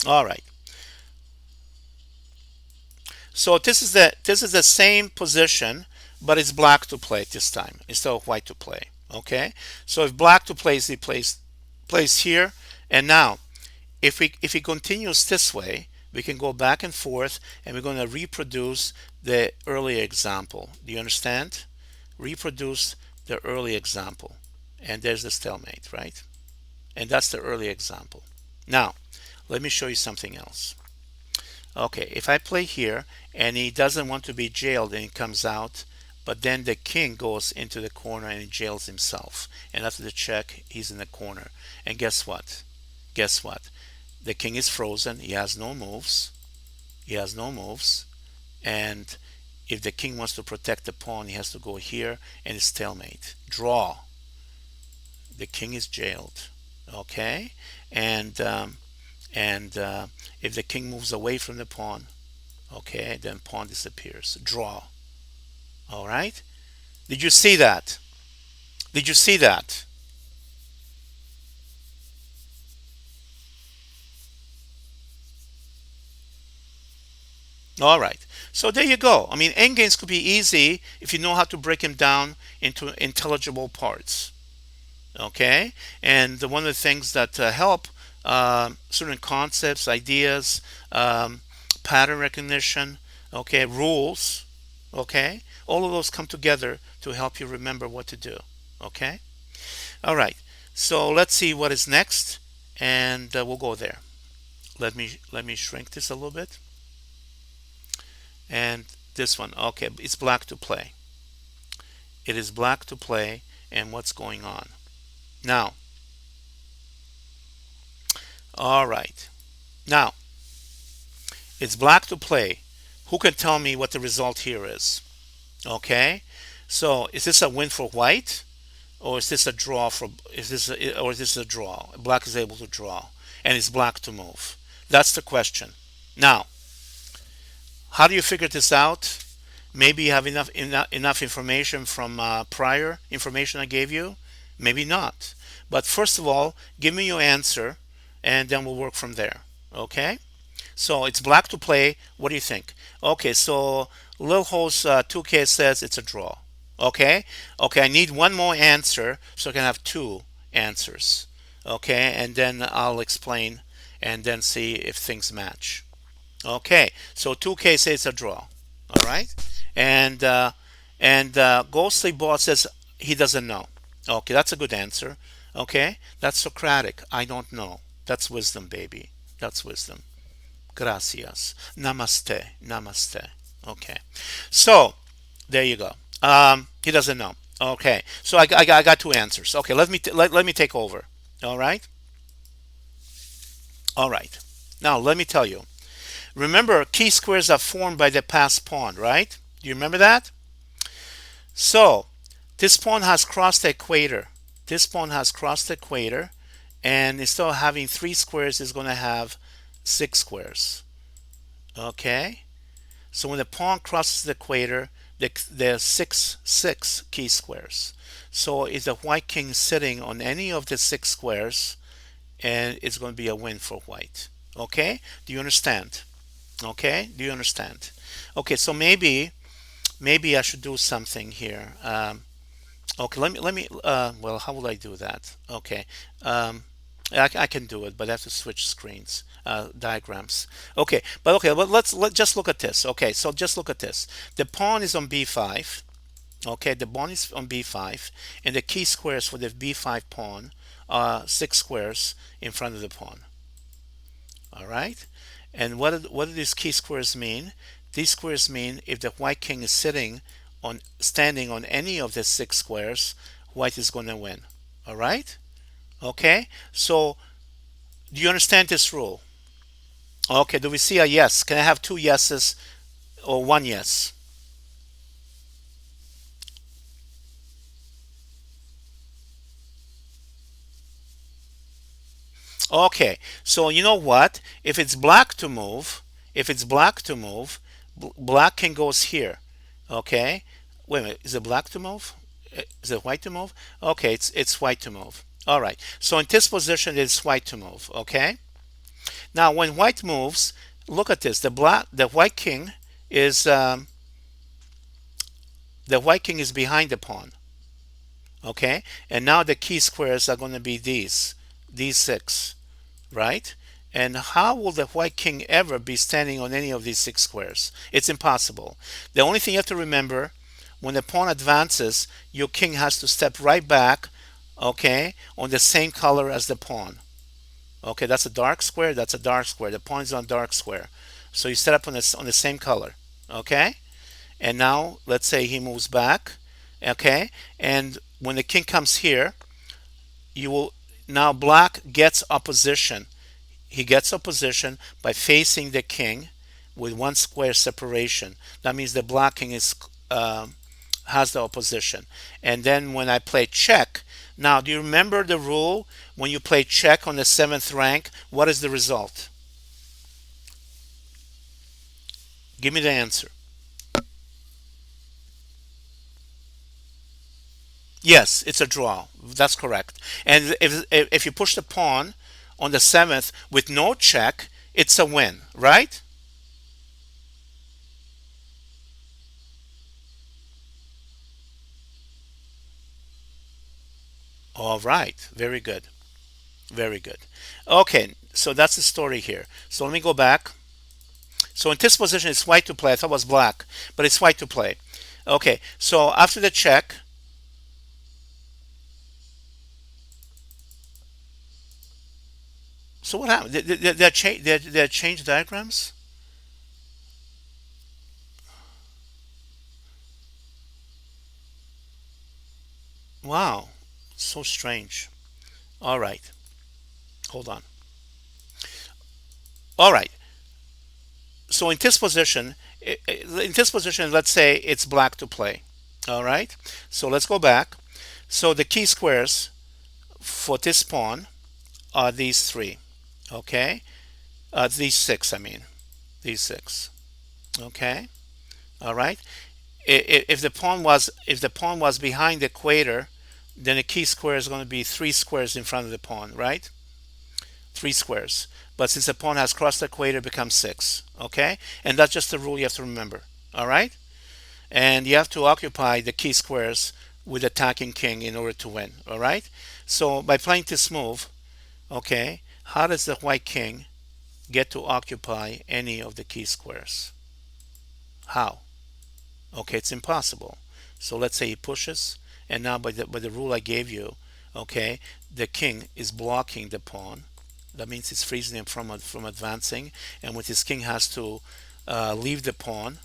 All right. So this is the same position, but it's black to play this time instead of white to play. Okay. So if black to play, he plays here, and now if he continues this way, we can go back and forth, and we're going to reproduce the early example. Do you understand? Reproduce the early example, and there's the stalemate, right? And that's the early example. Now, let me show you something else. Okay, if I play here and he doesn't want to be jailed and he comes out, but then the king goes into the corner and he jails himself. And after the check, he's in the corner. And guess what? Guess what? The king is frozen. He has no moves. He has no moves. And if the king wants to protect the pawn, he has to go here and it's stalemate. Draw. The king is jailed. Okay? And if the king moves away from the pawn, okay, then pawn disappears. Draw. All right? Did you see that? Did you see that? All right. So there you go. I mean, endgames could be easy if you know how to break them down into intelligible parts. Okay? And one of the things that help certain concepts, ideas, pattern recognition, okay, rules, okay, all of those come together to help you remember what to do. Okay? All right. So let's see what is next, and we'll go there. Let me shrink this a little bit, and this one. Okay, it's black to play. It is black to play, and what's going on now? All right. Now it's black to play. Who can tell me what the result here is? Okay. So is this a win for white, or is this a draw for? Or is this a draw? Black is able to draw, and it's black to move. That's the question. Now, how do you figure this out? Maybe you have enough information from prior information I gave you. Maybe not. But first of all, give me your answer, and then we'll work from there. Okay? So it's black to play. What do you think? Okay, so Lil Host 2K says it's a draw. Okay? Okay, I need one more answer so I can have two answers. Okay, and then I'll explain and then see if things match. Okay, so 2K says it's a draw. All right? And Ghostly Bot says he doesn't know. Okay, that's a good answer. Okay, that's Socratic. I don't know. That's wisdom, baby. That's wisdom. Gracias. Namaste. Namaste. Okay. So, there you go. He doesn't know. Okay. So I got two answers. Okay, let me take over. All right? All right. Now, let me tell you. Remember, key squares are formed by the passed pawn, right? Do you remember that? So, this pawn has crossed the equator. This pawn has crossed the equator, and instead of having three squares, it's going to have six squares. Okay? So when the pawn crosses the equator, there are six key squares. So if the white king is sitting on any of the six squares, and it's going to be a win for white. Okay? Do you understand? Okay? Do you understand? Okay, so maybe I should do something here. Okay, let me. Well, how will I do that? Okay, I can do it, but I have to switch screens, diagrams. Okay, but okay, well, let's just look at this. Okay, so just look at this. The pawn is on b5. Okay, the pawn is on b5, and the key squares for the b5 pawn are six squares in front of the pawn. All right, and what do these key squares mean? These squares mean if the white king is standing on any of the six squares, white is going to win. All right? Okay? So, do you understand this rule? Okay, do we see a yes? Can I have two yeses or one yes? Okay, so you know what? If it's black to move, if it's black to move, black can goes here. Okay, wait a minute. Is it black to move? Is it white to move? Okay, it's white to move. All right. So in this position, it's white to move. Okay. Now when white moves, look at this. The white king is the white king is behind the pawn. Okay, and now the key squares are going to be these six, right? And how will the white king ever be standing on any of these six squares? It's impossible. The only thing you have to remember, when the pawn advances, your king has to step right back, okay, on the same color as the pawn. Okay, that's a dark square, that's a dark square. The pawn is on dark square. So you set up on the same color, okay? And now let's say he moves back, okay? And when the king comes here, you will now black gets opposition. He gets opposition by facing the king with one square separation. That means the black king is has the opposition. And then when I play check, now do you remember the rule when you play check on the seventh rank? What is the result? Give me the answer. Yes, it's a draw. That's correct. And if you push the pawn on the seventh with no check, it's a win, right? All right. Very good. Very good. Okay, so that's the story here. So let me go back. So in this position, it's white to play. I thought it was black, but it's white to play. Okay, so after the check, so what happened? They change diagrams? Wow, so strange. All right, hold on. All right, so in this position, let's say it's black to play. All right, so let's go back. So the key squares for this pawn are these three. Okay, these six. I mean, these six. Okay, all right. If the pawn was behind the equator, then the key square is going to be three squares in front of the pawn, right? Three squares. But since the pawn has crossed the equator, it becomes six. Okay, and that's just the rule you have to remember. All right, and you have to occupy the key squares with attacking king in order to win. All right. So by playing this move, okay, how does the white king get to occupy any of the key squares? How? Okay, it's impossible. So let's say he pushes, and now by the rule I gave you, okay, the king is blocking the pawn. That means it's freezing him from advancing, and with his king has to leave the pawn,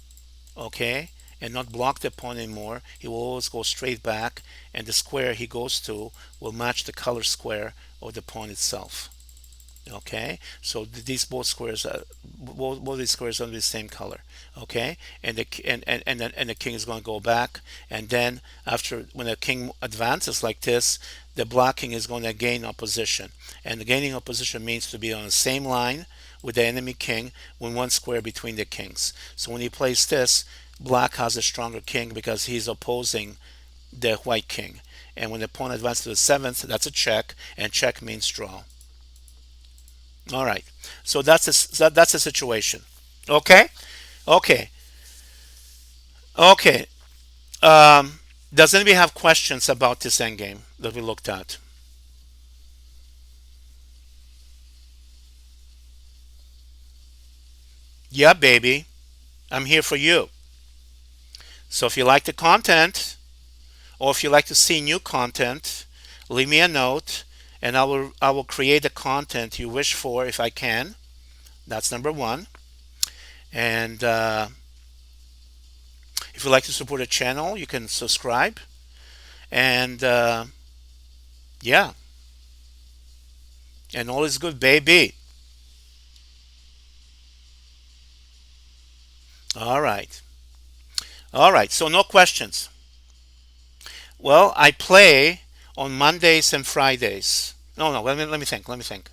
okay, and not block the pawn anymore. He will always go straight back, and the square he goes to will match the color square of the pawn itself. Okay, so these both squares both these squares are the same color. Okay, and the king is going to go back, and then after when the king advances like this, the black king is going to gain opposition, and the gaining opposition means to be on the same line with the enemy king with one square between the kings. So when he plays this, black has a stronger king because he's opposing the white king, and when the pawn advances to the seventh, that's a check, and check means draw. All right. So that's a situation. Okay. Okay. Okay. Um, does anybody have questions about this endgame that we looked at? Yeah, baby. I'm here for you. So if you like the content, or if you like to see new content, leave me a note, and I will create the content you wish for if I can. That's number one. And if you like to support the channel, you can subscribe. And yeah, and all is good, baby. All right. All right. So no questions. Well, I play on Mondays and Fridays. No, no. Let me think. Let me think.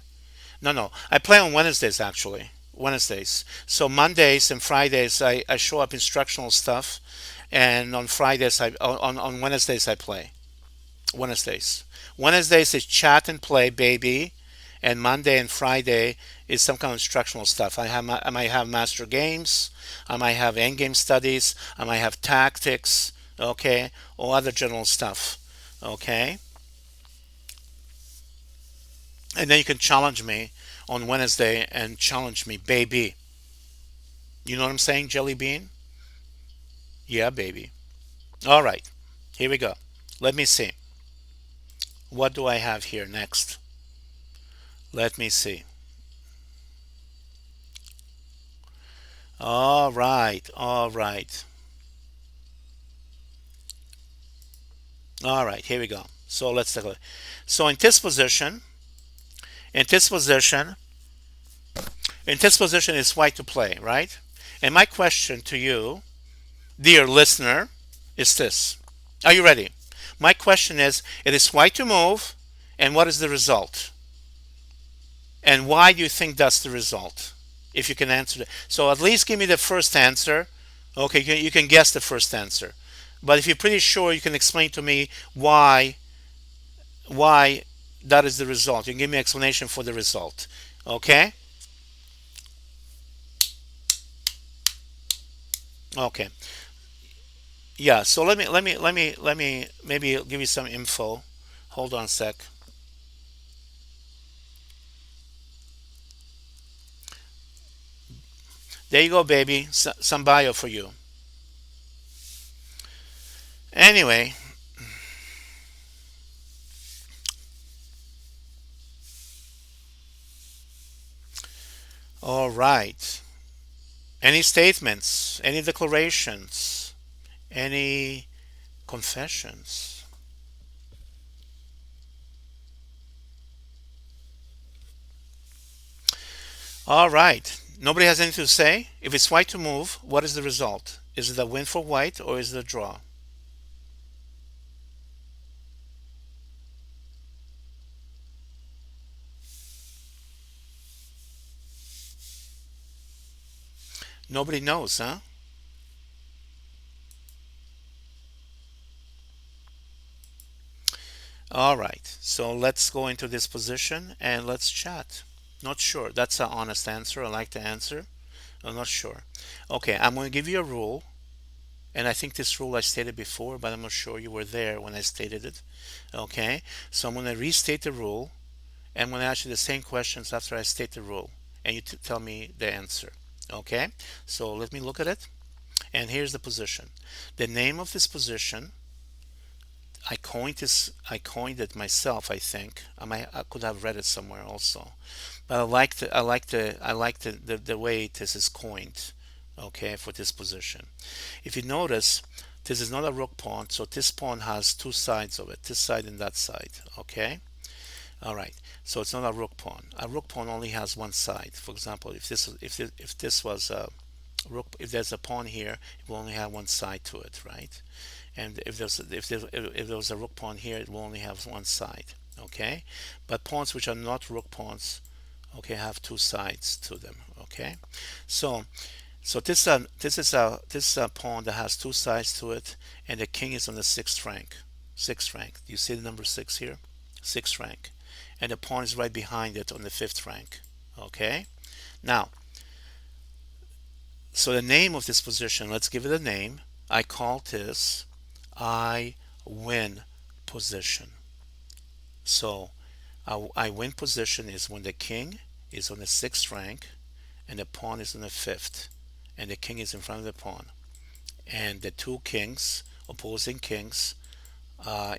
No, no. I play on Wednesdays actually. Wednesdays. So Mondays and Fridays I show up instructional stuff, and on Fridays on Wednesdays I play. Wednesdays. Wednesdays is chat and play, baby, and Monday and Friday is some kind of instructional stuff. I might have master games, I might have end game studies, I might have tactics, okay, or other general stuff, okay. And then you can challenge me on Wednesday and challenge me, baby. You know what I'm saying, Jelly Bean? Yeah, baby. All right, here we go. Let me see. What do I have here next? Let me see. All right, all right, all right. Here we go. So let's take a look. So in this position, in this position is white to play, right? And my question to you, dear listener, is this: Are you ready? My question is: It is white to move, and what is the result? And why do you think that's the result? If you can answer that, so at least give me the first answer. Okay, you can guess the first answer, but if you're pretty sure, you can explain to me why that is the result. You can give me an explanation for the result. Okay? Okay. Yeah, so let me maybe give you some info. Hold on a sec. There you go, baby. Some bio for you. Anyway, all right. Any statements? Any declarations? Any confessions? All right. Nobody has anything to say? If it's white to move, what is the result? Is it a win for white or is it a draw? Nobody knows, huh? All right. So let's go into this position and let's chat. Not sure. That's an honest answer. I like the answer. I'm not sure. Okay, I'm going to give you a rule, and I think this rule I stated before, but I'm not sure you were there when I stated it. Okay, so I'm going to restate the rule, and I'm going to ask you the same questions after I state the rule, and you tell me the answer. Okay, so let me look at it, and here's the position. The name of this position, I coined it myself, I think. I could have read it somewhere also. But I like the way this is coined, okay, for this position. If you notice, this is not a rook pawn, so this pawn has two sides of it, this side and that side, okay? All right, so it's not a rook pawn. A rook pawn only has one side. For example, if this was a rook, if there's a pawn here, it will only have one side to it, right? And if there was a rook pawn here, it will only have one side, okay? But pawns which are not rook pawns, okay, have two sides to them, okay? So this is a pawn that has two sides to it, and the king is on the sixth rank. Sixth rank. Do you see the number six here? Sixth rank, and the pawn is right behind it on the fifth rank. Okay. Now, so the name of this position, let's give it a name. I call this I win position. So I win position is when the king is on the sixth rank and the pawn is on the fifth, and the king is in front of the pawn, and the two kings, opposing kings,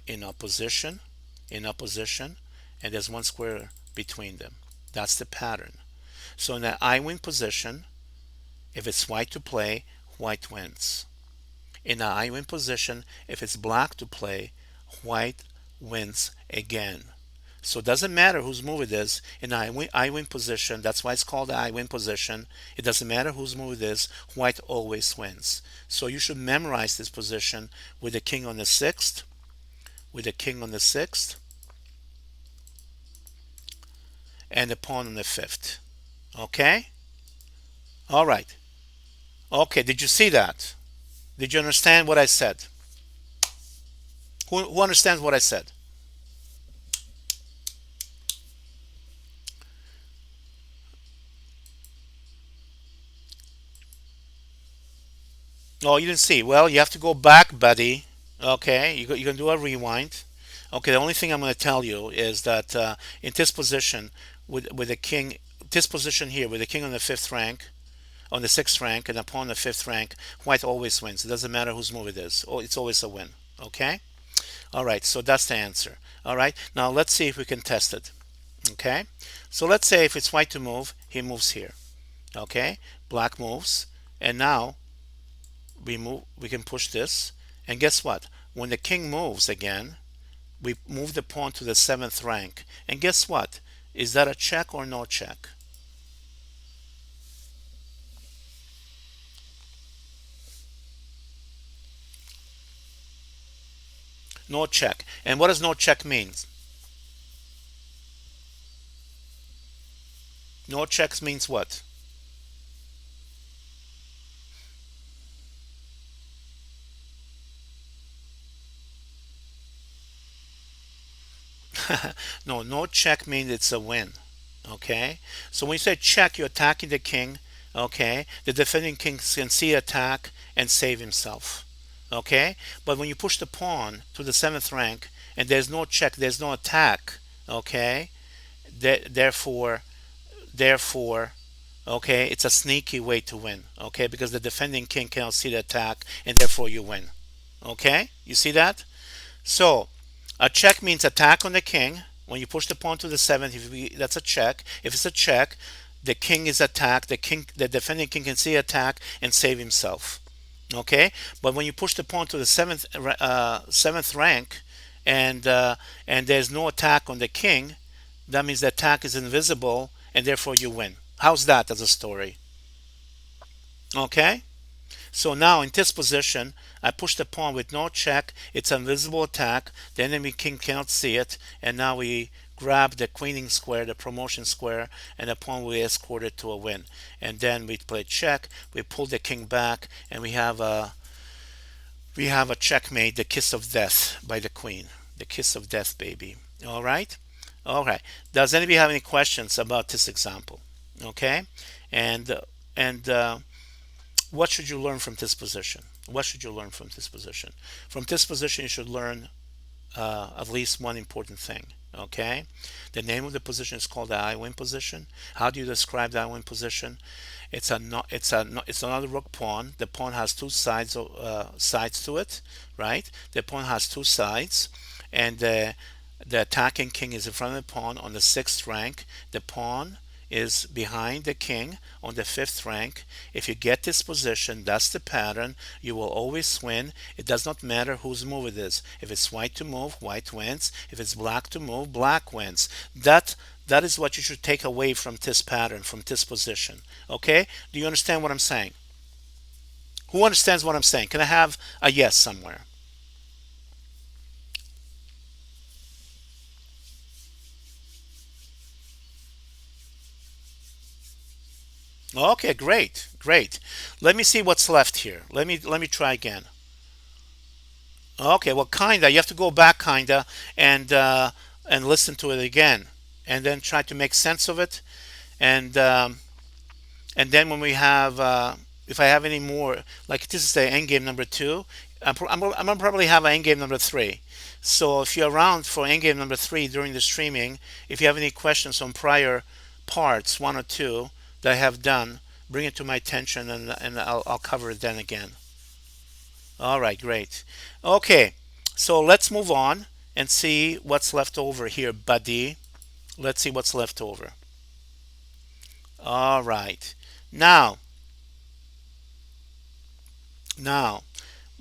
in opposition, in opposition, and there's one square between them. That's the pattern. So in the I win position, if it's white to play, white wins. In the I win position, if it's black to play, white wins again. So it doesn't matter whose move it is in I win position. That's why it's called the I win position. It doesn't matter whose move it is. White always wins. So you should memorize this position with the king on the sixth, with the king on the sixth, and the pawn on the fifth. Okay? All right. Okay, did you see that? Did you understand what I said? Who understands what I said? Oh, you didn't see. Well, you have to go back, buddy. Okay, you can do a rewind. Okay, the only thing I'm going to tell you is that in this position, with the king, this position here, with the king on the fifth rank, on the sixth rank, and a pawn on the fifth rank, white always wins. It doesn't matter whose move it is. Oh, it's always a win. Okay? All right, so that's the answer. All right, now let's see if we can test it. Okay? So let's say if it's white to move, he moves here. Okay? Black moves, and now we can push this, and guess what? When the king moves again, we move the pawn to the seventh rank, and guess what? Is that a check or no check? No check. And what does no check mean? No checks means what? No check means it's a win. Okay? So when you say check, you're attacking the king. Okay? The defending king can see attack and save himself. Okay? But when you push the pawn to the seventh rank and there's no check, there's no attack. Okay? Therefore, therefore, okay, it's a sneaky way to win. Okay? Because the defending king cannot see the attack and therefore you win. Okay? You see that? So, a check means attack on the king. When you push the pawn to the seventh, that's a check. If it's a check, the king is attacked. The defending king can see attack and save himself. Okay, but when you push the pawn to the seventh rank, and there's no attack on the king, that means the attack is invisible, and therefore you win. How's that as a story? Okay. So now in this position, I push the pawn with no check. It's an invisible attack. The enemy king cannot see it. And now we grab the queening square, the promotion square, and the pawn will escort it to a win. And then we play check. We pull the king back, and we have a checkmate, the kiss of death by the queen. The kiss of death, baby. All right? All right. Does anybody have any questions about this example? Okay? And what should you learn from this position? What should you learn from this position? From this position, you should learn at least one important thing. Okay, the name of the position is called the I win position. How do you describe the I win position? It's another rook pawn. The pawn has two sides to it, right? The pawn has two sides, and the attacking king is in front of the pawn on the sixth rank. The pawn is behind the king on the fifth rank. If you get this position, that's the pattern. You will always win. It does not matter whose move it is. If it's white to move, white wins. If it's black to move, black wins. That is what you should take away from this pattern, from this position. Okay? Do you understand what I'm saying? Who understands what I'm saying? Can I have a yes somewhere? Okay, great, great. Let me see what's left here. Let me try again. Okay, well, kinda. You have to go back, kinda, and listen to it again, and then try to make sense of it, and and then when we have, if I have any more, like this is the end game number two. I'm gonna probably have an end game number three. So if you're around for end game number three during the streaming, if you have any questions on prior parts, one or two that I have done, bring it to my attention, and I'll cover it then again. All right, great. Okay, so let's move on and see what's left over here, buddy. Let's see what's left over. All right. Now, now,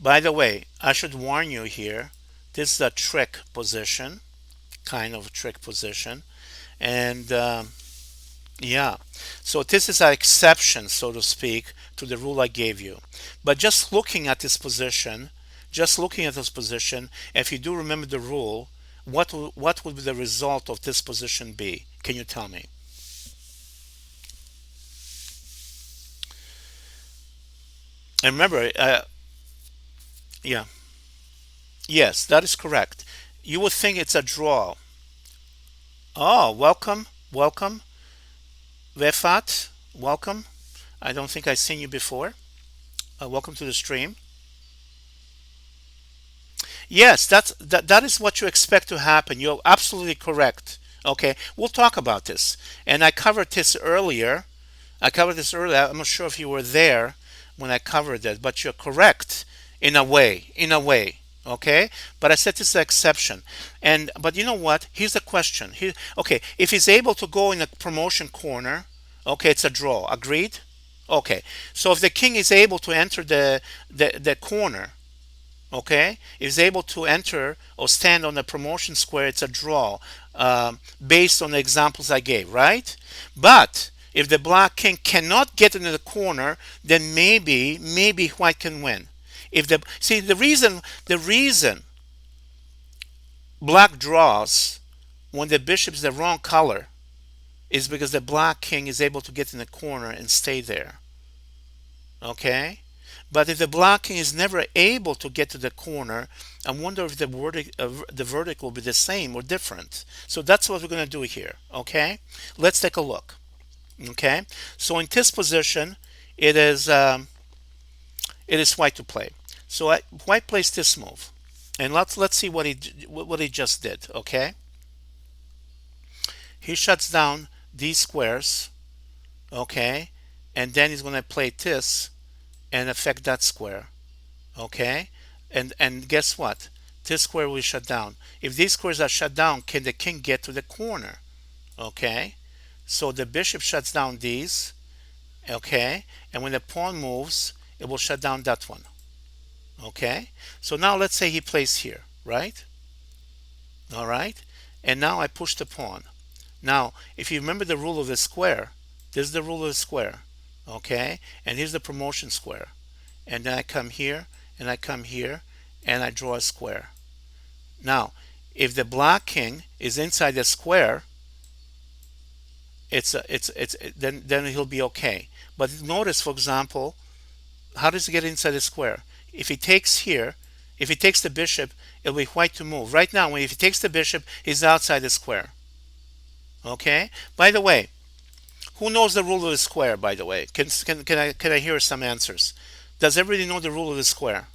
by the way, I should warn you here. This is a trick position. kind of trick position. And yeah, so this is an exception, so to speak, to the rule I gave you. But just looking at this position, if you do remember the rule, what would the result of this position be? Can you tell me? And remember, yeah, yes, that is correct. You would think it's a draw. Oh, welcome, welcome, Vefat, welcome. I don't think I've seen you before. Welcome to the stream. Yes, that is what you expect to happen. You're absolutely correct. Okay, we'll talk about this. And I covered this earlier. I'm not sure if you were there when I covered it, but you're correct in a way. In a way. Okay? But I said this is an exception. And but you know what? Here's the question. Okay, if he's able to go in a promotion corner, okay, it's a draw. Agreed? Okay. So if the king is able to enter the corner, okay, is able to enter or stand on the promotion square, it's a draw, based on the examples I gave, right? But if the black king cannot get into the corner, then maybe white can win. If the see the reason black draws when the bishop is the wrong color is because the black king is able to get in the corner and stay there. Okay? But if the blocking is never able to get to the corner, I wonder if the verdict will be the same or different. So that's what we're going to do here. Okay, let's take a look. Okay, so in this position, it is white to play. So white plays this move, and let's see what he just did. Okay, he shuts down these squares. Okay, and then he's going to play this and affect that square. Okay, and guess what, this square will shut down. If these squares are shut down, can the king get to the corner? Okay, so the bishop shuts down these. Okay, and when the pawn moves, it will shut down that one. Okay, so now let's say he plays here, right? All right, and now I push the pawn. Now if you remember the rule of the square, this is the rule of the square. Okay, and here's the promotion square, and then I come here and I come here and I draw a square. Now, if the black king is inside the square, then he'll be okay. But notice, for example, how does he get inside the square? If he takes here, if he takes the bishop, it'll be white to move. Right now, if he takes the bishop, he's outside the square. Okay. By the way, who knows the rule of the square? By the way, can I hear some answers? Does everybody know the rule of the square?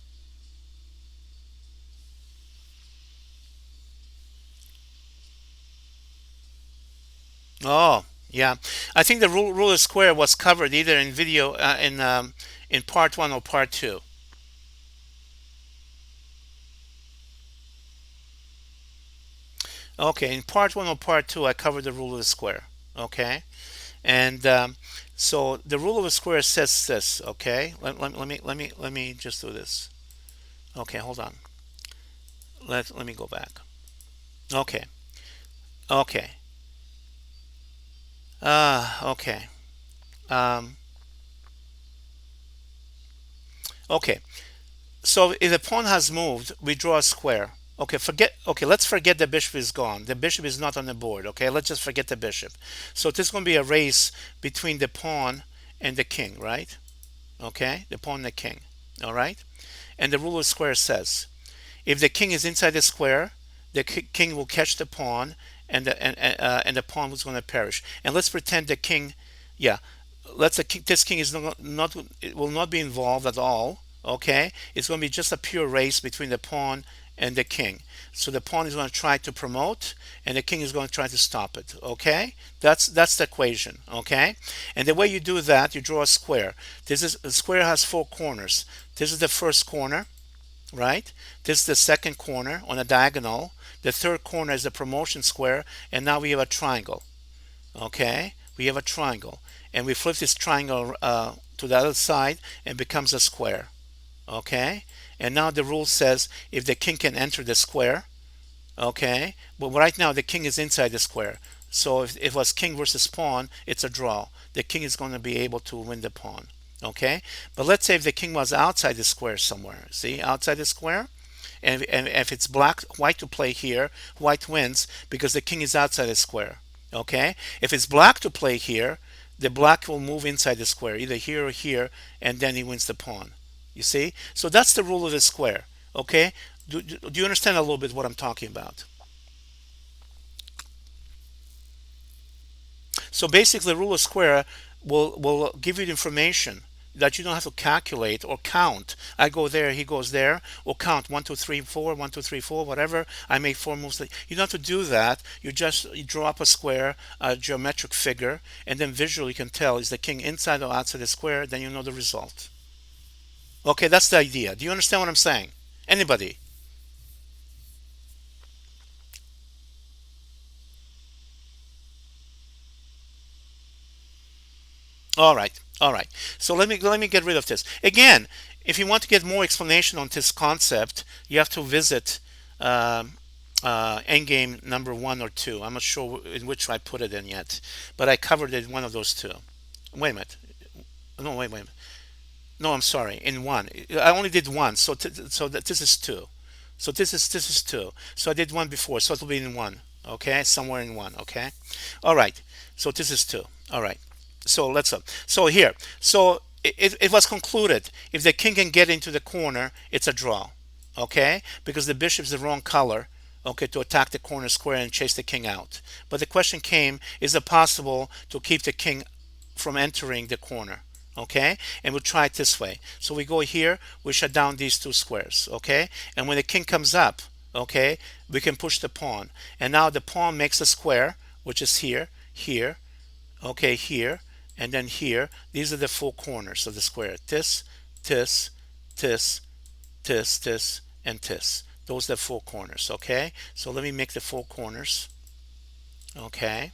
Oh, yeah. I think the rule of square was covered either in video, in part one or part two. Okay, in part one or part two, I covered the rule of the square. Okay, and so the rule of the square says this. Okay, let me just do this. Okay, hold on. Let me go back. Okay, okay, okay. Um, okay. So if the pawn has moved, we draw a square. Okay, forget. Okay, let's forget the bishop is gone. The bishop is not on the board. Okay, let's just forget the bishop. So this is going to be a race between the pawn and the king, right? Okay, the pawn and the king. All right, and the rule of square says if the king is inside the square, the king will catch the pawn, and the pawn was going to perish. And let's pretend the king, yeah, this king is not it will not be involved at all. Okay, it's going to be just a pure race between the pawn and the king. So the pawn is going to try to promote, and the king is going to try to stop it. Okay, that's the equation. Okay, and the way you do that, you draw a square. The square has four corners. This is the first corner, right? This is the second corner on a diagonal. The third corner is the promotion square, and now we have a triangle. Okay, we have a triangle, and we flip this triangle to the other side and becomes a square. Okay, and now the rule says if the king can enter the square, Okay, but right now the king is inside the square. So if it was king versus pawn, it's a draw. The king is going to be able to win the pawn. Okay, but let's say if the king was outside the square somewhere, see, outside the square, and if it's black white to play here, white wins because the king is outside the square. Okay, if it's black to play here, the black will move inside the square, either here or here, and then he wins the pawn. You see, so that's the rule of the square. Okay, do you understand a little bit what I'm talking about? So basically, the rule of square will give you the information that you don't have to calculate or count. I go there, he goes there, or count 1, 2, 3, 4, 1, 2, 3, 4, whatever. I make four moves. You don't have to do that. You draw up a square, a geometric figure, and then visually you can tell is the king inside or outside the square. Then you know the result. Okay, that's the idea. Do you understand what I'm saying? Anybody? All right, all right. So let me get rid of this again. If you want to get more explanation on this concept, you have to visit um, Endgame number 1 or 2. I'm not sure in which I put it in yet, but I covered it in one of those two. Wait a minute. No, wait. No, I'm sorry. In one, I only did one. So that this is two. So this is two. So I did one before. So it'll be in one. Okay, somewhere in one. Okay. All right. So this is two. All right. So let's up. So here. So it was concluded if the king can get into the corner, it's a draw. Okay, because the bishop's the wrong color. Okay, to attack the corner square and chase the king out. But the question came: is it possible to keep the king from entering the corner? Okay, and we'll try it this way. So we go here, we shut down these two squares. Okay, and when the king comes up, okay, we can push the pawn, and now the pawn makes a square, which is here, here, okay, here, and then here. These are the four corners of the square: this, this, this, and this. Those are the four corners. Okay, so let me make the four corners. Okay,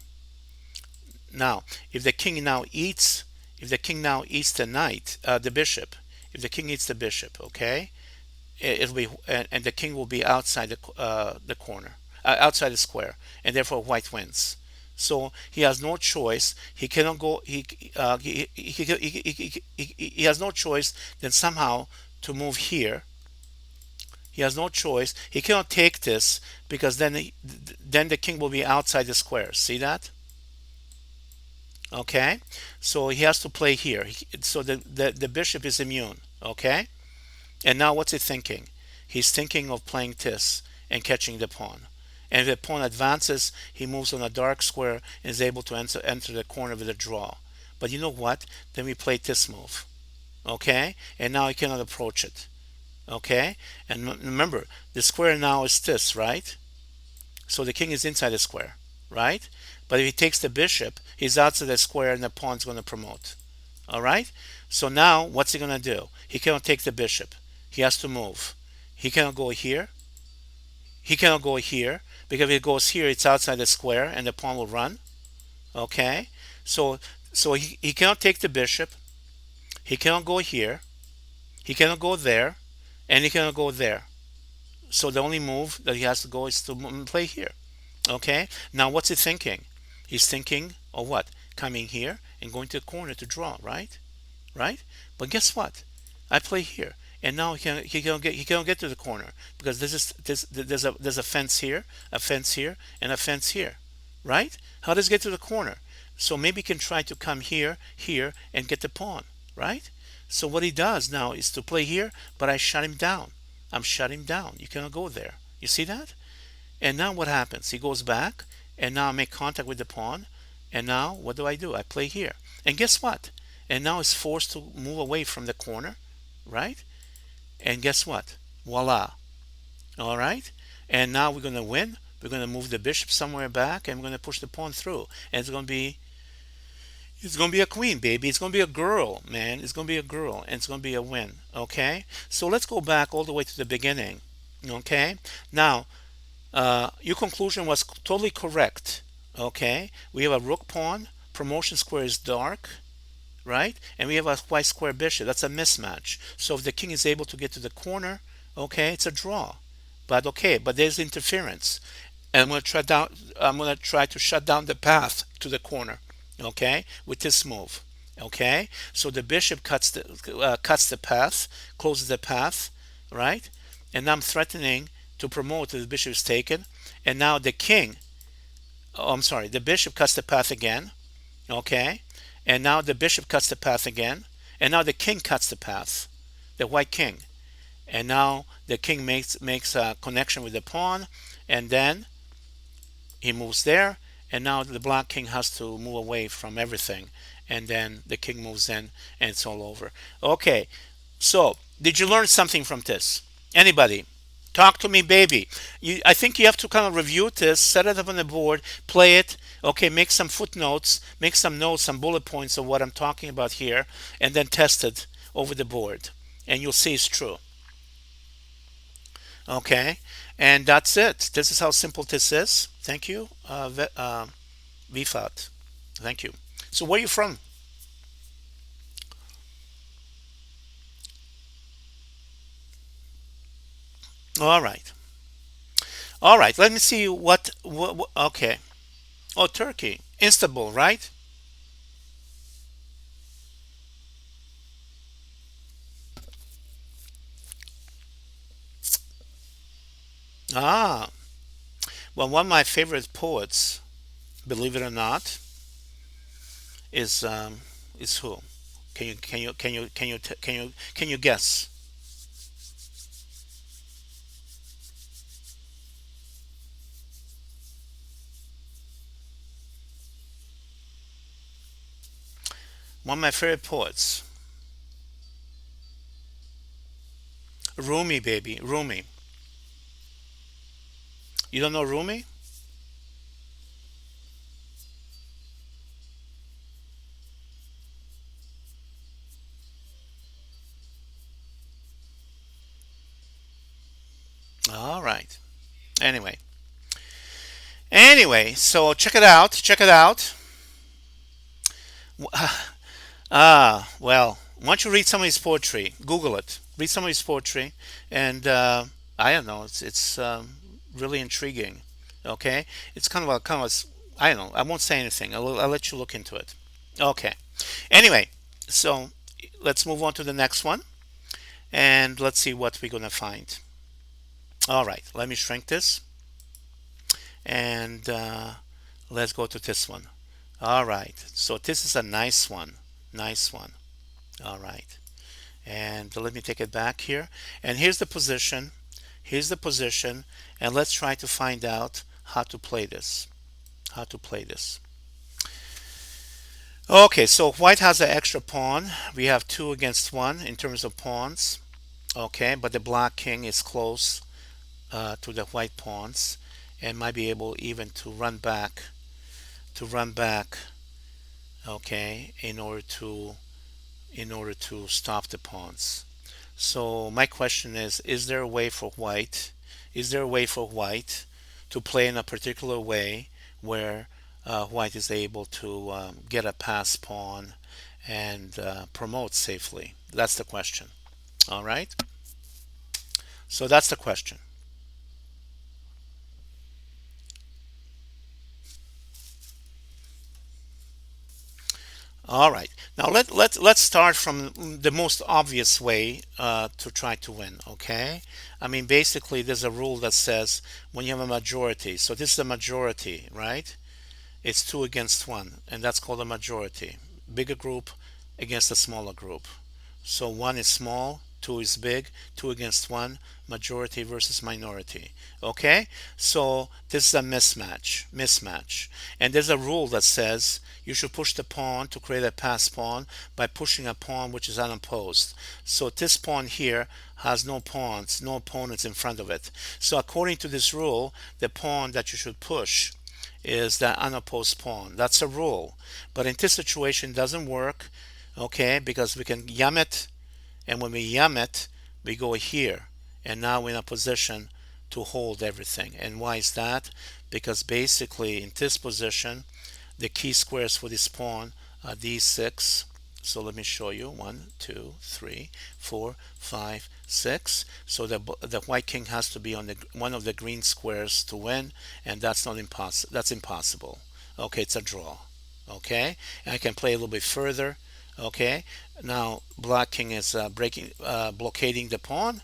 now if the king now eats the knight, the bishop, if the king eats the bishop, okay, it'll be and the king will be outside the corner, outside the square, and therefore white wins. So he has no choice. He cannot go. He has no choice than somehow to move here. He has no choice. He cannot take this because then the king will be outside the square. See that? Okay, so he has to play here. So the bishop is immune. Okay, and now what's he thinking? He's thinking of playing this and catching the pawn. And if the pawn advances, he moves on a dark square and is able to enter the corner with a draw. But you know what? Then we play this move. Okay, and now he cannot approach it. Okay, and remember the square now is this, right? So the king is inside the square, right? But if he takes the bishop, he's outside the square and the pawn's going to promote. All right? So now what's he going to do? He cannot take the bishop. He has to move. He cannot go here. He cannot go here because if he goes here, it's outside the square and the pawn will run. Okay? So he cannot take the bishop. He cannot go here. He cannot go there. And he cannot go there. So the only move that he has to go is to play here. Okay? Now what's he thinking? He's thinking of what? Coming here and going to the corner to draw, right? Right? But guess what? I play here, and now he can't get to the corner because there's a fence here, and a fence here, right? How does he get to the corner? So maybe he can try to come here, and get the pawn, right? So what he does now is to play here, but I shut him down. I'm shut him down. You cannot go there. You see that? And now what happens? He goes back, and now I make contact with the pawn. And now what do? I play here. And guess what? And now it's forced to move away from the corner, right? And guess what? Voila. All right? And now we're going to win. We're going to move the bishop somewhere back, and we're going to push the pawn through. And it's going to be a queen, baby. It's going to be a girl, man. It's going to be a girl, and it's going to be a win. Okay? So let's go back all the way to the beginning. Okay? Now, your conclusion was totally correct. Okay, we have a rook pawn, promotion square is dark, right? And we have a white square bishop. That's a mismatch. So if the king is able to get to the corner, okay, it's a draw. But okay, but there's interference. And I'm gonna try to shut down the path to the corner, okay, with this move. Okay, so the bishop cuts the path, closes the path, right? And I'm threatening to promote the bishop is taken. And now the king, oh, I'm sorry, the bishop cuts the path again, okay? And now the bishop cuts the path again. And now the king cuts the path, the white king. And now the king makes a connection with the pawn, and then he moves there, and now the black king has to move away from everything, and then the king moves in, and it's all over. Okay, so did you learn something from this? Anybody? Talk to me, baby. I think you have to kind of review this, set it up on the board, play it. Okay, make some footnotes, make some notes, some bullet points of what I'm talking about here, and then test it over the board, and you'll see it's true. Okay, and that's it. This is how simple this is. Thank you, VFAT. Thank you. So where are you from? All right. All right. Let me see what. Okay. Oh, Turkey, Istanbul, right? Ah. Well, one of my favorite poets, believe it or not, is who? Can you guess? One of my favorite poets, Rumi, baby, Rumi. You don't know Rumi? All right. Anyway, so check it out. Check it out. Well, why don't you read some of his poetry? Google it. Read some of his poetry, and I don't know. It's really intriguing. Okay, it's I don't know. I won't say anything. I'll let you look into it. Okay. Anyway, so let's move on to the next one, and let's see what we're gonna find. All right. Let me shrink this, and let's go to this one. All right. So this is a nice one. Nice one. All right. And let me take it back here. And here's the position. Here's the position. And let's try to find out how to play this. How to play this. Okay, so white has an extra pawn. We have two against one in terms of pawns. Okay, but the black king is close to the white pawns and might be able even to run back, okay, in order to stop the pawns. So my question is there a way for white? Is there a way for white to play in a particular way where white is able to get a pass pawn and promote safely? That's the question. All right. So that's the question. All right. Now let's start from the most obvious way to try to win. Okay. I mean, basically, there's a rule that says when you have a majority. So this is a majority, right? It's two against one, and that's called a majority. Bigger group against a smaller group. So one is small, two is big, two against one, majority versus minority. Okay? So this is a mismatch. And there's a rule that says you should push the pawn to create a pass pawn by pushing a pawn which is unopposed. So this pawn here has no pawns, no opponents in front of it. So according to this rule, the pawn that you should push is the unopposed pawn. That's a rule. But in this situation, it doesn't work, okay, because we can yam it, and when we yam it, we go here, and now we're in a position to hold everything. And why is that? Because basically, in this position, the key squares for this pawn are these six. So let me show you. One, two, three, four, five, six. So the white king has to be on the one of the green squares to win, and that's not impossible. That's impossible. Okay, it's a draw. Okay, and I can play a little bit further. Okay, now black king is blockading the pawn.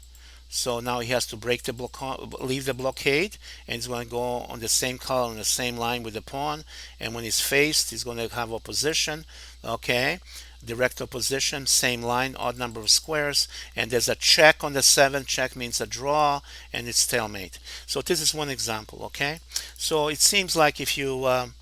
So now he has to leave the blockade, and he's going to go on the same color on the same line with the pawn. And when he's faced, he's going to have opposition. Okay, direct opposition, same line, odd number of squares, and there's a check on the 7. Check means a draw, and it's stalemate. So this is one example. Okay, so it seems like if you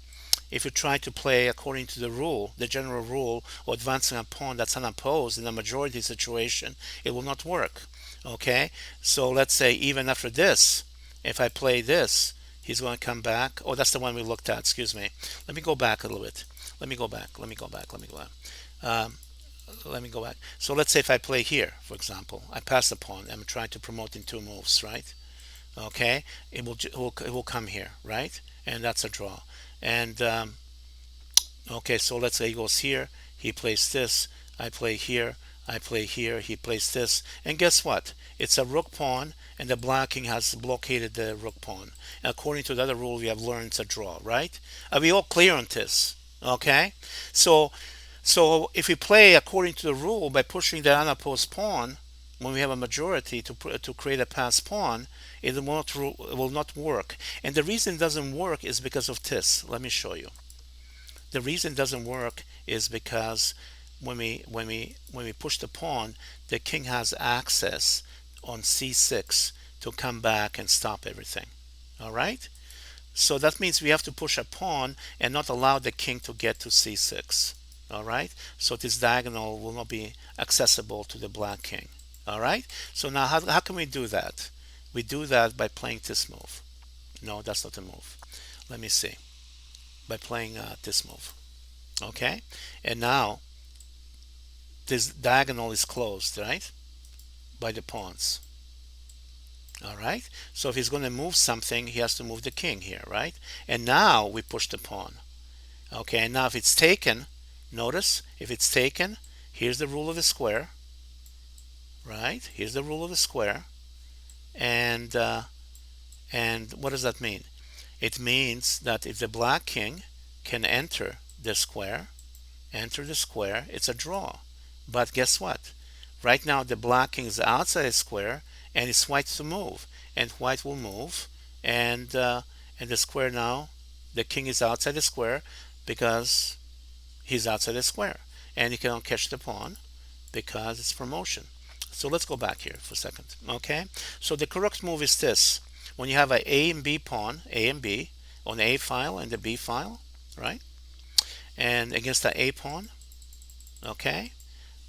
try to play according to the rule, the general rule, or advancing a pawn that's unopposed in a majority situation, it will not work. Okay, so let's say even after this, if I play this, he's going to come back. Oh, that's the one we looked at. Excuse me. Let me go back a little bit. Let me go back. Let me go back. Let me go back. Um, Let me go back. So let's say if I play here, for example, I pass the pawn. I'm trying to promote in 2 moves, right? Okay, it will come here, right? And that's a draw. And okay, so let's say he goes here, he plays this, I play here, I play here, he plays this, and guess what? It's a rook pawn, and the black king has blockaded the rook pawn. According to the other rule we have learned, it's a draw, right? Are we all clear on this? Okay, so if we play according to the rule by pushing the unopposed pawn, when we have a majority to create a pass pawn, it will not work. And the reason it doesn't work is because of this. Let me show you. The reason it doesn't work is because when we push the pawn, the king has access on c6 to come back and stop everything. All right? So that means we have to push a pawn and not allow the king to get to c6. All right? So this diagonal will not be accessible to the black king. All right? So now how can we do that? We do that by playing this move. No, that's not the move. Let me see. By playing this move. Okay? And now this diagonal is closed, right? By the pawns. All right? So if he's going to move something, he has to move the king here, right? And now we push the pawn. Okay, and now if it's taken, notice, if it's taken, here's the rule of the square, right? Here's the rule of the square. And what does that mean? It means that if the black king can enter the square, it's a draw. But guess what? Right now the black king is outside the square, and it's white to move, and white will move, and the square now, the king is outside the square because he's outside the square, and he cannot catch the pawn because it's promotion. So let's go back here for a second. Okay, so the correct move is this: when you have A and B pawn, A and B on the A file and the B file, right? And against the A pawn, okay,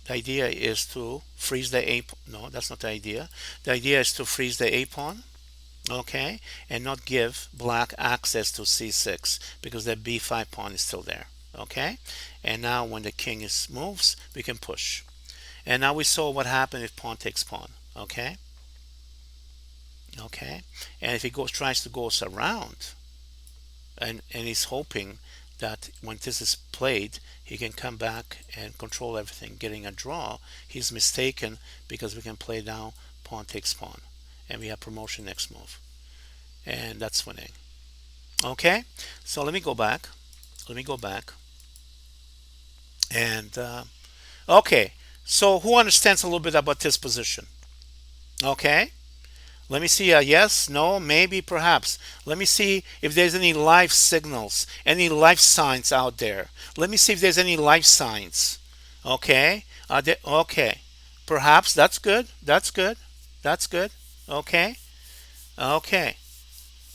the idea is to freeze the A. No, that's not the idea. The idea is to freeze the A pawn, okay, and not give black access to C6 because the B5 pawn is still there, okay. And now when the king moves, we can push. And now we saw what happened if pawn takes pawn, okay, okay. And if he tries to go around, and he's hoping that when this is played, he can come back and control everything, getting a draw. He's mistaken because we can play now pawn takes pawn, and we have promotion next move, and that's winning. Okay, so let me go back. Let me go back. And okay, so who understands a little bit about this position? Okay, let me see a yes, no, maybe, perhaps. Let me see if there's any life signals, any life signs out there. Let me see if there's any life signs. Okay, okay, perhaps. That's good. That's good. That's good. Okay, okay.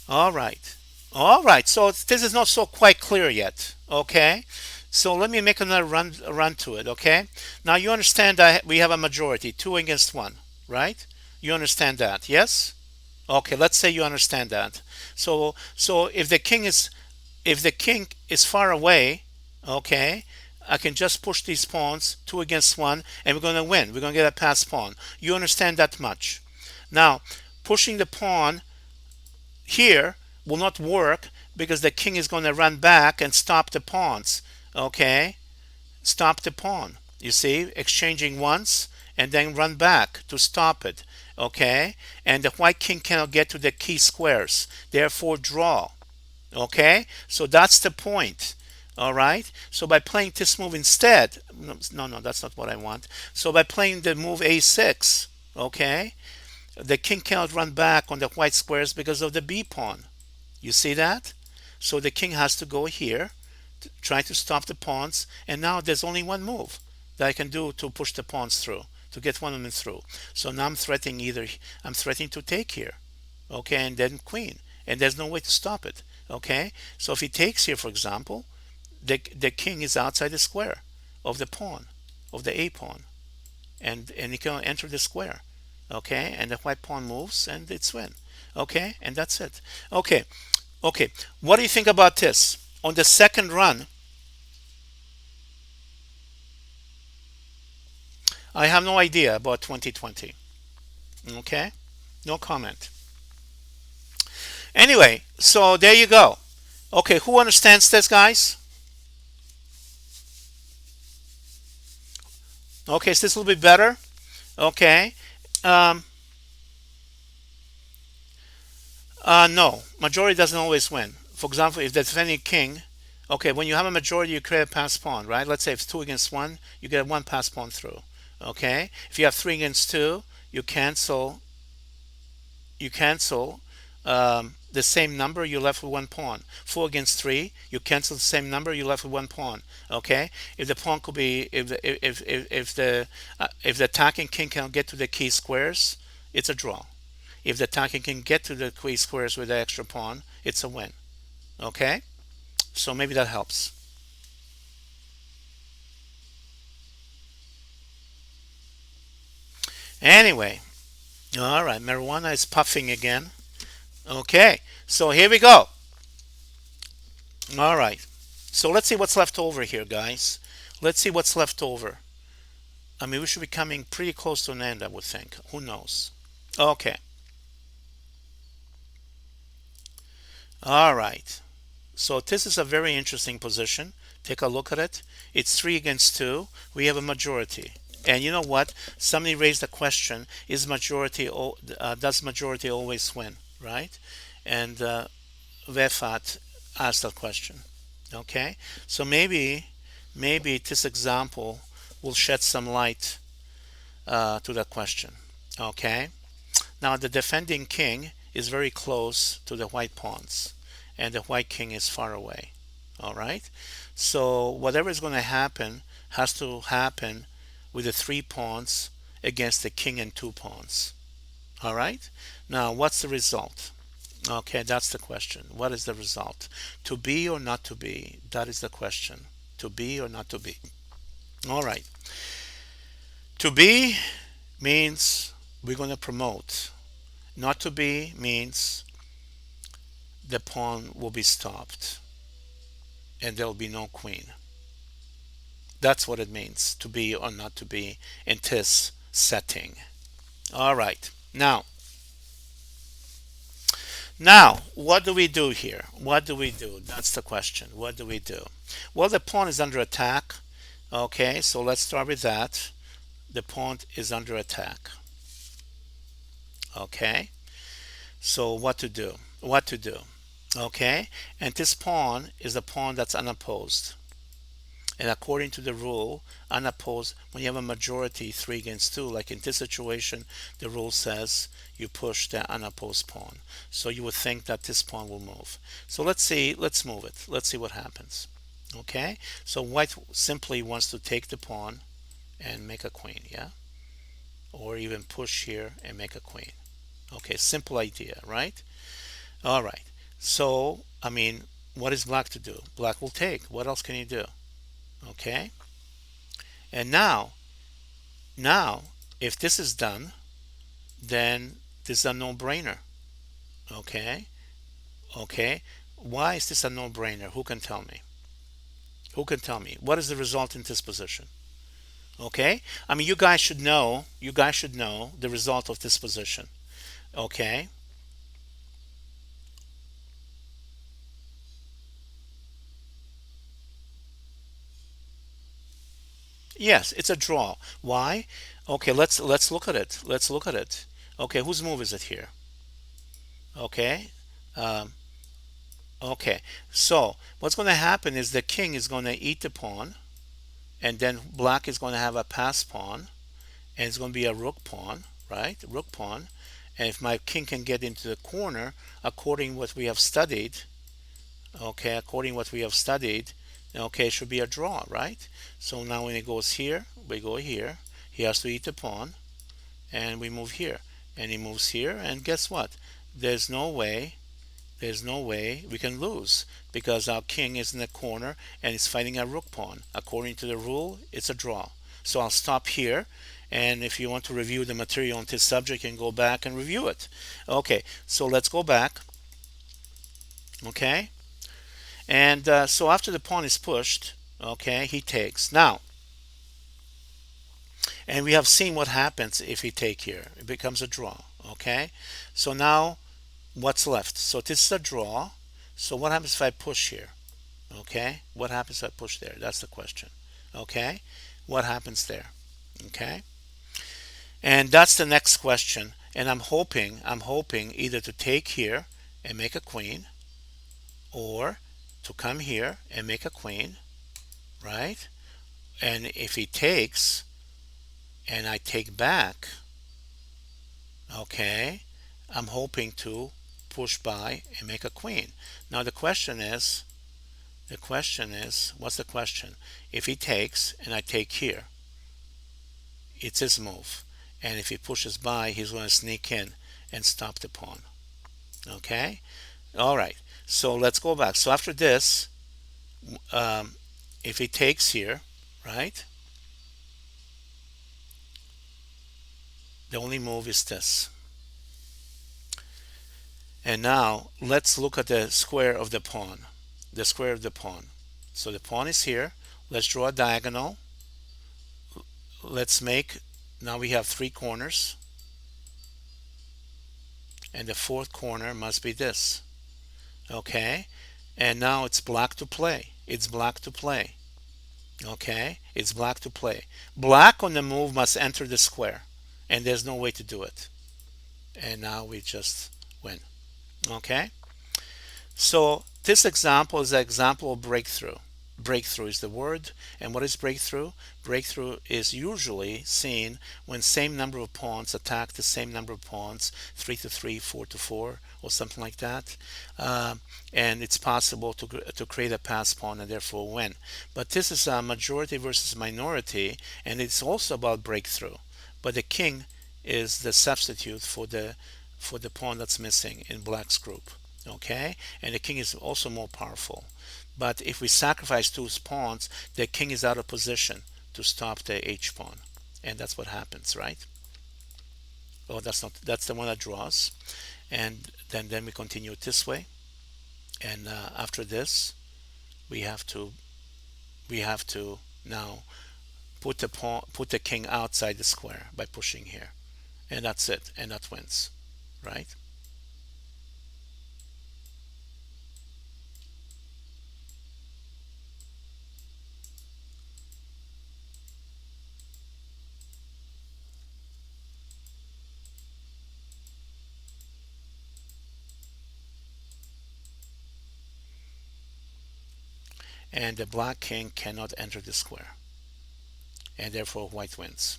All right. All right. So this is not so quite clear yet. Okay. So let me make another run to it. Okay. Now you understand that we have a majority, 2 against 1, right? You understand that? Yes. Okay. Let's say you understand that. So if the king is far away, okay, I can just push these pawns 2 against 1, and we're going to win. We're going to get a pass pawn. You understand that much? Now, pushing the pawn here will not work because the king is going to run back and stop the pawns. Okay, stop the pawn. You see, exchanging once and then run back to stop it. Okay, and the white king cannot get to the key squares, therefore draw. Okay, so that's the point. All right, so by playing this move instead, no, that's not what I want. So by playing the move a6, okay, the king cannot run back on the white squares because of the b pawn. You see that? So the king has to go here, try to stop the pawns, and now there's only one move that I can do to push the pawns through, to get one of them through. So now I'm threatening to take here, okay, and then queen, and there's no way to stop it, okay. So if he takes here, for example, the king is outside the square of the pawn, of the a pawn, and he can enter the square, okay, and the white pawn moves and it's win, okay, and that's it. Okay, okay, what do you think about this? On the second run, I have no idea about 2020. Okay, no comment. Anyway, so there you go. Okay, who understands this, guys? Okay, is this a little bit better? Okay. Um, no, majority doesn't always win. For example, if the defending king, okay, when you have a majority, you create a pass pawn, right? Let's say if it's 2 against 1, you get one pass pawn through. Okay, if you have 3 against 2, you cancel the same number, you're left with one pawn. 4 against 3, you cancel the same number, you're left with one pawn. Okay, if the pawn could be, if the attacking king can get to the key squares, it's a draw. If the attacking can get to the key squares with the extra pawn, it's a win. Okay, so maybe that helps. Anyway, all right, marijuana is puffing again. Okay, so here we go. All right, so let's see what's left over here, guys. Let's see what's left over. I mean, we should be coming pretty close to an end, I would think. Who knows? Okay, all right. So this is a very interesting position. Take a look at it. It's 3 against 2. We have a majority. And you know what? Somebody raised the question: does majority always win? Right? And Vefat asked that question. Okay, so maybe this example will shed some light to that question. Okay, now the defending king is very close to the white pawns, and the white king is far away. All right, so whatever is going to happen has to happen with the 3 pawns against the king and 2 pawns. All right, now what's the result? Okay, that's the question. What is the result? To be or not to be? That is the question. To be or not to be? All right. To be means we're going to promote. Not to be means the pawn will be stopped and there will be no queen. That's what it means, to be or not to be in this setting. All right. Now, what do we do here? What do we do? That's the question. What do we do? Well, the pawn is under attack. Okay, so let's start with that. The pawn is under attack. Okay, so what to do? What to do? Okay, and this pawn is a pawn that's unopposed. And according to the rule, unopposed, when you have a majority 3 against 2, like in this situation, the rule says you push the unopposed pawn. So you would think that this pawn will move. So let's move it. Let's see what happens. Okay, so white simply wants to take the pawn and make a queen, yeah? Or even push here and make a queen. Okay, simple idea, right? All right. So, I mean, what is black to do? Black will take. What else can he do? Okay, and now if this is done, then this is a no-brainer. Okay, okay, why is this a no-brainer? Who can tell me? Who can tell me what is the result in this position? Okay, I mean, you guys should know the result of this position. Okay, Yes, it's a draw. Why? Okay, let's look at it. Let's look at it. Okay, whose move is it here? Okay. Um, okay. So what's going to happen is the king is going to eat the pawn, and then black is going to have a pass pawn, and it's going to be a rook pawn, right? Rook pawn. And if my king can get into the corner, according what we have studied, okay, according what we have studied, okay, it should be a draw, right? So now when it goes here, we go here. He has to eat the pawn, and we move here, and he moves here, and guess what? There's no way, there's no way we can lose because our king is in the corner and he's fighting a rook pawn. According to the rule, it's a draw. So I'll stop here. And if you want to review the material on this subject, you can go back and review it. Okay, so let's go back. Okay, and so after the pawn is pushed, okay, he takes. Now, and we have seen what happens if he take here. It becomes a draw. Okay, so now what's left? So this is a draw. So what happens if I push here? Okay, what happens if I push there? That's the question. Okay, what happens there? Okay, and that's the next question. And I'm hoping either to take here and make a queen, or to come here and make a queen, right? And if he takes and I take back, okay, I'm hoping to push by and make a queen. Now the question is, what's the question? If he takes and I take here, it's his move. And if he pushes by, he's going to sneak in and stop the pawn. Okay? All right. So let's go back. So after this, um, if he takes here, right, the only move is this. And now let's look at the square of the pawn. The square of the pawn. So the pawn is here. Let's draw a diagonal. Let's make, now we have three corners. And the fourth corner must be this. Okay? And now it's black to play. It's black to play. Okay? It's black to play. Black on the move must enter the square. And there's no way to do it. And now we just win. Okay? So this example is an example of breakthrough. Breakthrough is the word. And what is breakthrough? Breakthrough is usually seen when same number of pawns attack the same number of pawns, 3 to 3, 4 to 4, or something like that. And it's possible to create a pass pawn and therefore win. But this is a majority versus minority, and it's also about breakthrough. But the king is the substitute for the pawn that's missing in black's group. Okay, and the king is also more powerful. But if we sacrifice two pawns, the king is out of position to stop the h pawn, and that's what happens, right? Oh, that's not, that's the one that draws. And then we continue it this way, and after this we have to now put the king outside the square by pushing here, and that's it, and that wins, right? And the black king cannot enter the square, and therefore white wins.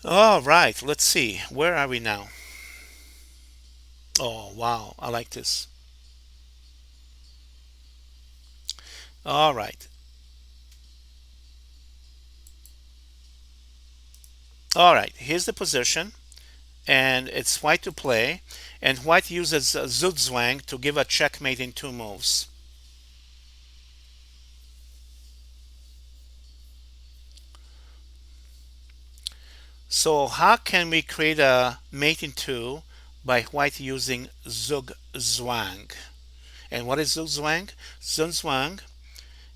All right, let's see, where are we now? Oh wow, I like this. All right, all right, here's the position, and it's white to play, and white uses zugzwang to give a checkmate in two moves. So how can we create a mate in two by white using zugzwang? And what is zugzwang? Zugzwang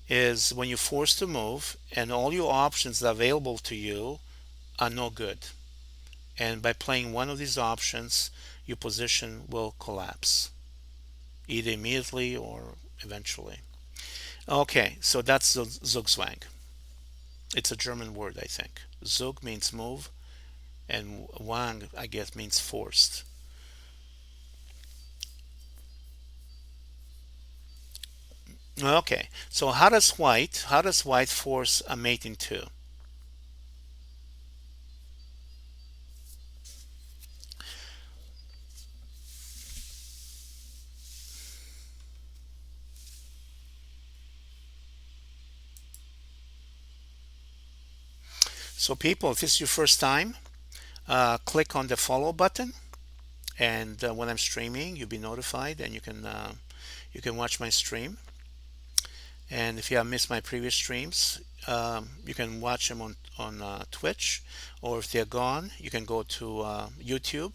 is when you're forced to move and all your options available to you are no good. And by playing one of these options, your position will collapse, either immediately or eventually. Okay, so that's Zugzwang. It's a German word, I think. Zug means move, and Wang, I guess, means forced. Okay, so how does white force a mate in two? So people, if this is your first time, click on the follow button, and when I'm streaming, you'll be notified, and you can watch my stream. And if you have missed my previous streams, you can watch them on Twitch, or if they're gone, you can go to YouTube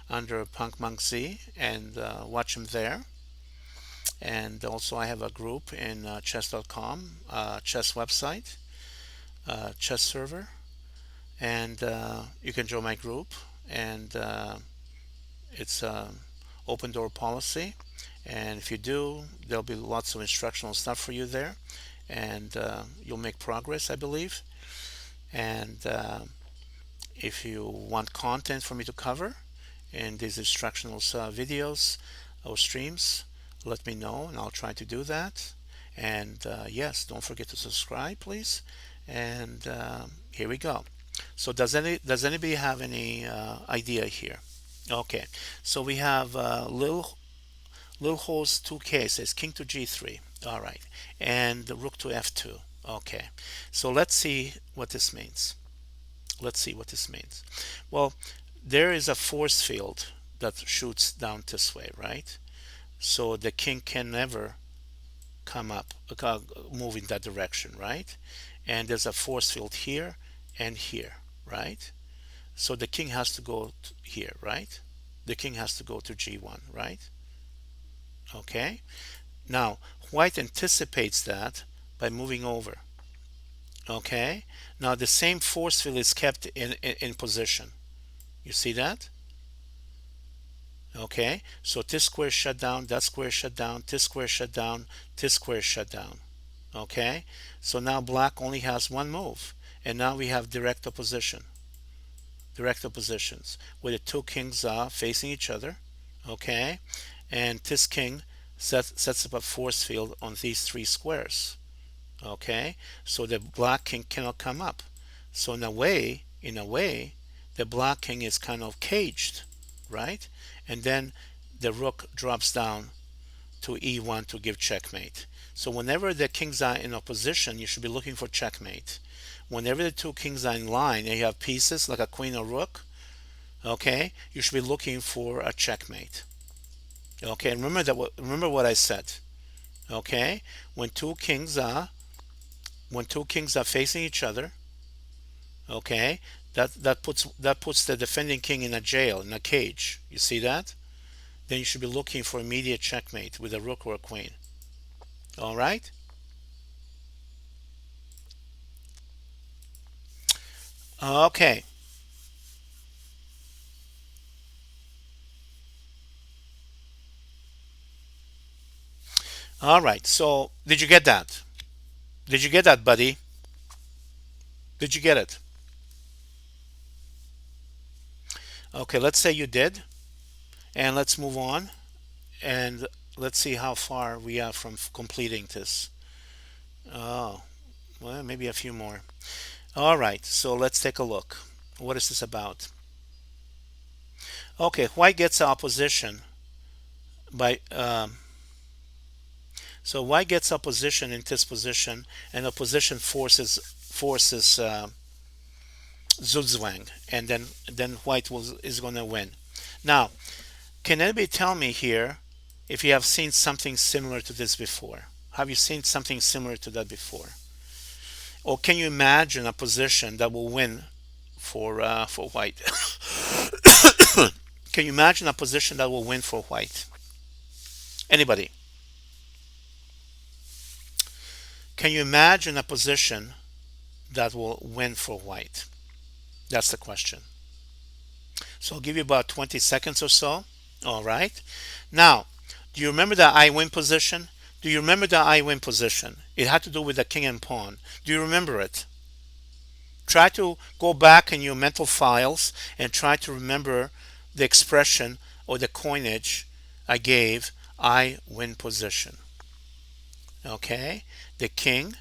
under Punk Monk Z and watch them there. And also, I have a group in chess.com, chess website, chess server, and you can join my group. And it's open door policy. And if you do, there'll be lots of instructional stuff for you there, and you'll make progress, I believe. And if you want content for me to cover in these instructional videos or streams, let me know, and I'll try to do that. And yes, don't forget to subscribe, please. And here we go. So does anybody have any idea here? Okay, so we have little holes 2k says king to g3. All right, and the rook to f2. Okay, so let's see what this means. Let's see what this means. Well, there is a force field that shoots down this way, right? So the king can never come up, move in that direction, right? And there's a force field here and here, right? So the king has to go here, right? The king has to go to g1, right? Okay. Now, white anticipates that by moving over. Okay. Now the same force field is kept in position. You see that? Okay. So this square shut down, that square shut down, this square shut down, this square shut down. Okay. So now black only has one move. And now we have direct oppositions, where the two kings are facing each other. Okay. And this king sets up a force field on these three squares. Okay, so the black king cannot come up. So in a way, the black king is kind of caged, right? And then the rook drops down to e1 to give checkmate. So whenever the kings are in opposition, you should be looking for checkmate. Whenever the two kings are in line and you have pieces like a queen or rook, okay, you should be looking for a checkmate. Okay, and remember what I said. Okay, when two kings are facing each other, okay, that puts the defending king in a jail, in a cage. You see that? Then you should be looking for immediate checkmate with a rook or a queen. All right. Okay. All right. So did you get that? Did you get that, buddy? Did you get it? Okay. Let's say you did, and let's move on, and let's see how far we are from completing this. Oh, well, maybe a few more. All right. So let's take a look. What is this about? Okay, white gets opposition by so white gets opposition in this position, and opposition forces Zugzwang, and then white is going to win. Now, can anybody tell me here if you have seen something similar to this before? Have you seen something similar to that before? Or can you imagine a position that will win for white? Can you imagine a position that will win for white? Anybody? Can you imagine a position that will win for white? That's the question. So I'll give you about 20 seconds or so. All right. Now, do you remember the I win position? Do you remember the I win position? It had to do with the king and pawn. Do you remember it? Try to go back in your mental files and try to remember the expression or the coinage I gave. I win position. Okay? The king,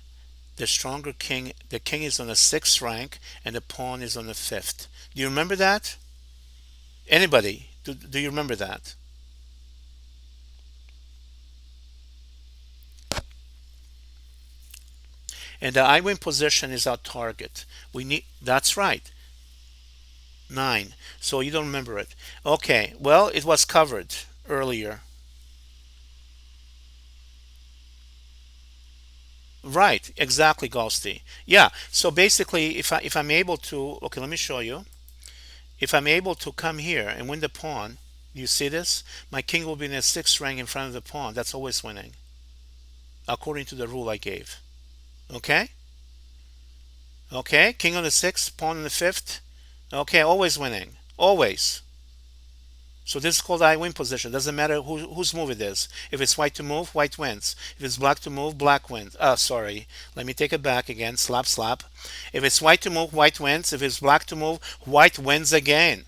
the stronger king, the king is on the sixth rank and the pawn is on the fifth. Do you remember that? Anybody? Do you remember that? And the I win position is our target. We need, that's right, 9. So you don't remember it. Okay, well, it was covered earlier. Right, exactly, Ghosty. Yeah, so basically, if I'm able to, okay, let me show you. If I'm able to come here and win the pawn, you see this? My king will be in the sixth rank in front of the pawn. That's always winning, according to the rule I gave. Okay? Okay, king on the sixth, pawn on the fifth. Okay, always winning. Always. So this is called I win position. Doesn't matter whose move it is. If it's white to move, white wins. If it's black to move, black wins. Sorry. Let me take it back again. Slap, slap. If it's white to move, white wins. If it's black to move, white wins again.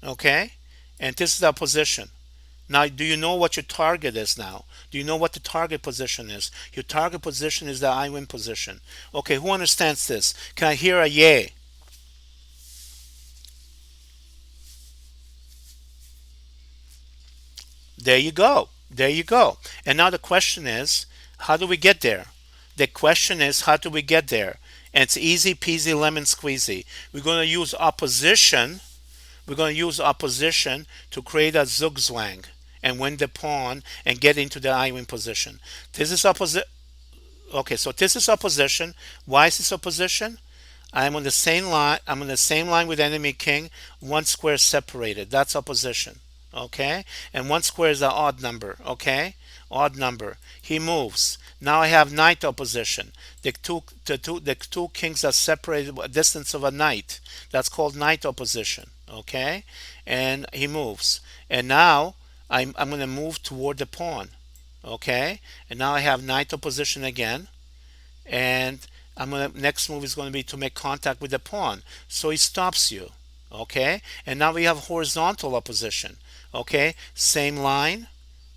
Okay? And this is our position. Now, do you know what your target is now? Do you know what the target position is? Your target position is the I win position. Okay, who understands this? Can I hear a yay? There you go. There you go. And now the question is, how do we get there? The question is, how do we get there? And it's easy peasy lemon squeezy. We're going to use opposition. We're going to use opposition to create a zugzwang and win the pawn and get into the I win position. This is opposition. Okay, so this is opposition. Why is this opposition? I'm on the same line. I'm on the same line with enemy king. One square separated. That's opposition. Okay, and one square is an odd number. Okay, odd number. He moves. Now I have knight opposition. The two kings are separated a distance of a knight. That's called knight opposition. Okay, and he moves. And now I'm going to move toward the pawn. Okay, and now I have knight opposition again, and next move is going to be to make contact with the pawn. So he stops you. Okay, and now we have horizontal opposition. Okay, same line,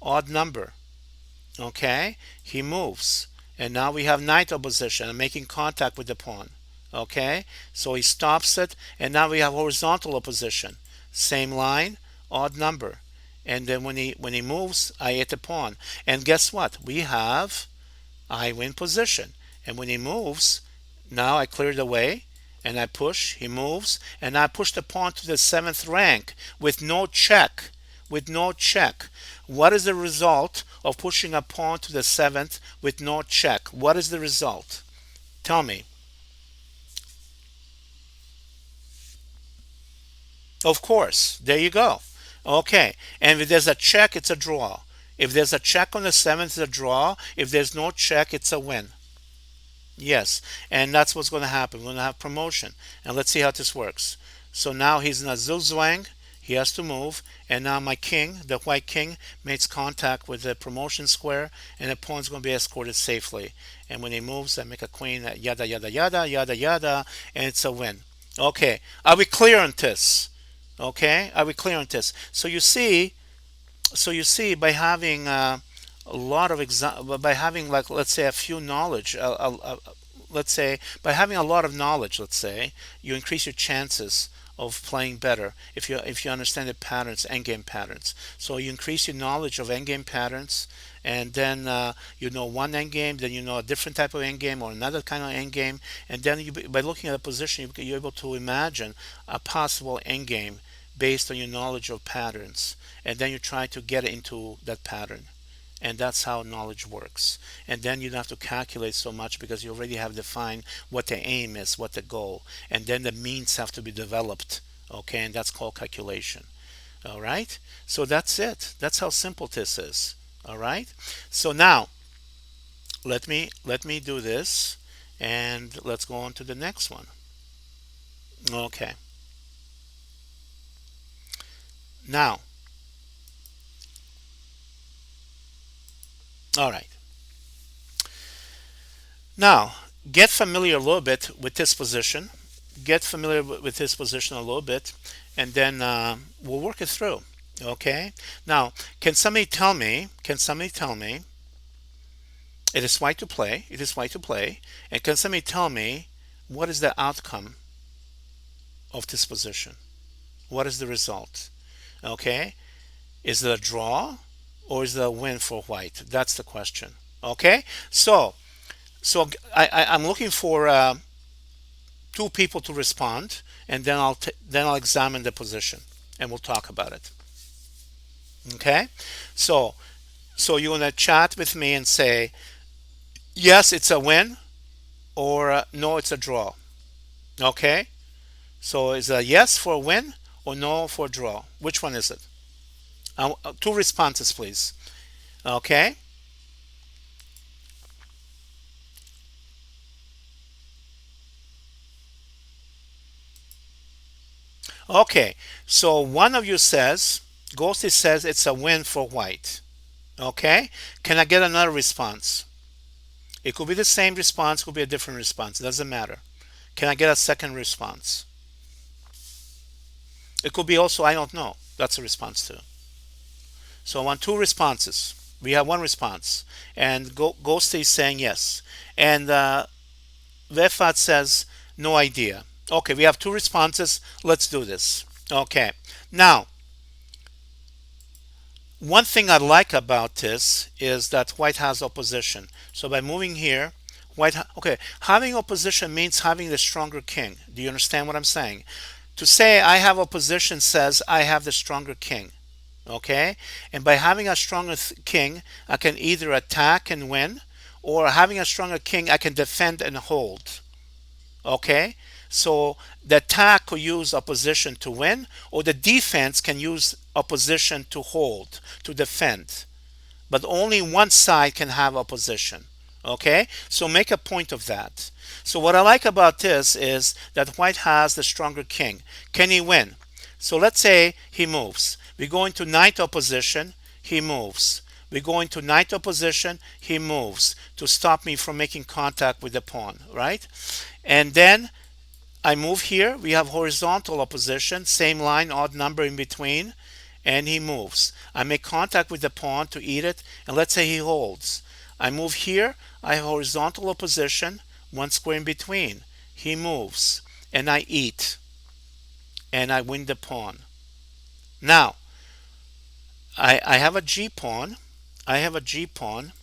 odd number. Okay, he moves, and now we have knight opposition and making contact with the pawn. Okay, so he stops it, and now we have horizontal opposition. Same line, odd number. And then when he moves, I hit the pawn. And guess what? We have I win position. And when he moves, now I clear the way and I push. He moves and I push the pawn to the seventh rank with no check. With no check. What is the result of pushing a pawn to the seventh with no check? What is the result? Tell me. Of course. There you go. Okay. And if there's a check, it's a draw. If there's a check on the seventh, it's a draw. If there's no check, it's a win. Yes, and that's what's going to happen. We're going to have promotion. And let's see how this works. So now he's in a zugzwang. He has to move. And now my king, the white king, makes contact with the promotion square. And the pawn's going to be escorted safely. And when he moves, I make a queen, yada, yada, yada, yada, yada. And it's a win. Okay. Are we clear on this? Okay. Are we clear on this? So you see, by having a lot of by having, like, let's say a few knowledge, let's say by having a lot of knowledge, let's say you increase your chances of playing better if you understand the patterns, endgame patterns. So you increase your knowledge of endgame patterns, and then you know one endgame, then you know a different type of endgame or another kind of endgame, and then by looking at a position, you're able to imagine a possible endgame based on your knowledge of patterns, and then you try to get into that pattern. And that's how knowledge works. And then you don't have to calculate so much because you already have defined what the aim is, what the goal, and then the means have to be developed. Okay, and that's called calculation. All right, so that's it. That's how simple this is. All right, so now let me do this, and let's go on to the next one. Okay, now, all right, now get familiar a little bit with this position. Get familiar with this position a little bit, and then we'll work it through. Okay. Now, can somebody tell me? Can somebody tell me? It is white to play. It is white to play. And can somebody tell me what is the outcome of this position? What is the result? Okay. Is it a draw or is it a win for white? That's the question. Okay. I'm looking for two people to respond, and then I'll examine the position, and we'll talk about it. Okay, so you're gonna chat with me and say yes, it's a win, or no, it's a draw. Okay, so is a yes for a win or no for a draw? Which one is it? Two responses, please. Okay, okay. So one of you says, Ghosty says it's a win for white. Okay, can I get another response? It could be the same response, could be a different response. It doesn't matter. Can I get a second response? It could be also I don't know. That's a response too. So I want two responses. We have one response, and Ghosty is saying yes, and Vefat says no idea. Okay, we have two responses. Let's do this. Okay, now one thing I like about this is that white has opposition. So by moving here, okay, having opposition means having the stronger king. Do you understand what I'm saying? To say I have opposition says I have the stronger king. Okay? And by having a stronger king, I can either attack and win, or having a stronger king, I can defend and hold. Okay? So the attack could use opposition to win, or the defense can use opposition to hold, to defend. But only one side can have opposition. Okay? So make a point of that. So what I like about this is that white has the stronger king. Can he win? So let's say he moves. We go into knight opposition, he moves. We go into knight opposition, he moves to stop me from making contact with the pawn, right? And then I move here. We have horizontal opposition, same line, odd number in between, and he moves. I make contact with the pawn to eat it, and let's say he holds. I move here. I have horizontal opposition, one square in between. He moves, and I eat, and I win the pawn. Now, I have a g pawn. I have a g pawn,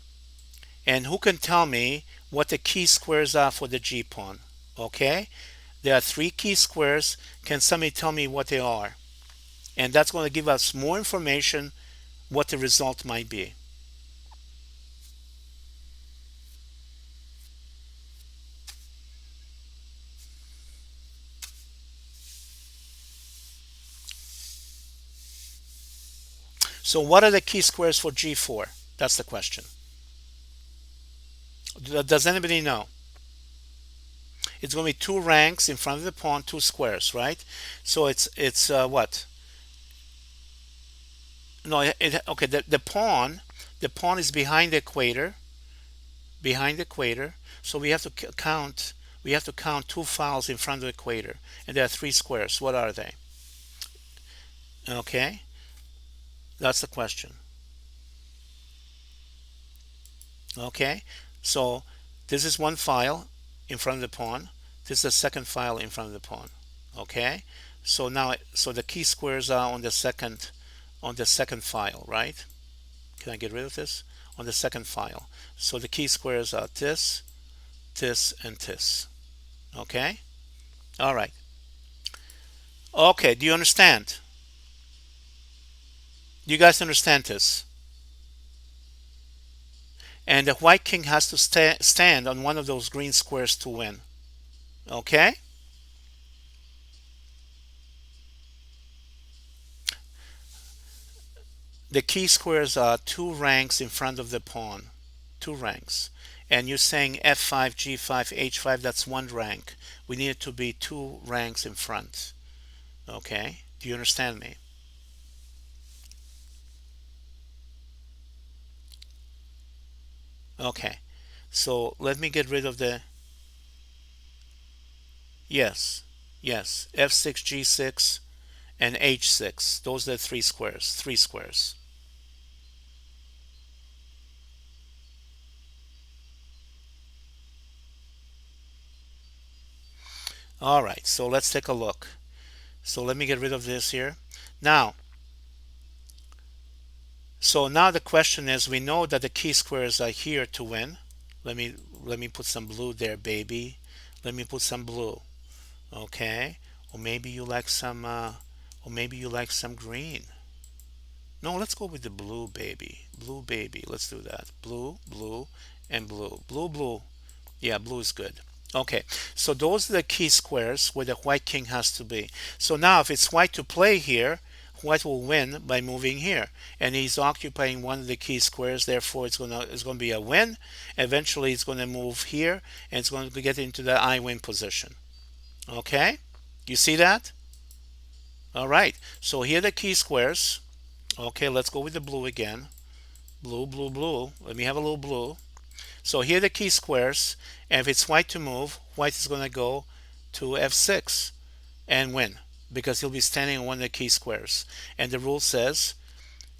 and who can tell me what the key squares are for the g pawn? Okay, there are three key squares. Can somebody tell me what they are? And that's going to give us more information what the result might be. So what are the key squares for G4? That's the question. Does anybody know? It's going to be two ranks in front of the pawn, two squares, right? So it's what? No, okay. The pawn is behind the equator, behind the equator. So we have to count. We have to count two files in front of the equator, and there are three squares. What are they? Okay, that's the question. Okay, so this is one file in front of the pawn. This is the second file in front of the pawn. Okay, so now so the key squares are on the second file, right? Can I get rid of this? On the second file. So the key squares are this, this, and this. Okay? All right. Okay, do you understand? Do you guys understand this? And the white king has to stand on one of those green squares to win. Okay? The key squares are two ranks in front of the pawn. Two ranks. And you're saying f5, g5, h5, that's one rank. We need it to be two ranks in front. Okay? Do you understand me? Okay. So let me get rid of the Yes, yes. F6, G6, and H6. Those are the three squares. Three squares. All right, so let's take a look. So let me get rid of this here. Now, so now the question is, we know that the key squares are here to win. Let me let me put some blue there, baby. Let me put some blue. Okay. Or maybe you like some or maybe you like some green. No, let's go with the blue, baby. Blue, baby. Let's do that. Blue, blue, and blue. Blue, blue. Yeah, blue is good. Okay, so those are the key squares where the white king has to be. So now if it's white to play here, white will win by moving here. And he's occupying one of the key squares, therefore it's gonna be a win. Eventually it's gonna move here and it's going to get into the I win position. Okay? You see that? Alright. So here are the key squares. Okay, let's go with the blue again. Blue, blue, blue. Let me have a little blue. So here are the key squares, and if it's white to move, white is going to go to f6 and win because he'll be standing on one of the key squares. And the rule says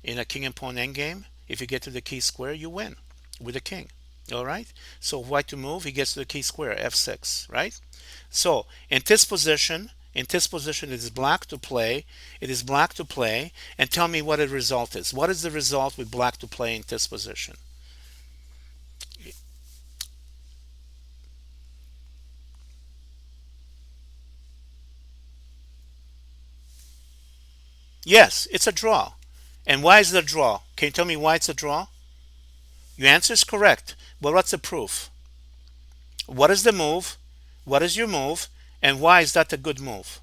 in a king and pawn endgame, if you get to the key square, you win with the king. All right. So white to move, he gets to the key square f6, right? So in this position, it is black to play. It is black to play, and tell me what the result is. What is the result with black to play in this position? Yes, it's a draw. And why is it a draw? Can you tell me why it's a draw? Your answer is correct. Well, what's the proof? What is the move? What is your move? And why is that a good move?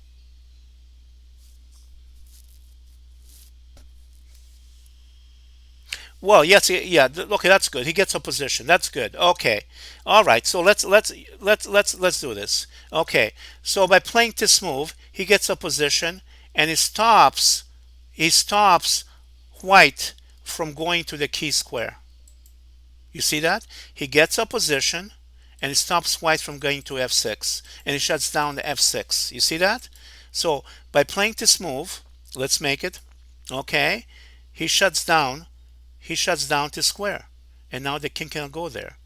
Well, yes, yeah. Okay, that's good. He gets a position. That's good. Okay, all right. So let's do this. Okay. So by playing this move, he gets a position, and he stops white from going to the key square. You see that? He gets a position and it stops white from going to f6 and he shuts down the f6. You see that? So by playing this move, let's make it, okay, he shuts down he shuts down this square. And now the king cannot go there.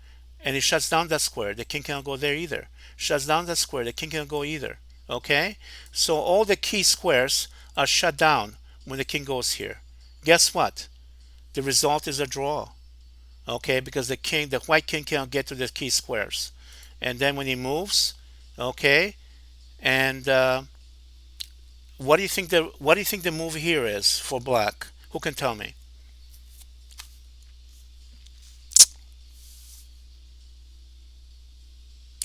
And he shuts down that square, the king cannot go there either. Shuts down that square, the king cannot go either. Okay? So all the key squares are shut down when the king goes here. Guess what? The result is a draw. Okay, because the white king cannot get to the key squares, and then when he moves, okay, and what do you think the move here is for black? Who can tell me?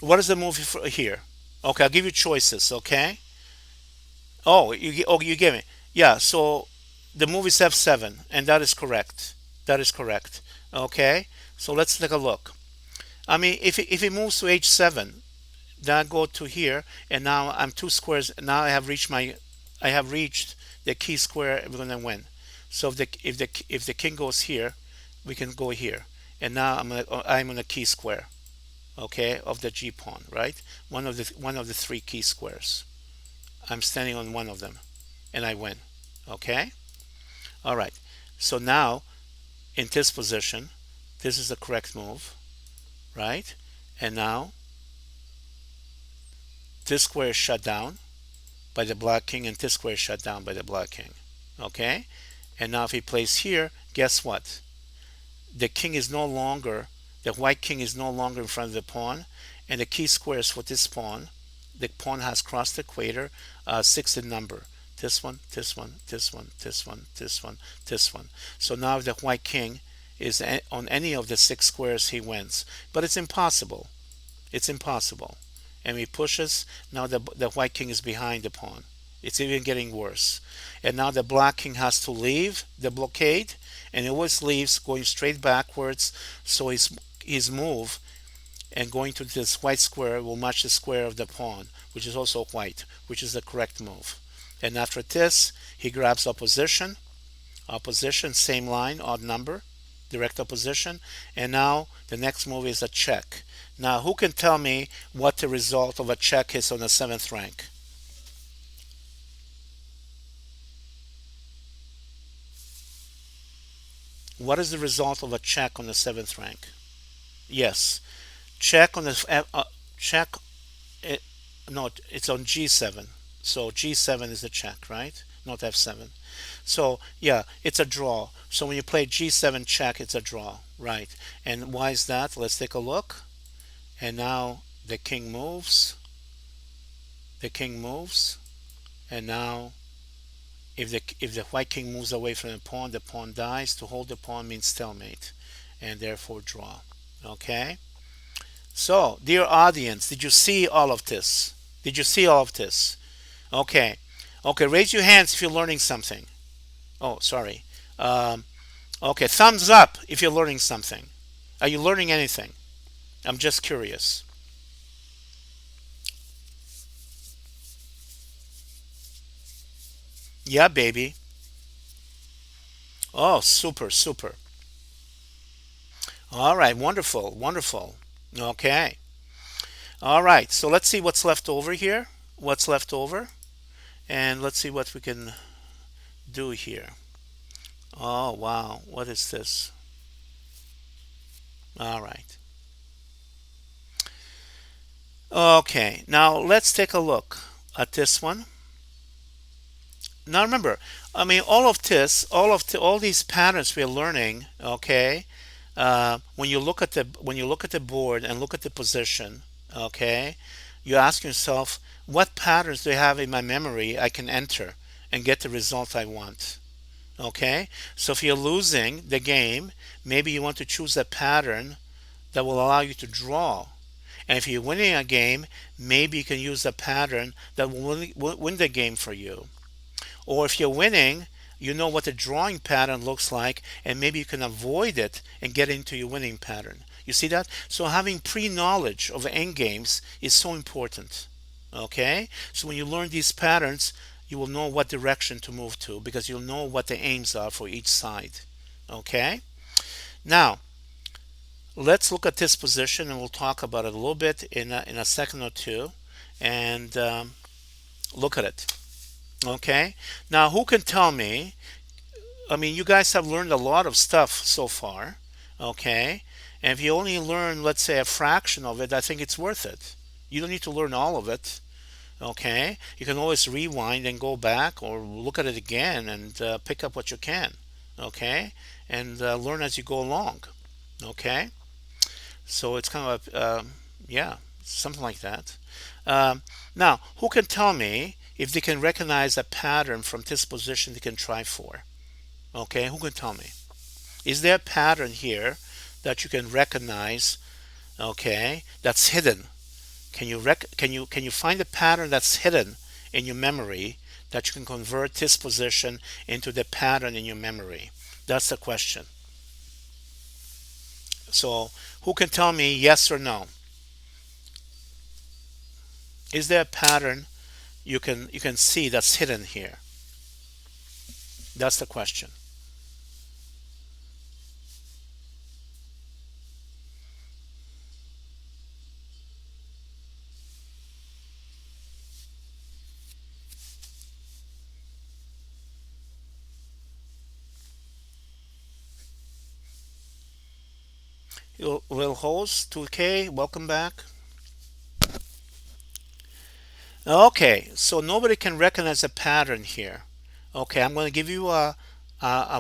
What is the move here? Okay, I'll give you choices. Okay. Oh, you give me. Yeah. So the move is f7, and that is correct. That is correct. Okay. So let's take a look. I mean, if it moves to h7, then I go to here, and now I'm two squares. Now I have reached the key square. We're gonna win. So if the king goes here, we can go here, and now I'm on the key square, okay, of the G pawn, right? One of the three key squares. I'm standing on one of them, and I win. Okay. All right. So now in this position, this is the correct move, right? And now this square is shut down by the black king, and this square is shut down by the black king. Okay? And now if he plays here, guess what? The king is no longer, the white king is no longer in front of the pawn, and the key squares for this pawn, the pawn has crossed the equator, six in number. This one, this one, this one, this one, this one, this one. So now if the white king is on any of the six squares, he wins. But it's impossible. It's impossible. And he pushes. Now the white king is behind the pawn. It's even getting worse. And now the black king has to leave the blockade, and he always leaves going straight backwards. So his move and going to this white square will match the square of the pawn, which is also white, which is the correct move. And after this, he grabs opposition, same line, odd number, direct opposition, and now the next move is a check. Now, who can tell me what the result of a check is on the seventh rank? What is the result of a check on the seventh rank? Yes, check on the check. It, no, it's on G7. So G7 is the check, right? Not F7. So yeah, it's a draw. So when you play G7 check, it's a draw, right? And why is that? Let's take a look. And now the king moves. The king moves. And now if the white king moves away from the pawn dies. To hold the pawn means stalemate, and therefore draw. Okay. So, dear audience, did you see all of this? Did you see all of this? Okay. Okay, raise your hands if you're learning something. Oh, sorry. Um, okay, thumbs up if you're learning something. Are you learning anything? I'm just curious. Yeah, baby. Oh, super, super. All right, wonderful, wonderful. Okay. All right, so let's see what's left over here. What's left over? And let's see what we can do here. Oh, wow. What is this? All right. Okay, now let's take a look at this one. Now remember, I mean, all these patterns we're learning. Okay, when you look at the board and look at the position. Okay, you ask yourself, what patterns do I have in my memory I can enter and get the result I want. Okay, so if you're losing the game, maybe you want to choose a pattern that will allow you to draw. And if you're winning a game, maybe you can use a pattern that will win the game for you. Or if you're winning, you know what the drawing pattern looks like, and maybe you can avoid it and get into your winning pattern. You see that? So having pre-knowledge of end games is so important. Okay? So when you learn these patterns, you will know what direction to move to because you'll know what the aims are for each side. Okay? Now, let's look at this position and we'll talk about it a little bit in a second or two. And look at it. Okay. Now, who can tell me? I mean, you guys have learned a lot of stuff so far. Okay. And if you only learn, let's say, a fraction of it, I think it's worth it. You don't need to learn all of it. Okay. You can always rewind and go back or look at it again and pick up what you can. Okay. And learn as you go along. Okay. So it's kind of yeah, something like that. Um, Now, who can tell me if they can recognize a pattern from this position they can try for? Okay, who can tell me? Is there a pattern here that you can recognize? Okay, that's hidden. Can you find a pattern that's hidden in your memory that you can convert this position into the pattern in your memory? That's the question. So, who can tell me yes or no? Is there a pattern you can see that's hidden here? That's the question. Lil Host 2K, welcome back. Okay, so nobody can recognize a pattern here. Okay, I'm going to give you a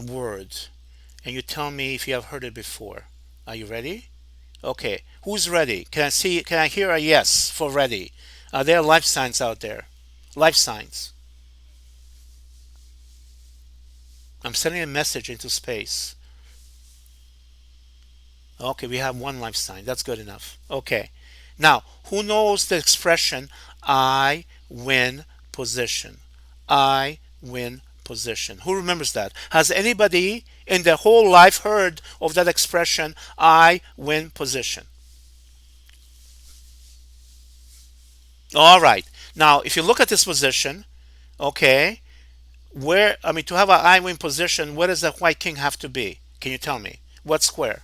word, and you tell me if you have heard it before. Are you ready? Okay, who's ready? Can I see? Can I hear a yes for ready? Are there life signs out there? Life signs. I'm sending a message into space. Okay, we have one life sign. That's good enough. Okay. Now, who knows the expression I win position? I win position. Who remembers that? Has anybody in their whole life heard of that expression I win position? All right. Now, if you look at this position, okay, where I mean to have an I win position, where does the white king have to be? Can you tell me? What square?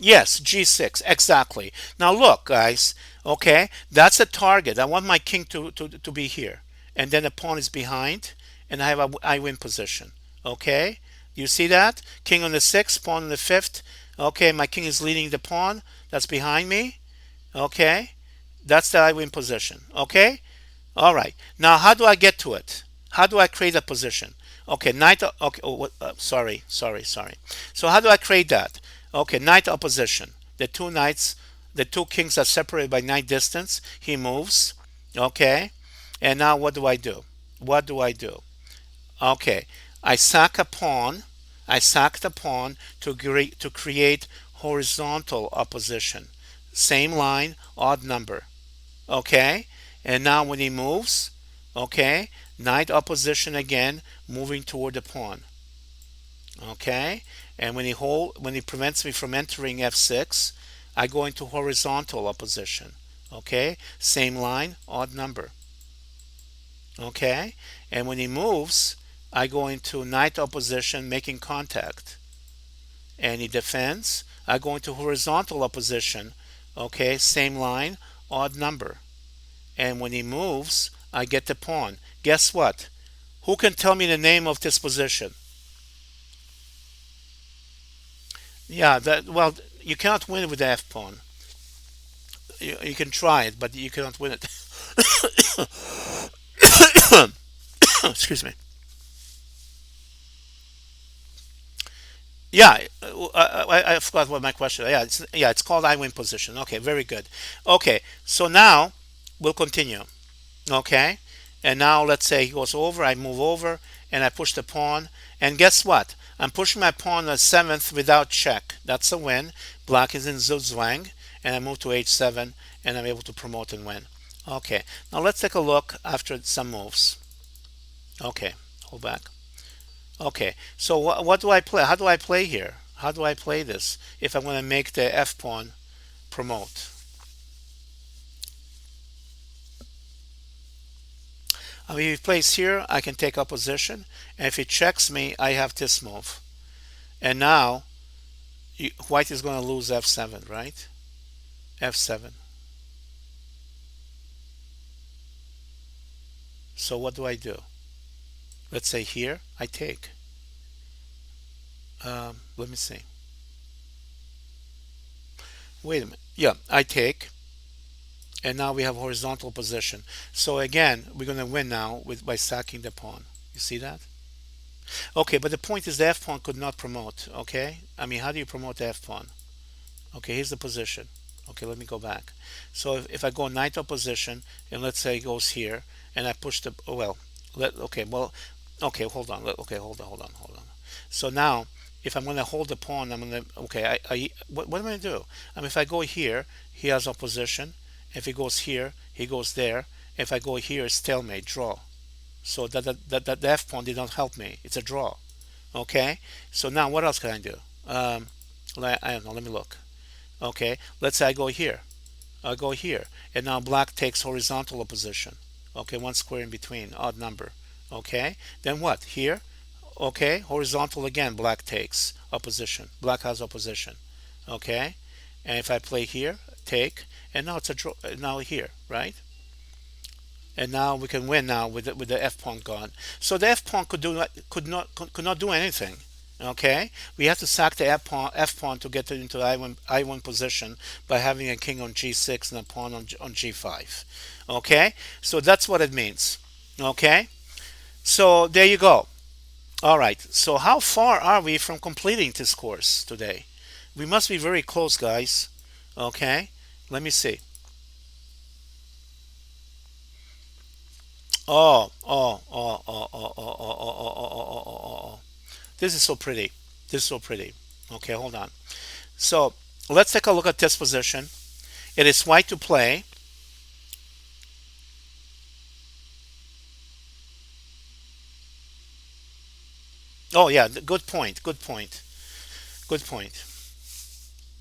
Yes, G6, exactly. Now look, guys, okay, that's a target. I want my king to be here. And then the pawn is behind, and I have a I win position. Okay? You see that? King on the sixth, pawn on the fifth. Okay, my king is leading the pawn. That's behind me. Okay? That's the I win position. Okay? All right. Now, how do I get to it? How do I create a position? Okay, knight. Okay, oh, sorry. So how do I create that? Okay, knight opposition. The two knights, the two kings are separated by knight distance. He moves. Okay, and now what do I do? What do I do? Okay, I sack a pawn. I sack the pawn to create horizontal opposition. Same line, odd number. Okay, and now when he moves, okay, knight opposition again, moving toward the pawn. Okay, and when he prevents me from entering f6, I go into horizontal opposition. Okay, same line, odd number. Okay, and when he moves, I go into knight opposition, making contact, and he defends. I go into horizontal opposition. Okay, same line, odd number. And when he moves, I get the pawn. Guess what? Who can tell me the name of this position? Yeah, that well, you cannot win with the f pawn. You can try it, but you cannot win it. Excuse me. Yeah, I forgot what my question. Yeah, it's called I win position. Okay, very good. Okay, so now we'll continue. Okay, and now let's say he goes over, I move over, and I push the pawn, and guess what, I'm pushing my pawn to seventh without check. That's a win. Black is in zugzwang, and I move to h7, and I'm able to promote and win. Okay, now let's take a look after some moves. Okay, hold back. Okay, so what do I play? How do I play here? How do I play this if I'm going to make the f pawn promote? If he plays here, I can take opposition. And if he checks me, I have this move. And now, white is going to lose f7, right? f7. So what do I do? Let's say here, I take. Let me see. Wait a minute. Yeah, I take. And now we have horizontal position. So again, we're going to win now by sacking the pawn. You see that? Okay, but the point is the f pawn could not promote. Okay, I mean, how do you promote the f pawn? Okay, here's the position. Okay, let me go back. So if I go knight opposition, and let's say it goes here, and I push the well, okay, hold on. Okay, hold on. So now, if I'm going to hold the pawn, I'm going to okay. What am I going to do? I mean, if I go here, he has opposition. If he goes here, he goes there. If I go here, it's stalemate, draw. So that the f pawn did not help me. It's a draw. Okay. So now what else can I do? I don't know. Let me look. Okay. Let's say I go here. I go here, and now black takes horizontal opposition. Okay, one square in between, odd number. Okay. Then what? Here. Okay. Horizontal again. Black takes opposition. Black has opposition. Okay. And if I play here, take, and now it's a draw. Now here, right? And now we can win now with the f pawn gone. So the f pawn could not do anything. Okay, we have to sack the f pawn to get it into the I1 position by having a king on g6 and a pawn on g5. Okay, so that's what it means. Okay, so there you go. All right. So how far are we from completing this course today? We must be very close, guys. Okay, let me see. Oh. This is so pretty. This is so pretty. Okay, hold on. So let's take a look at this position. It is white to play. Oh yeah, good point. Good point. Good point.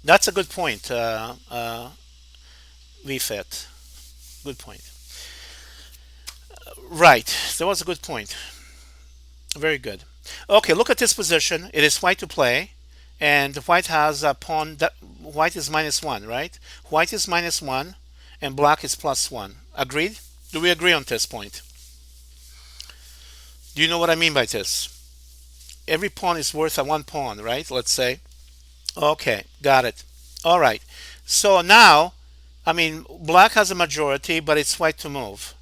That's a good point. VFit. Good point. Right. That was a good point. Very good. Okay, look at this position. It is white to play, and white has a pawn. That white is -1, right? White is -1 and black is +1. Agreed? Do we agree on this point? Do you know what I mean by this? Every pawn is worth a one pawn, right? Let's say. Okay, got it. All right. So now, I mean, black has a majority, but it's white to move.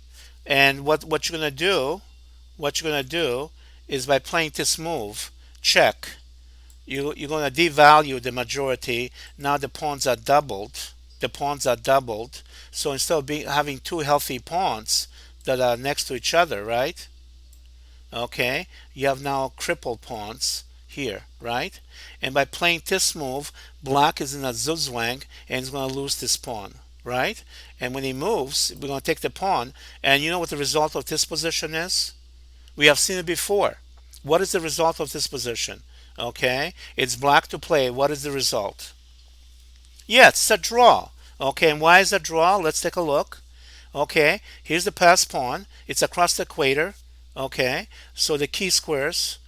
And what you're gonna do, what you're gonna do, is by playing this move, check. You're gonna devalue the majority. Now the pawns are doubled. The pawns are doubled. So instead of having two healthy pawns that are next to each other, right? Okay, you have now crippled pawns here, right? And by playing this move, black is in a zugzwang and he's going to lose this pawn, right? And when he moves, we're going to take the pawn. And you know what the result of this position is? We have seen it before. What is the result of this position? Okay, it's black to play. What is the result? Yeah, it's a draw. Okay, and why is it a draw? Let's take a look. Okay, here's the pass pawn. It's across the equator. Okay, so the key squares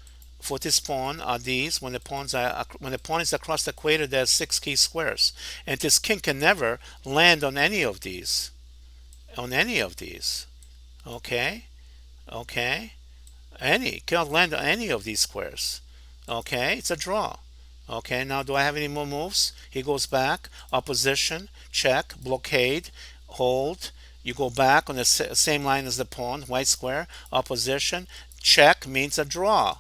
for this pawn are these. When the pawn is across the equator, there's 6 key squares, and this king can never land on any of these. On any of these. Okay, okay, any cannot land on any of these squares. Okay, it's a draw. Okay, now do I have any more moves? He goes back, opposition, check, blockade, hold. You go back on the same line as the pawn, white square, opposition, check means a draw,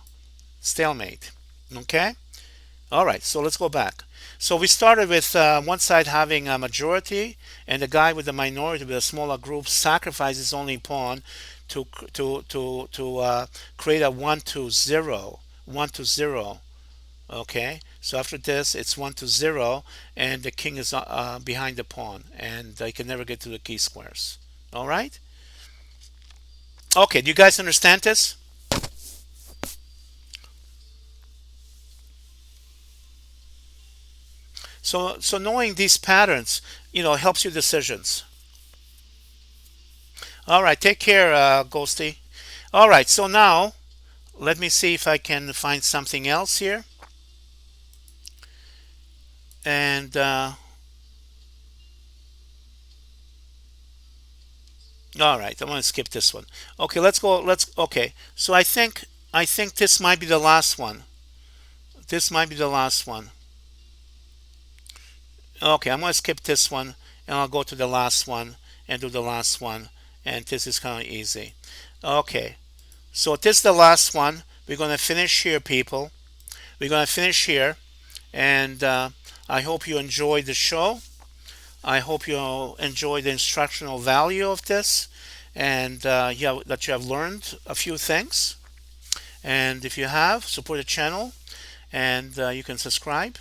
stalemate. Okay? All right, so let's go back. So we started with one side having a majority, and the guy with the minority with a smaller group sacrifices only pawn to create a 1-0, 1-0. Okay, so after this, it's 1-0, and the king is behind the pawn, and they can never get to the key squares. All right. Okay, do you guys understand this? So knowing these patterns, helps your decisions. All right, take care, Ghosty. All right, so now let me see if I can find something else here. And all right, I'm going to skip this one. Okay, let's go. Okay. So I think this might be the last one. This might be the last one. Okay, I'm going to skip this one and I'll go to the last one and do the last one. And this is kind of easy. Okay, so this is the last one. We're going to finish here, people. We're going to finish here. And I hope you enjoyed the show. I hope you enjoy the instructional value of this and that you have learned a few things. And if you have, support the channel and you can subscribe.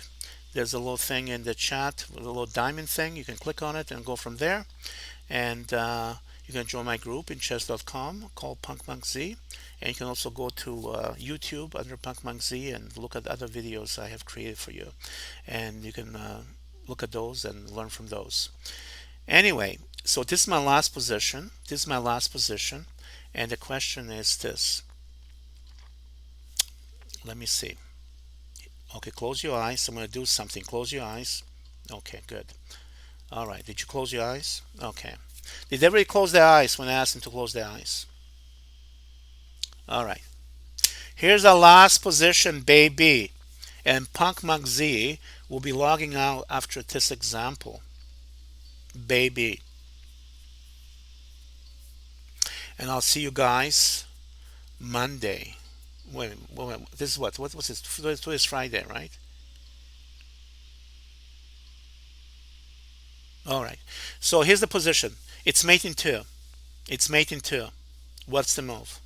There's a little thing in the chat, a little diamond thing. You can click on it and go from there. And you can join my group in chess.com called PunkMonkZ. And you can also go to YouTube under PunkMonkZ and look at other videos I have created for you. And you can look at those and learn from those. Anyway, so this is my last position. This is my last position. And the question is this. Let me see. Okay, close your eyes. I'm going to do something. Close your eyes. Okay, good. All right. Did you close your eyes? Okay. Did everybody close their eyes when I asked them to close their eyes? All right. Here's our last position, baby. And PunkMonkZ will be logging out after this example. Baby. And I'll see you guys Monday. Wait, this is what? What was this? Today is Friday, right? All right. So here's the position. It's mate in two. It's mate in two. What's the move?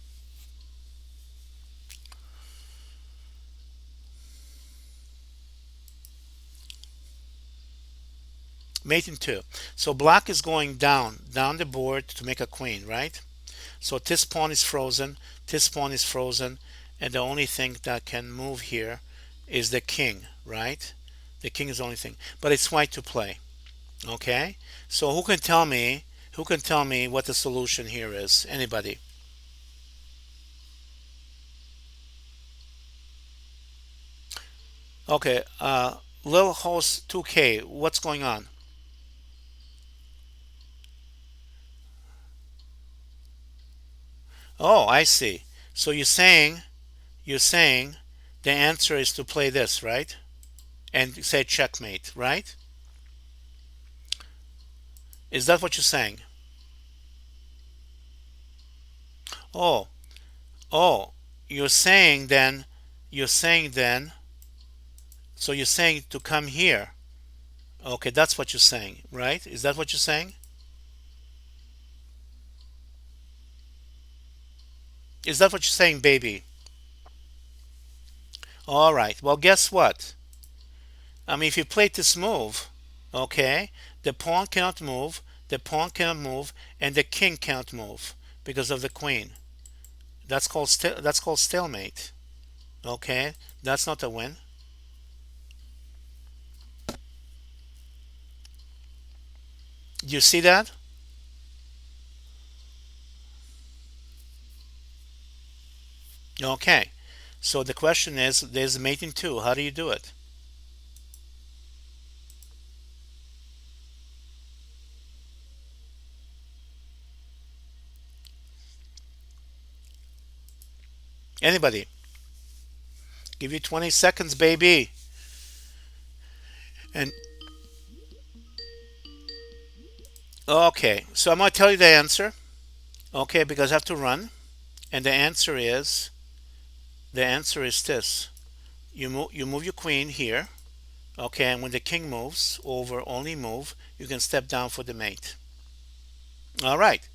Mate in two. So black is going down the board to make a queen, right? So this pawn is frozen. This pawn is frozen. And the only thing that can move here is the king, right? The king is the only thing. But it's white to play. Okay? So who can tell me what the solution here is? Anybody? Okay, Lil Host 2K, what's going on? Oh, I see. So you're saying the answer is to play this, right? And say checkmate, right? Is that what you're saying? Oh, oh, you're saying then, you're saying then, so you're saying to come here. Okay, that's what you're saying, right? Is that what you're saying? Is that what you're saying, baby? All right. Well, guess what? I mean, if you play this move, okay, the pawn cannot move, the pawn cannot move, and the king can't move because of the queen. That's called stalemate. Okay, that's not a win. You see that? Okay. So the question is, there's mate in two. How do you do it? Anybody? Give you 20 seconds, baby. And okay, so I'm gonna tell you the answer. Okay, because I have to run. And the answer is this. You move your queen here. Okay, and when the king moves over only move, you can step down for the mate. All right.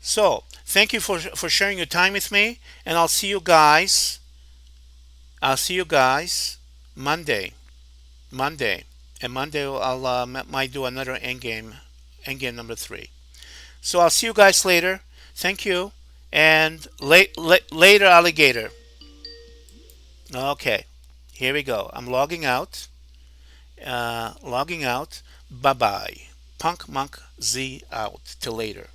So thank you for sharing your time with me, and I'll see you guys. I'll see you guys Monday. Monday, and Monday I'll might do another endgame number three. So I'll see you guys later. Thank you, and later, alligator. Okay, here we go. I'm logging out. Logging out. Bye bye. Punk Monk Z out. Till later.